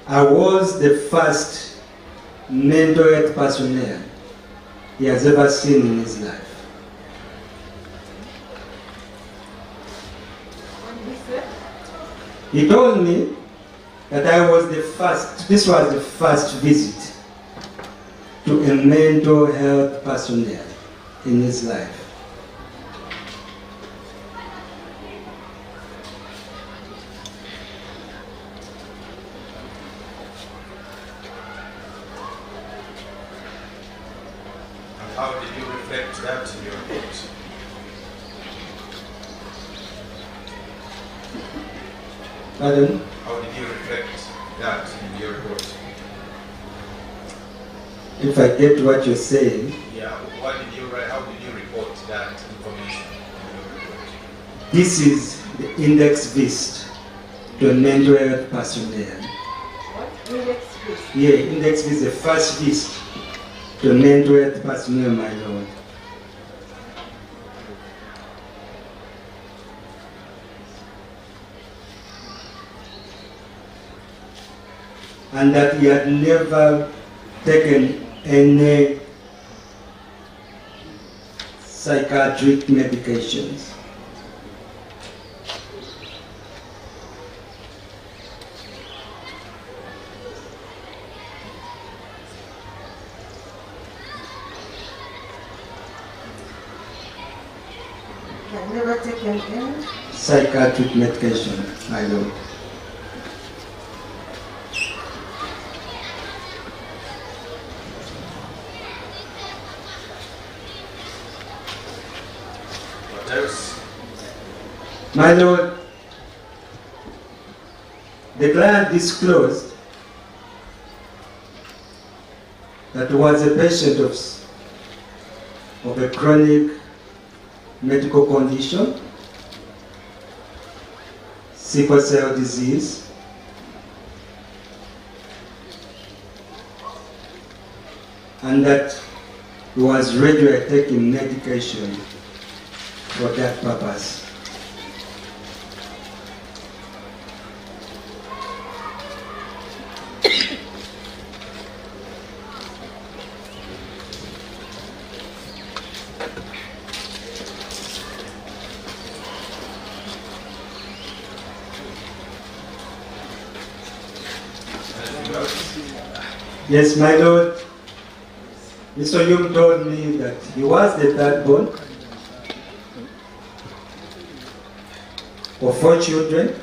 I was the first mental health personnel he has ever seen in his life. He told me that I was the first, this was the first visit to a mental health personnel in his life. How did you reflect that in your report? Pardon? How did you reflect that in your report? if I get what you're saying. Yeah, what did you write? How did you report that information? This is the index list to mental health personnel. What? Index list? Yeah, index list, the first list to mental health personnel, my lord. And that he had never taken any psychiatric medications. I've never taken any Psychiatric medication, my lord. My lord, the client disclosed that was a patient of a chronic medical condition, sickle cell disease, and that he was regularly taking medication for that purpose. Yes, my lord. Mr. Young told me that he was the third born of 4 children,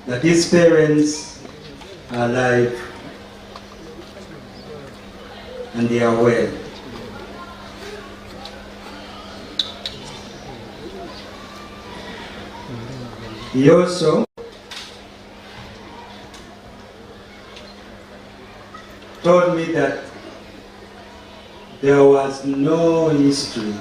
that his parents are alive and they are well. He also told me that there was no history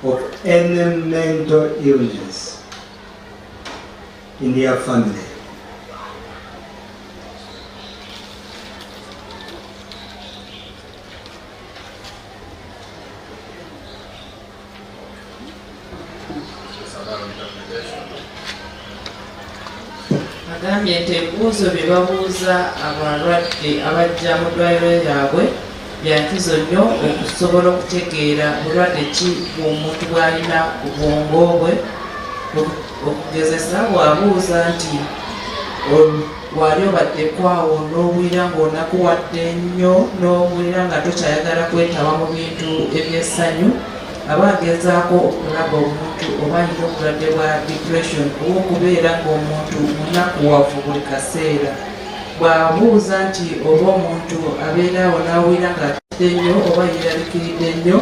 of any mental illness in their family. agambye nti ebibuuzo bye babuuza abalwadde abajja mu ddwaliro lyabwe bya nkizo nnyo okusobola okutegeera bulwadde ki bw'omuntu bw'alina ku bwongo bwe, okugezesa bw'abuuza nti wali obaddekwawo n'owulira ng'onakuwadde nnyo n'owulira nga tokyayagala kwetaba mu bintu ebyessanyu, aba agezaako okulaba omuntu oba alina obulwadde bwa depression olw'okubeera ng'omuntu munakuwavu buli kaseera. Bw'abuuza nti oba omuntu abeerawo n'awulira ng'atidde nnyo oba yeeraliikiridde nnyo,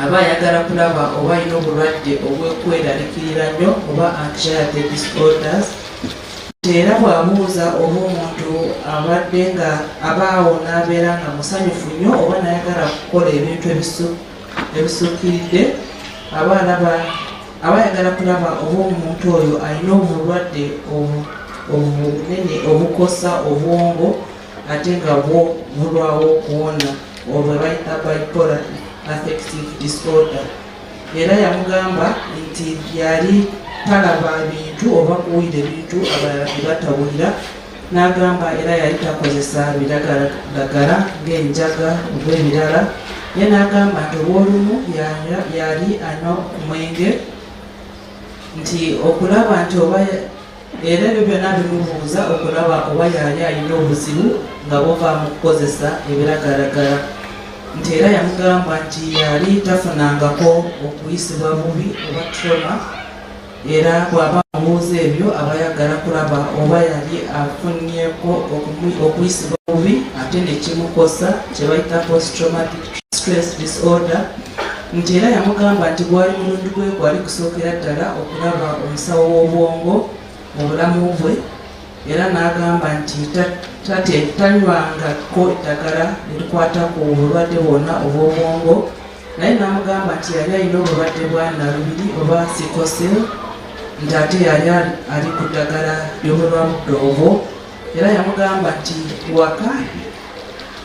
aba ayagala kulaba oba alina obulwadde obw'okweraliikirira nnyo oba anxiety disorders. Era bw'abuuza oba omuntu abadde nga abaawo n'abeera nga musanyufu nnyo oba n'ayagala kukola ebintu ebisukkiridde, aba ayagala kulaba oba omuntu oyo alina obulwadde obunene obukosa obwongo ate nga bwo bulwawo okuwona, obwe bayita bipolar affective disorder. Era yamugamba nti yali talaba bintu oba kuwulira ebintu abalala bye batawulira, n'agamba era yali takozesa biragalalagala ng'enjaga oba ebirala. Ye n'agamba nti olw'olumu yali anywa ku mwenge, nti okulaba nti oba era ebyo byonna bimubuuza okulaba oba yali alina obuzibu nga buva mu kukozesa ebiragalagala. Nti era yamugamba nti yali tafunangako okuyisibwa bubi oba trauma, era bw'aba amubuuza ebyo aba ayagala kulaba oba yali afunnyeko okuyisibwa bubi ate ne kimukosa kye bayita post traumatic stress disorder, nti era yamugamba nti gwali mulundi gwe gwali kusookera ddala okulaba omusawo w'obwongo mu bulamu bwe, era n'agamba nti tanywangako eddagala erikwata ku bulwadde bwonna obw'obwongo, naye n'amugamba nti yali alina obulwadde bwa nalubiri oba sikosel, nti ate yali ali ku ddagala ly'obulwadde era yamugamba nti waka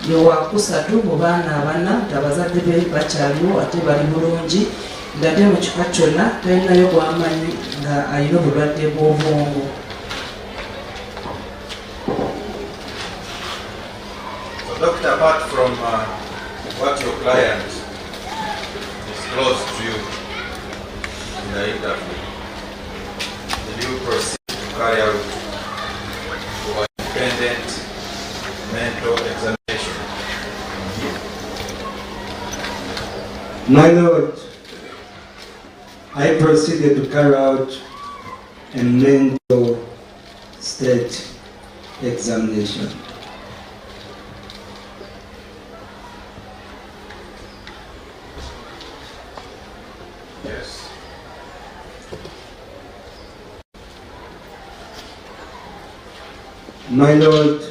yowakusatu mu baana abana nti abazadde be bakyaliwo ate bali bulungi, ngate mu kika kyonna talinayo gwamanyi nga alina obulwadde bw'obwongo. Doctor, apart from what your client disclosed to you in the interview, did you proceed to carry out your independent mental examination? My Lord, I proceeded to carry out a mental state examination. Yes. My Lord,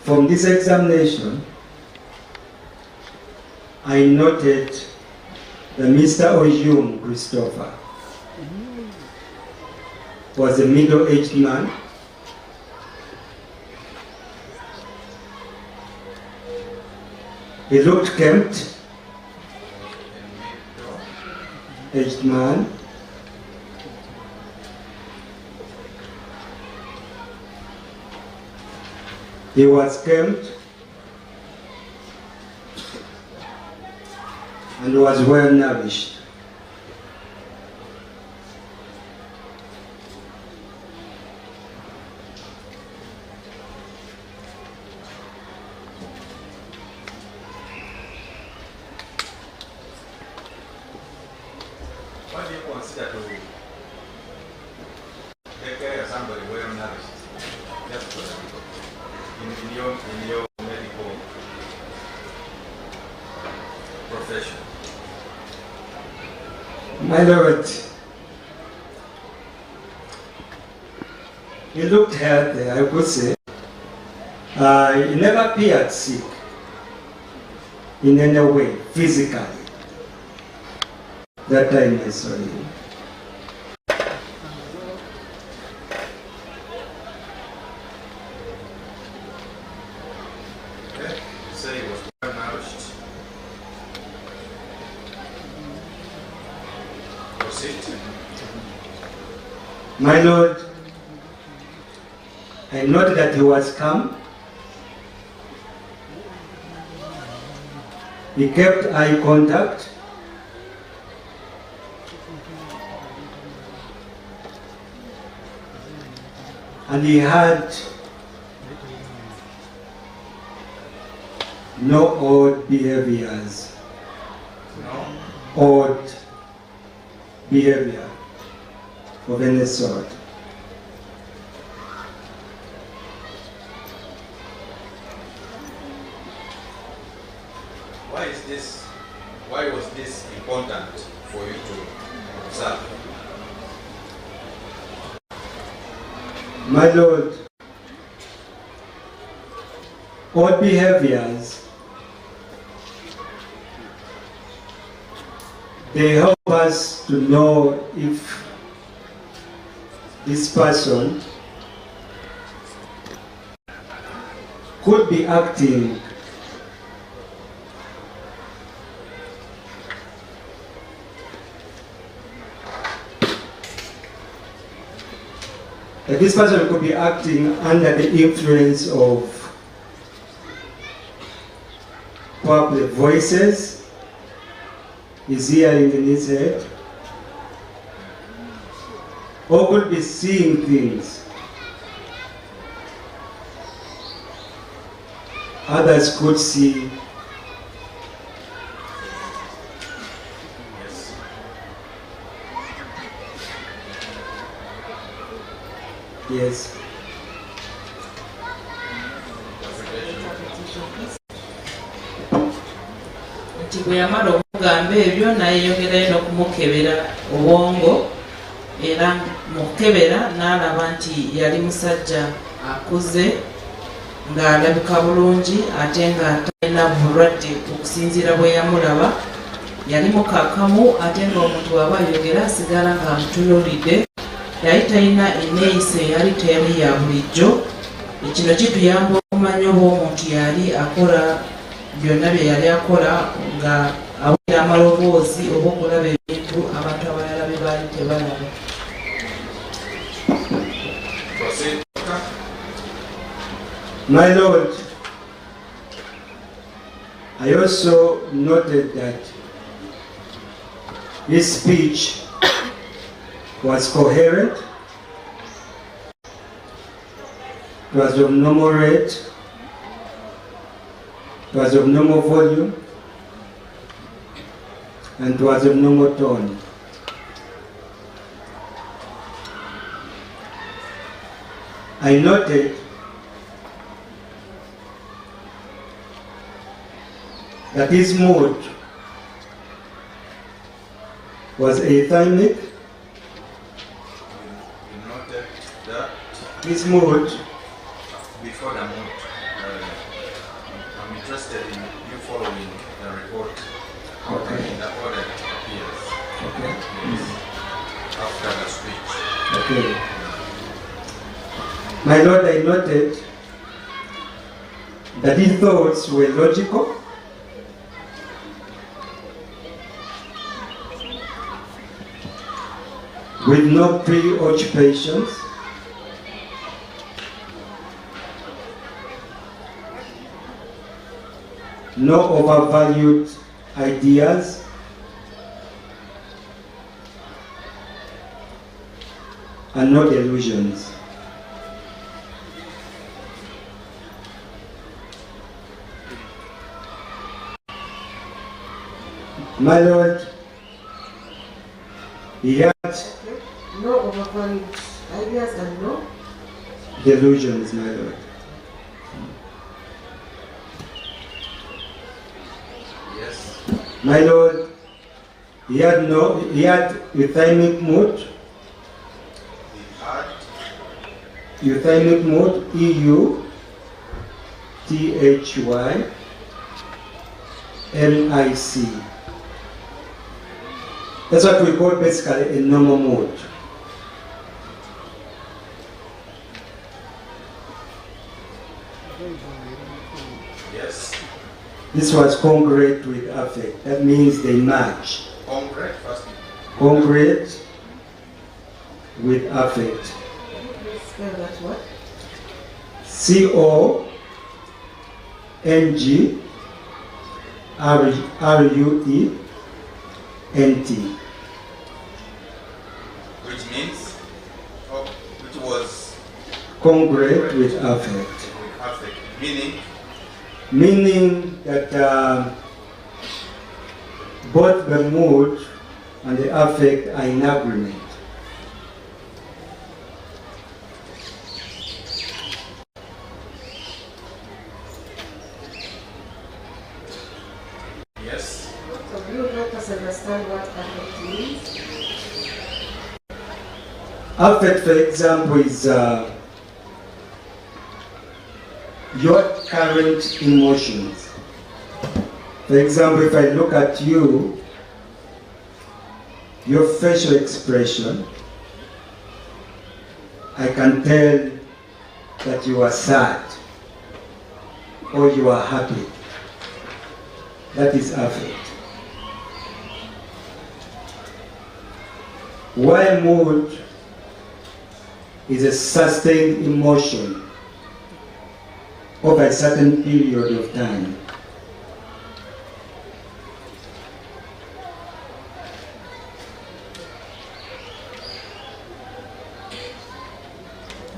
from this examination, I noted that Mr. Ojum Christopher was a middle-aged man. He looked kempt, aged man. He was kempt and was well nourished. What do you consider to take care of somebody well nourished? Just for in your medical profession? My Lord, he looked healthy, I could say. He never appeared sick in any way, physically. That time I saw him. Okay. You say he was well nourished. Proceed. My Lord, I noted that he was calm. He kept eye contact. And he had no odd behaviors. No. Odd behavior of any sort. Why is this? Why was this important for you to observe? My Lord, odd behaviors, they help us to know if this person could be acting this person could be acting under the influence of probably voices he's hearing in his head, or could be seeing things others could see. Yes. kati bwe yamala okugamba ebyo nayeyongerayo n'okumukebera obwongo era mukebera n'alaba nti yali musajja akuze ng'alabika bulungi ate nga talina bulwadde okusinziira bwe yamulaba yali mukakamu ate ng'omuntu waba ayogera asigala ng'amutunuulidde yali talina enneeyisa eyali teyali ya bulijjo. Kino kituyamba okumanya oba omuntu yali akola byonna bye yali akola nga awulira amaloboozi oba okulaba ebintu abantu abalala bye baali tebalaba. My Lord, I also noted that his speech was coherent, it was of normal rate, it was of normal volume, and it was of normal tone. I noted that his mood was athymic. You noted that His mood. Before the mood, I'm interested in you following the report. Okay. In the order it appears. Okay. Yes. After the speech. Okay. My Lord, I noted that his thoughts were logical, with no preoccupations, no overvalued ideas, and no delusions. My Lord, he had No overvalued ideas and no delusions, my Lord. Yes. My Lord, he had euthymic mood. He had Euthymic mood, EUTHYMIC. That's what we call basically a normal mood. yes. This was congruent with affect. That means they match. Concrete first. Congruent with affect. spell that what? CONGRUENT. Which means, which was Congruent with affect. affect. Meaning that both the mood and the affect are in agreement. Yes. So will you help us understand what affect means? Affect, for example, is your current emotions. For example, if I look at you, your facial expression, I can tell that you are sad or you are happy. That is affect. While mood is a sustained emotion over a certain period of time.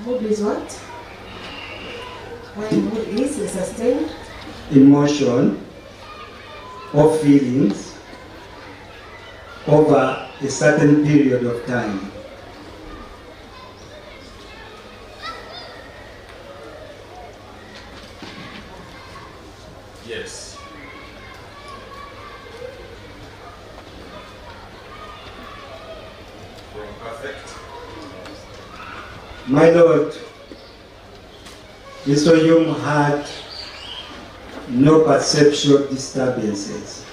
Mood is what? Why mood is a sustained emotion or feelings over a certain period of time. Yes. perfect. My Lord, Mr. Hume had no perceptual disturbances.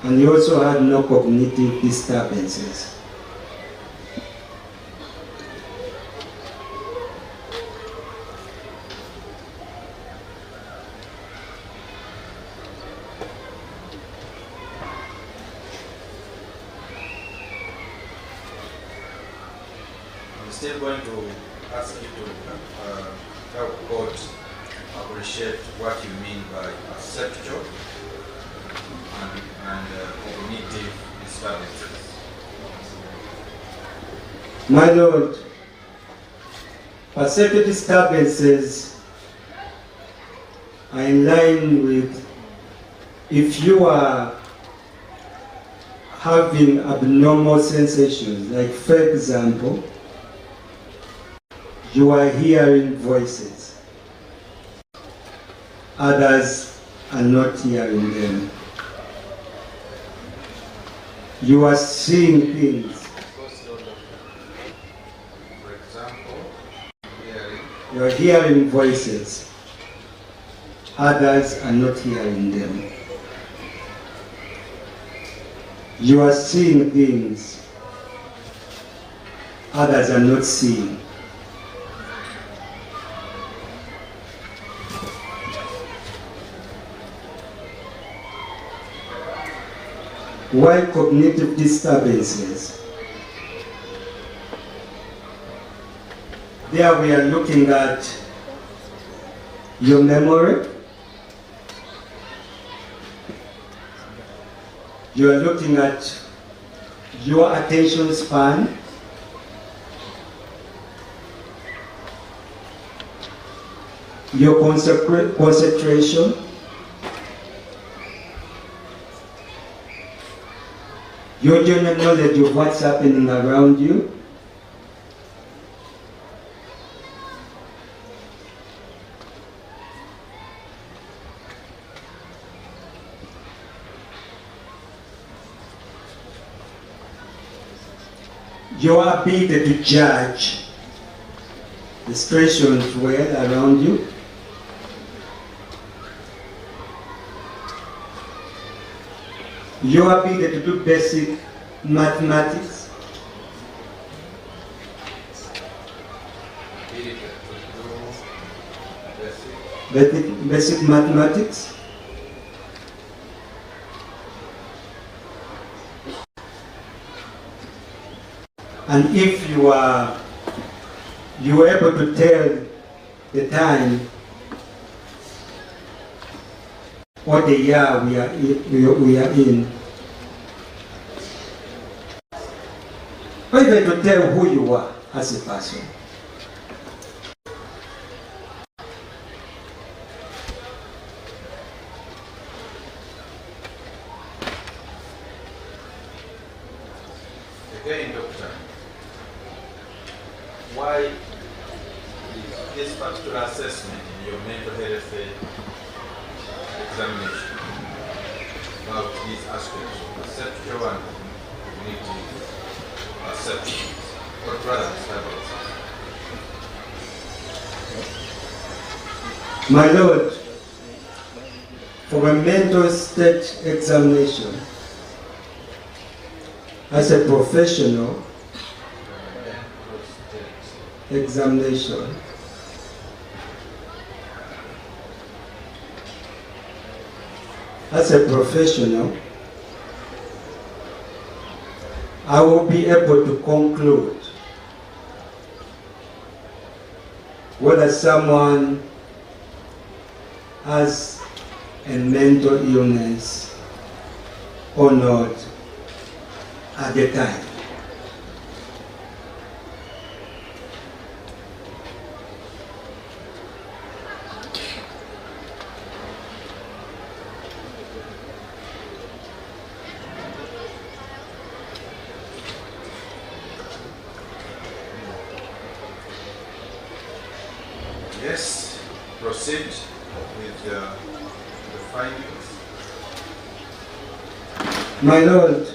And he also had no cognitive disturbances. I'm still going to ask you to help God appreciate what you mean by perceptual and cognitive disturbances. My Lord, perceptual disturbances are in line with if you are having abnormal sensations, like for example, you are hearing voices, others are not hearing them. You are seeing things. For example, You are hearing voices, others are not hearing them. You are seeing things, others are not seeing. Why cognitive disturbances? There we are looking at your memory. You are looking at your attention span. Your concentration. Your general knowledge of what's happening around you. Your ability to judge the situations well around you. Your ability to do basic mathematics. Basic mathematics. And if you were able to tell the time or the year we are in, or even to tell who you are as a person. Again, Doctor, why is this particular assessment in your mental health examination about these aspects of perceptual and cognitive perceptions, or rather disturbances? My Lord, for a mental state examination, as a professional examination, as a professional, I will be able to conclude whether someone has a mental illness or not at the time. Yes, proceed with the findings. My Lord,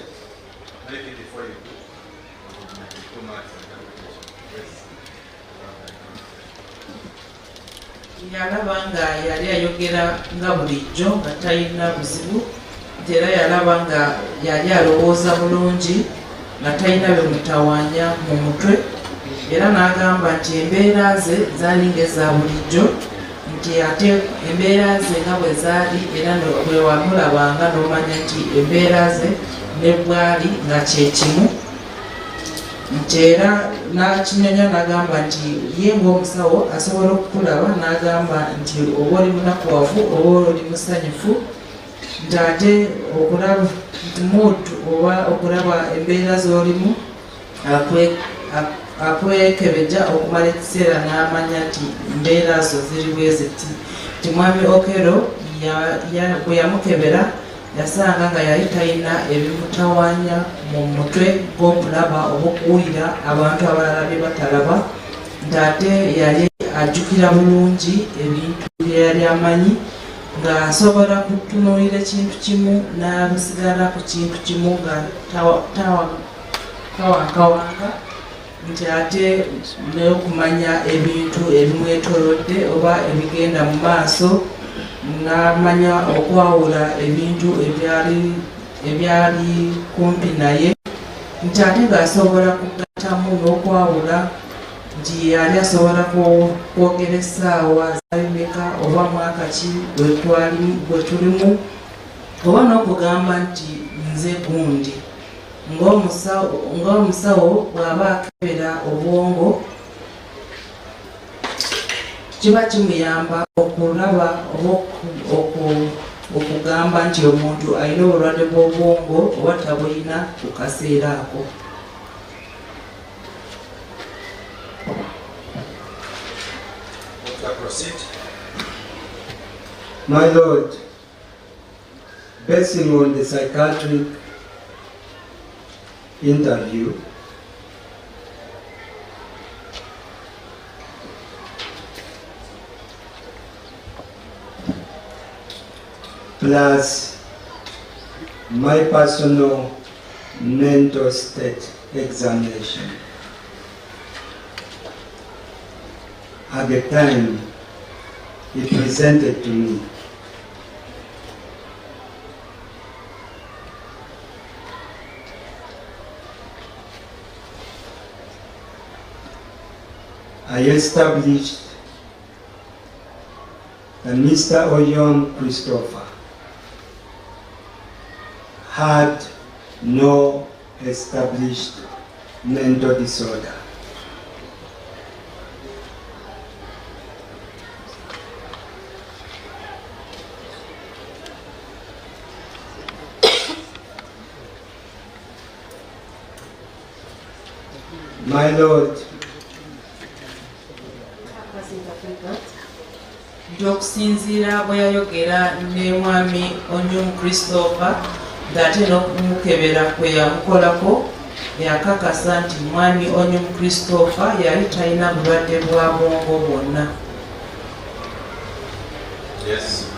Maybe before you do, it might be too much for interpretation. Yes. Yalaba nga yali ayogera nga bulijjo nga talina buzibu, era yalaba nga yali alowooza bulungi nga talina bimutawaanya mu mutwe, era n'agamba nti embeera ze zaali ng'eza bulijjo, nti ate embeera ze nga bwe zaali era bwe wamulabanga n'omanya nti embeera ze ne bwali nga kyekimu, nti era n'akinyonya n'agamba nti ye ng'omusawo asobola okukulaba n'agamba nti oba oli munakuwavu oba oli musanyufu, nti ate okulaba mutu oba okulaba embeera z'olimu akwekebeja okumala ekiseera n'amanya nti embeera zo ziri bwe ziti. Nti mwami Okero bwe yamukebera yasanga nga yali talina ebimutawaanya mu mutwe ng'okulaba oba okuwulira abantu abalala bye batalaba, nti ate yali ajjukira bulungi ebintu bye yali amanyi, ng'asobola kutunuulira ekintu kimu n'abisigala ku kintu kimu nga tawankawanga, nti ate n'okumanya ebintu ebimwetoolodde oba ebigenda mu maaso, n'amanya okwawula ebintu ebyali kumpi naye, nti ate ng'asobola kugattamu n'okwawula nti yali asobola kwogera essaawa zabimeka oba mwaka ki bwe tulimu, oba n'okugamba nti nze gundi. Ng'omusawo bw'aba akebera obwongo kiba kimuyamba okulaba oba okugamba nti omuntu alina obulwadde bw'obwongo oba tabulina ku kaseera ako. My Lord, basing on the psychiatric interview, plus my personal mental state examination at the time he presented to me, I established that Mr. Oyom Christopher had no established mental disorder. My Lord, okusinziira bwe yayogera ne mwami Onyum Christopher ng'ate n'okumukebera kwe yamukolako yakakasa nti mwami Onyum Christopher yali talina bulwadde bwa bwongo bwonna. Yes.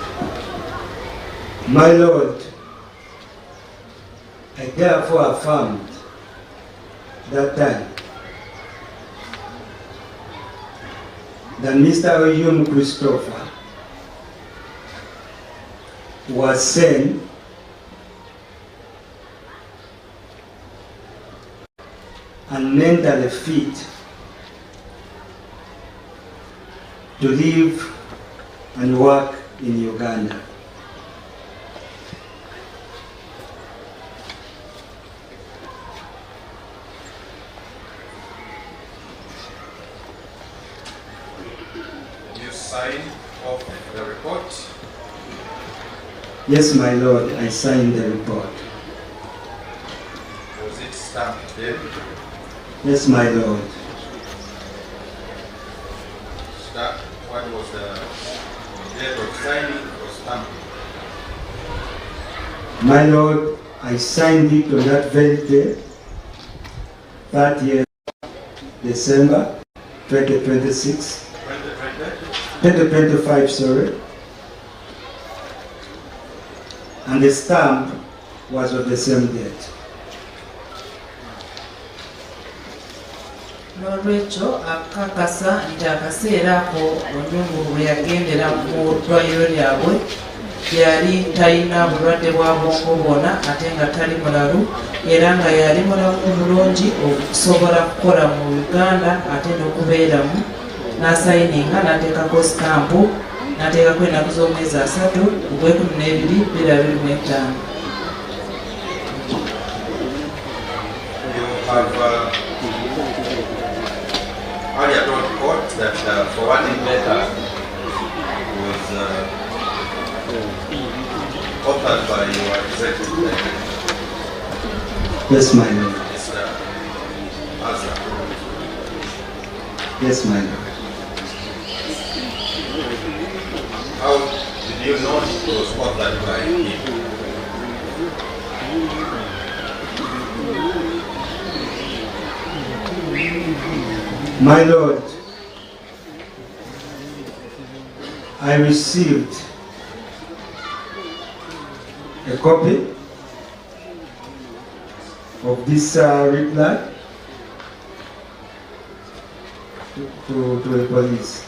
My Lord, I therefore affirmed that time that Mr. Oyum Christopher was sane and mentally fit to live and work in Uganda. You sign off the report? Yes, my Lord, I signed the report. Was it stamped then? Yes, my Lord. What was the date of signing or stamping? My Lord, I signed it on that very day, 30th December 2026. 2025, sorry. and the stamp was of the same date. N'olwekyo akakasa nti akaseera ako Onyungu bwe yagendera mu ddwaliro lyabwe yali talina bulwadde bwa bwongo bwonna ate nga tali mulalu era nga yali mulamu bulungi okusobola kukola mu Uganda ate n'okubeeramu n'asayininga n'ateekako sitampu n'ateekako ennaku z'omwezi 3 Ogw'ekumi-n'ebiri 2025. Earlier told the court that the forwarding letter was authored by your executive director. Yes, my lord. Mr. Azza. Yes, my lord. How did you know it was authored by him? My lord, I received a copy of this reply to the police.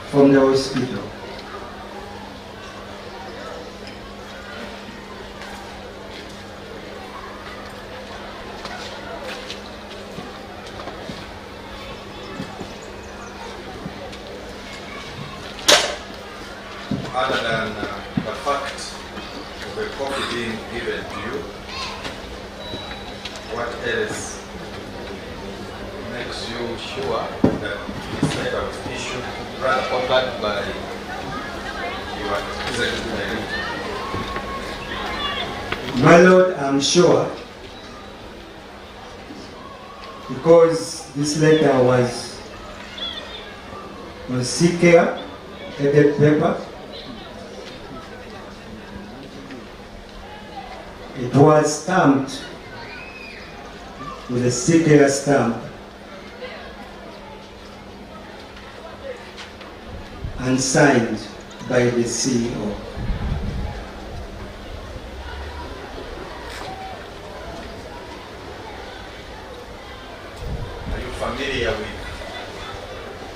From the hospital. Other than the fact of a copy being given to you, what else makes you sure that this letter was issued rather authored by your executive director? My lord, I'm sure because this letter was on CK headed paper. It was stamped with a CK stamp and signed by the CEO.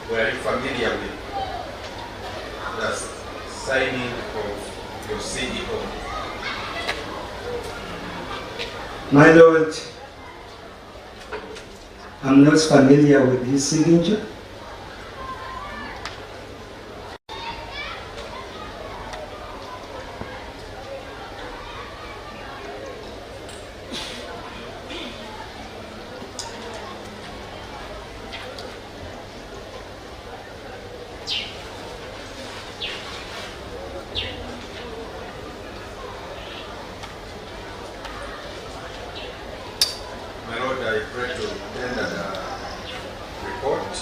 Were you familiar with the signing of your CEO? My lord, I'm not familiar with his signature. My lord, I pray to tender the report.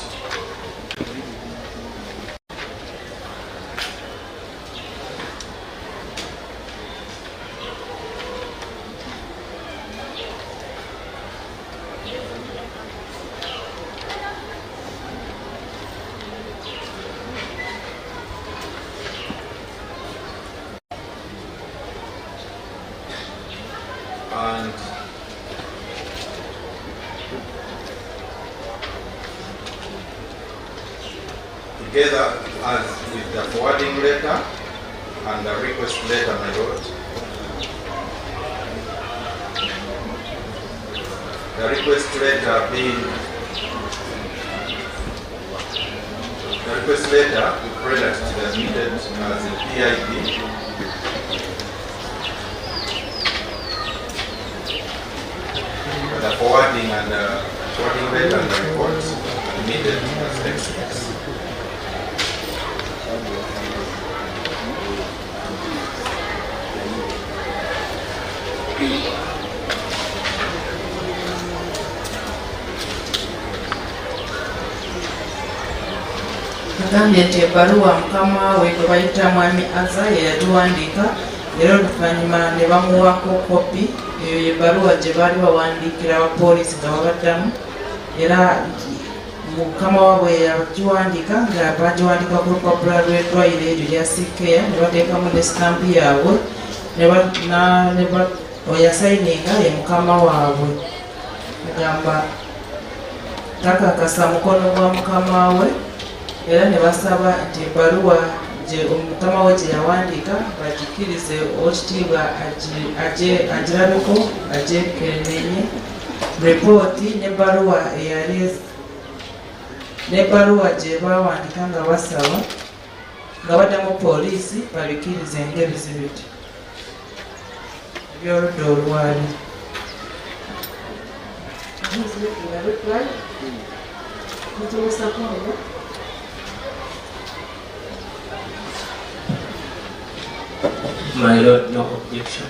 And together as with the forwarding letter and the request letter, my lord, the request letter being the request letter we pray that it is needed as a PIP. The forwarding and the forwarding letter and the report needed as experts. Agambye nti ebbaluwa mukama we gwe bayita mwami Azza ye yatuwandiika era oluvannyuma ne bamuwaako kopi eyo ebbaluwa gye baali bawandiikira abapoliisi nga babaddamu era mukama waabwe yagiwandika nga bagiwandika ku lupapula lw'eddwaliro eryo lya sikeya ne bateekamu ne sitampu yaabwe oyasayininga ye mukama waabwe agamba takakasa mukono gwa mukama we era ne basaba nti ebbaluwa omukama we gye yawandiika bagikirize okitiibwa agirabeko agyekenenye ripooti n'ebbaluwa gye baawandika nga basaba nga baddamu poliisi babikirize ng'ebizibiti ebyoludda olwali. My Lord, no objection.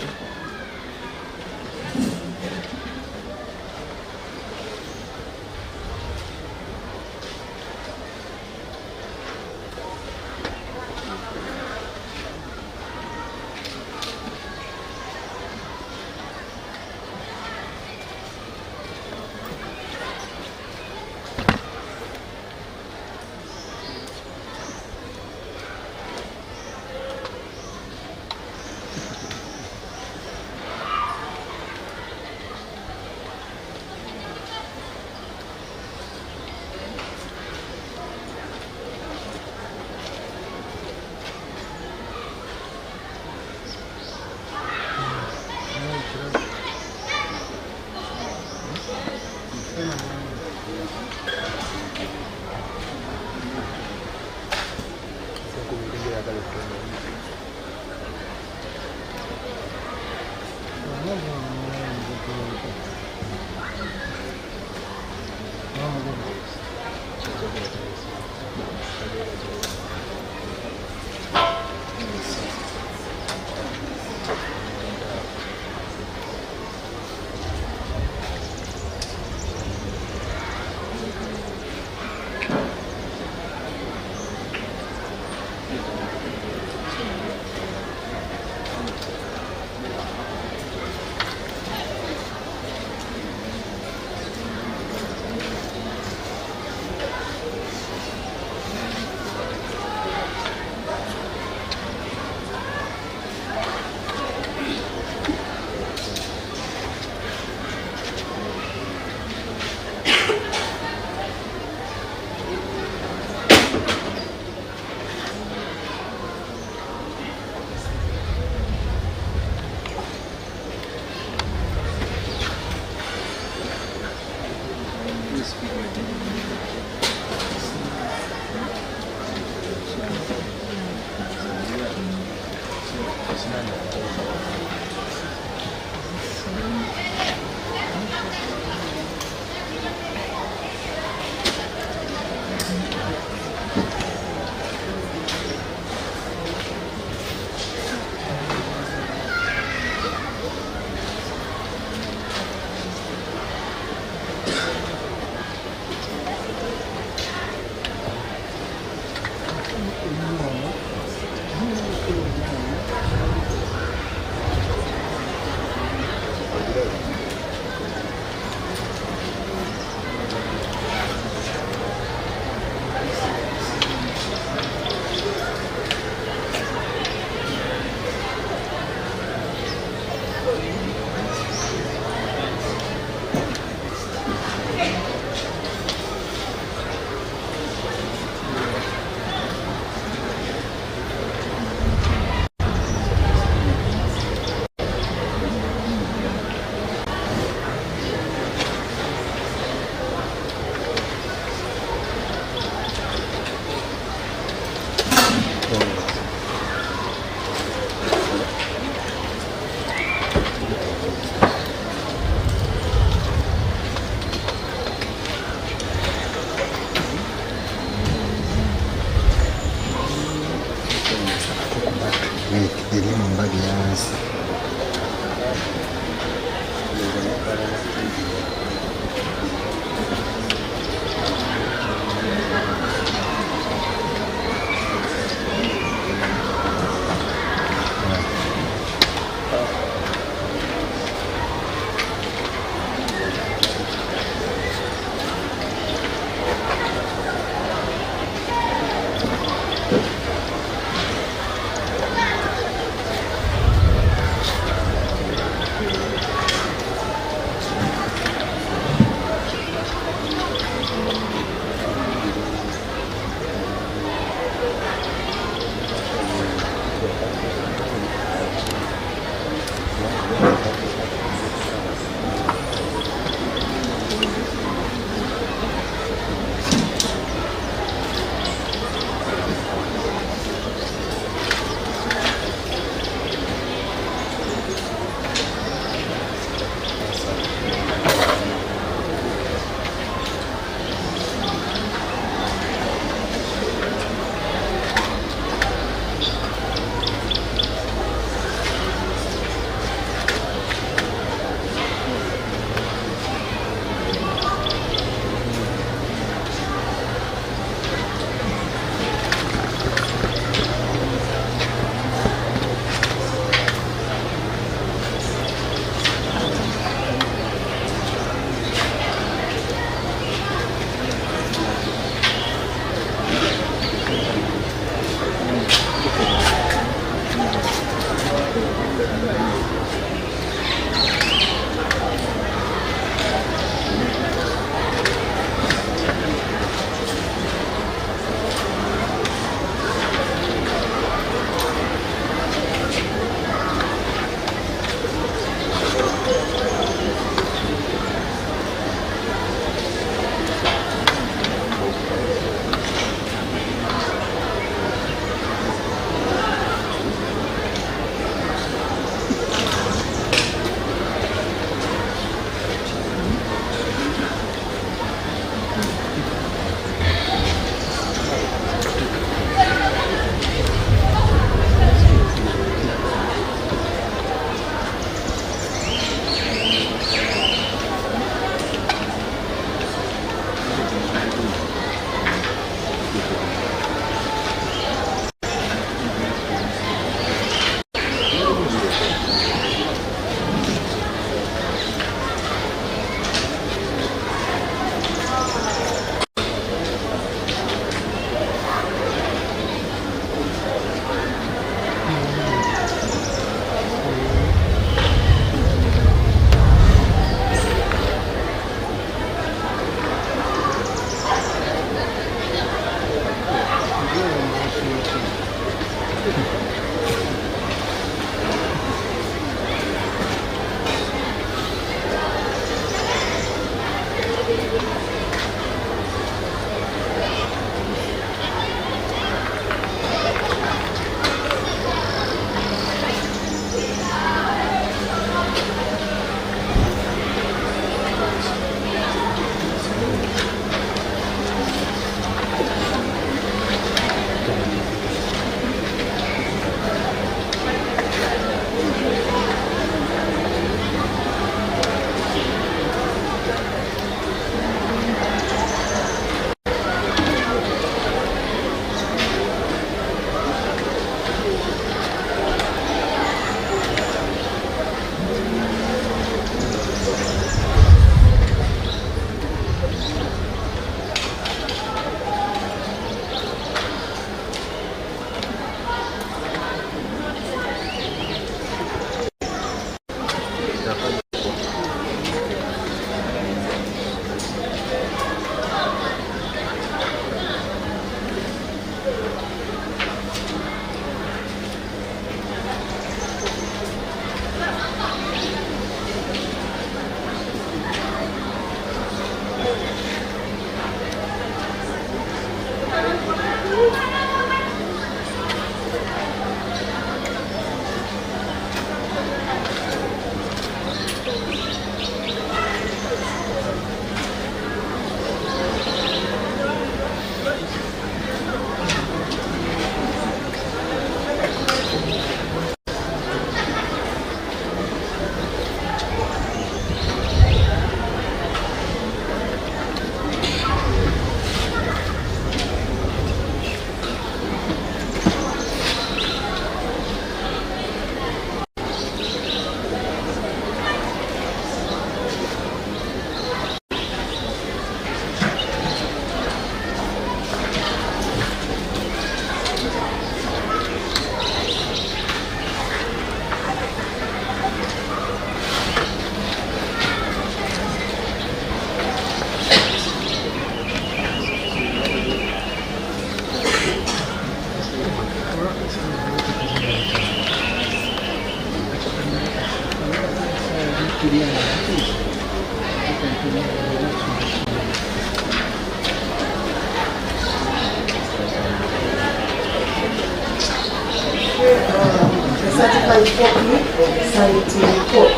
certified copy of the Sanity report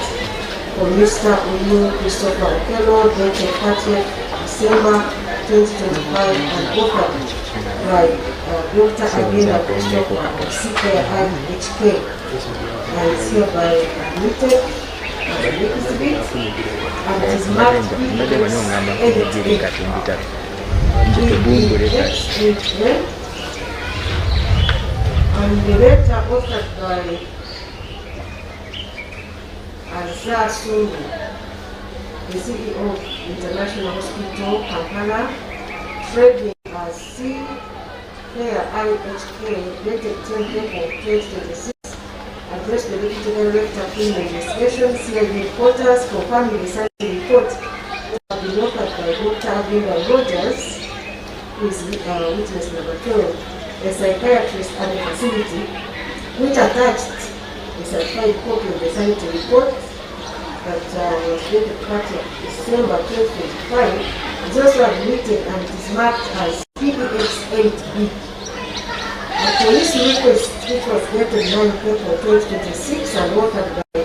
for Mr. Olu Christopher Okello, dated 30th December 2025, and authored by Dr. Agenda Christopher of CKI HK, and is hereby admitted as an exhibit, and it is marked BBSKATI. And the letter authored by Azar Sungu, the CEO of International Hospital, Kampala, trading as CKIHK, dated 10th April 2026, addressed the Deputy Director of Criminal Investigation, CID Headquarters, confirming the Sanity report have been offered by Dr. Agenda Rogers, who is witness number 12, a psychiatrist at the facility, which attached a certified copy of the Sanity report that was dated 30th December 2025, is also admitted and it is marked as PBX8B. The police request, which was dated 9 April 2026 and authored by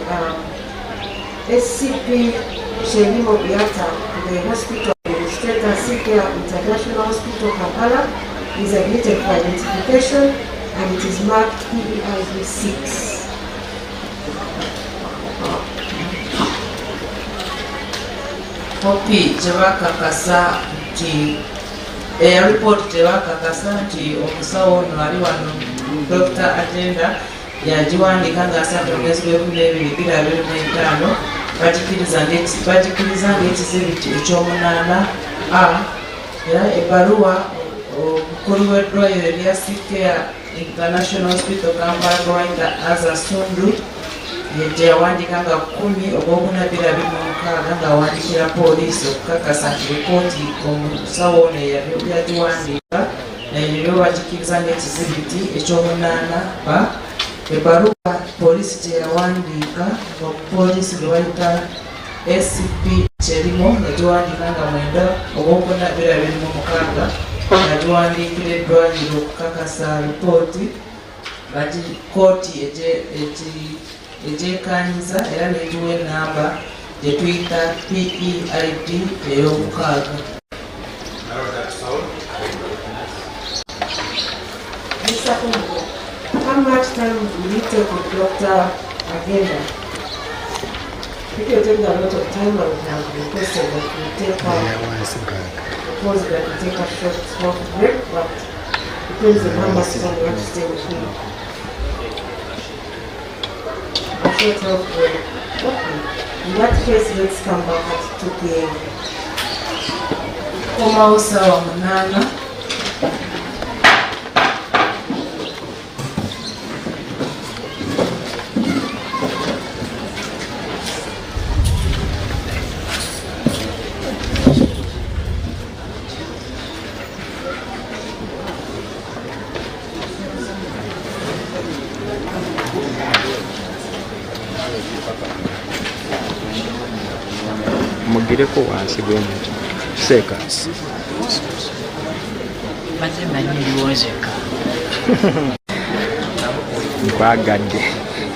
SCP Shelimo Biata, the hospital administrator, CKR International Hospital, Kampala, is admitted for identification and it is marked PEIB6. Kopi tebakakasa nti report tebakakasa nti omusawo ono ali wano Dr. Agenda yagiwandika ng'asatu omwezi gw'Ekumi-25 bagikiriza ng'ekizibiti ekyomunaana era ebbaluwa omukulu w'eddwaliro erya CKR International Hospital Kampala Rwanda Azar Sungu yawandika nga 10 Ogw'okunabbiri ng'awandikira poliisi okukakasa nti lipooti omusawo ono yagiwandiika naye bagikiriza ng'ekizibiti ekyomunaana ebbaluwa poliisi gyeyawandiika poliisi gwe bayita SCP Kyerimo yagiwandiika nga 9 Ogw'okunabbiri yagiwandiikira eddwaliro okukakasa lipooti kooti egyekanyiza era negiwa enamba gye tuyita PEID ey'omukaaga. How much time will you take with Dr. Agenda? If you're taking a lot of time, I would have requested that you take suppose that you take a short smoke break, but depends on how much time you have to stay with me. A short health break. Okay. In that case, let's come back at 2 p.m. Komawo sawa 8. Mugireko wansi bw'omuti seconds. Maze manyi ndiwozeka. Nkwagadde.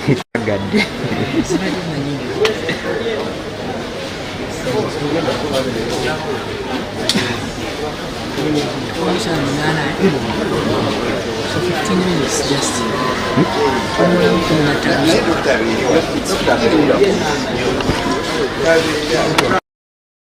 Nkwagadde. Simanyi manyi ndiwozeka. So 15 minutes just.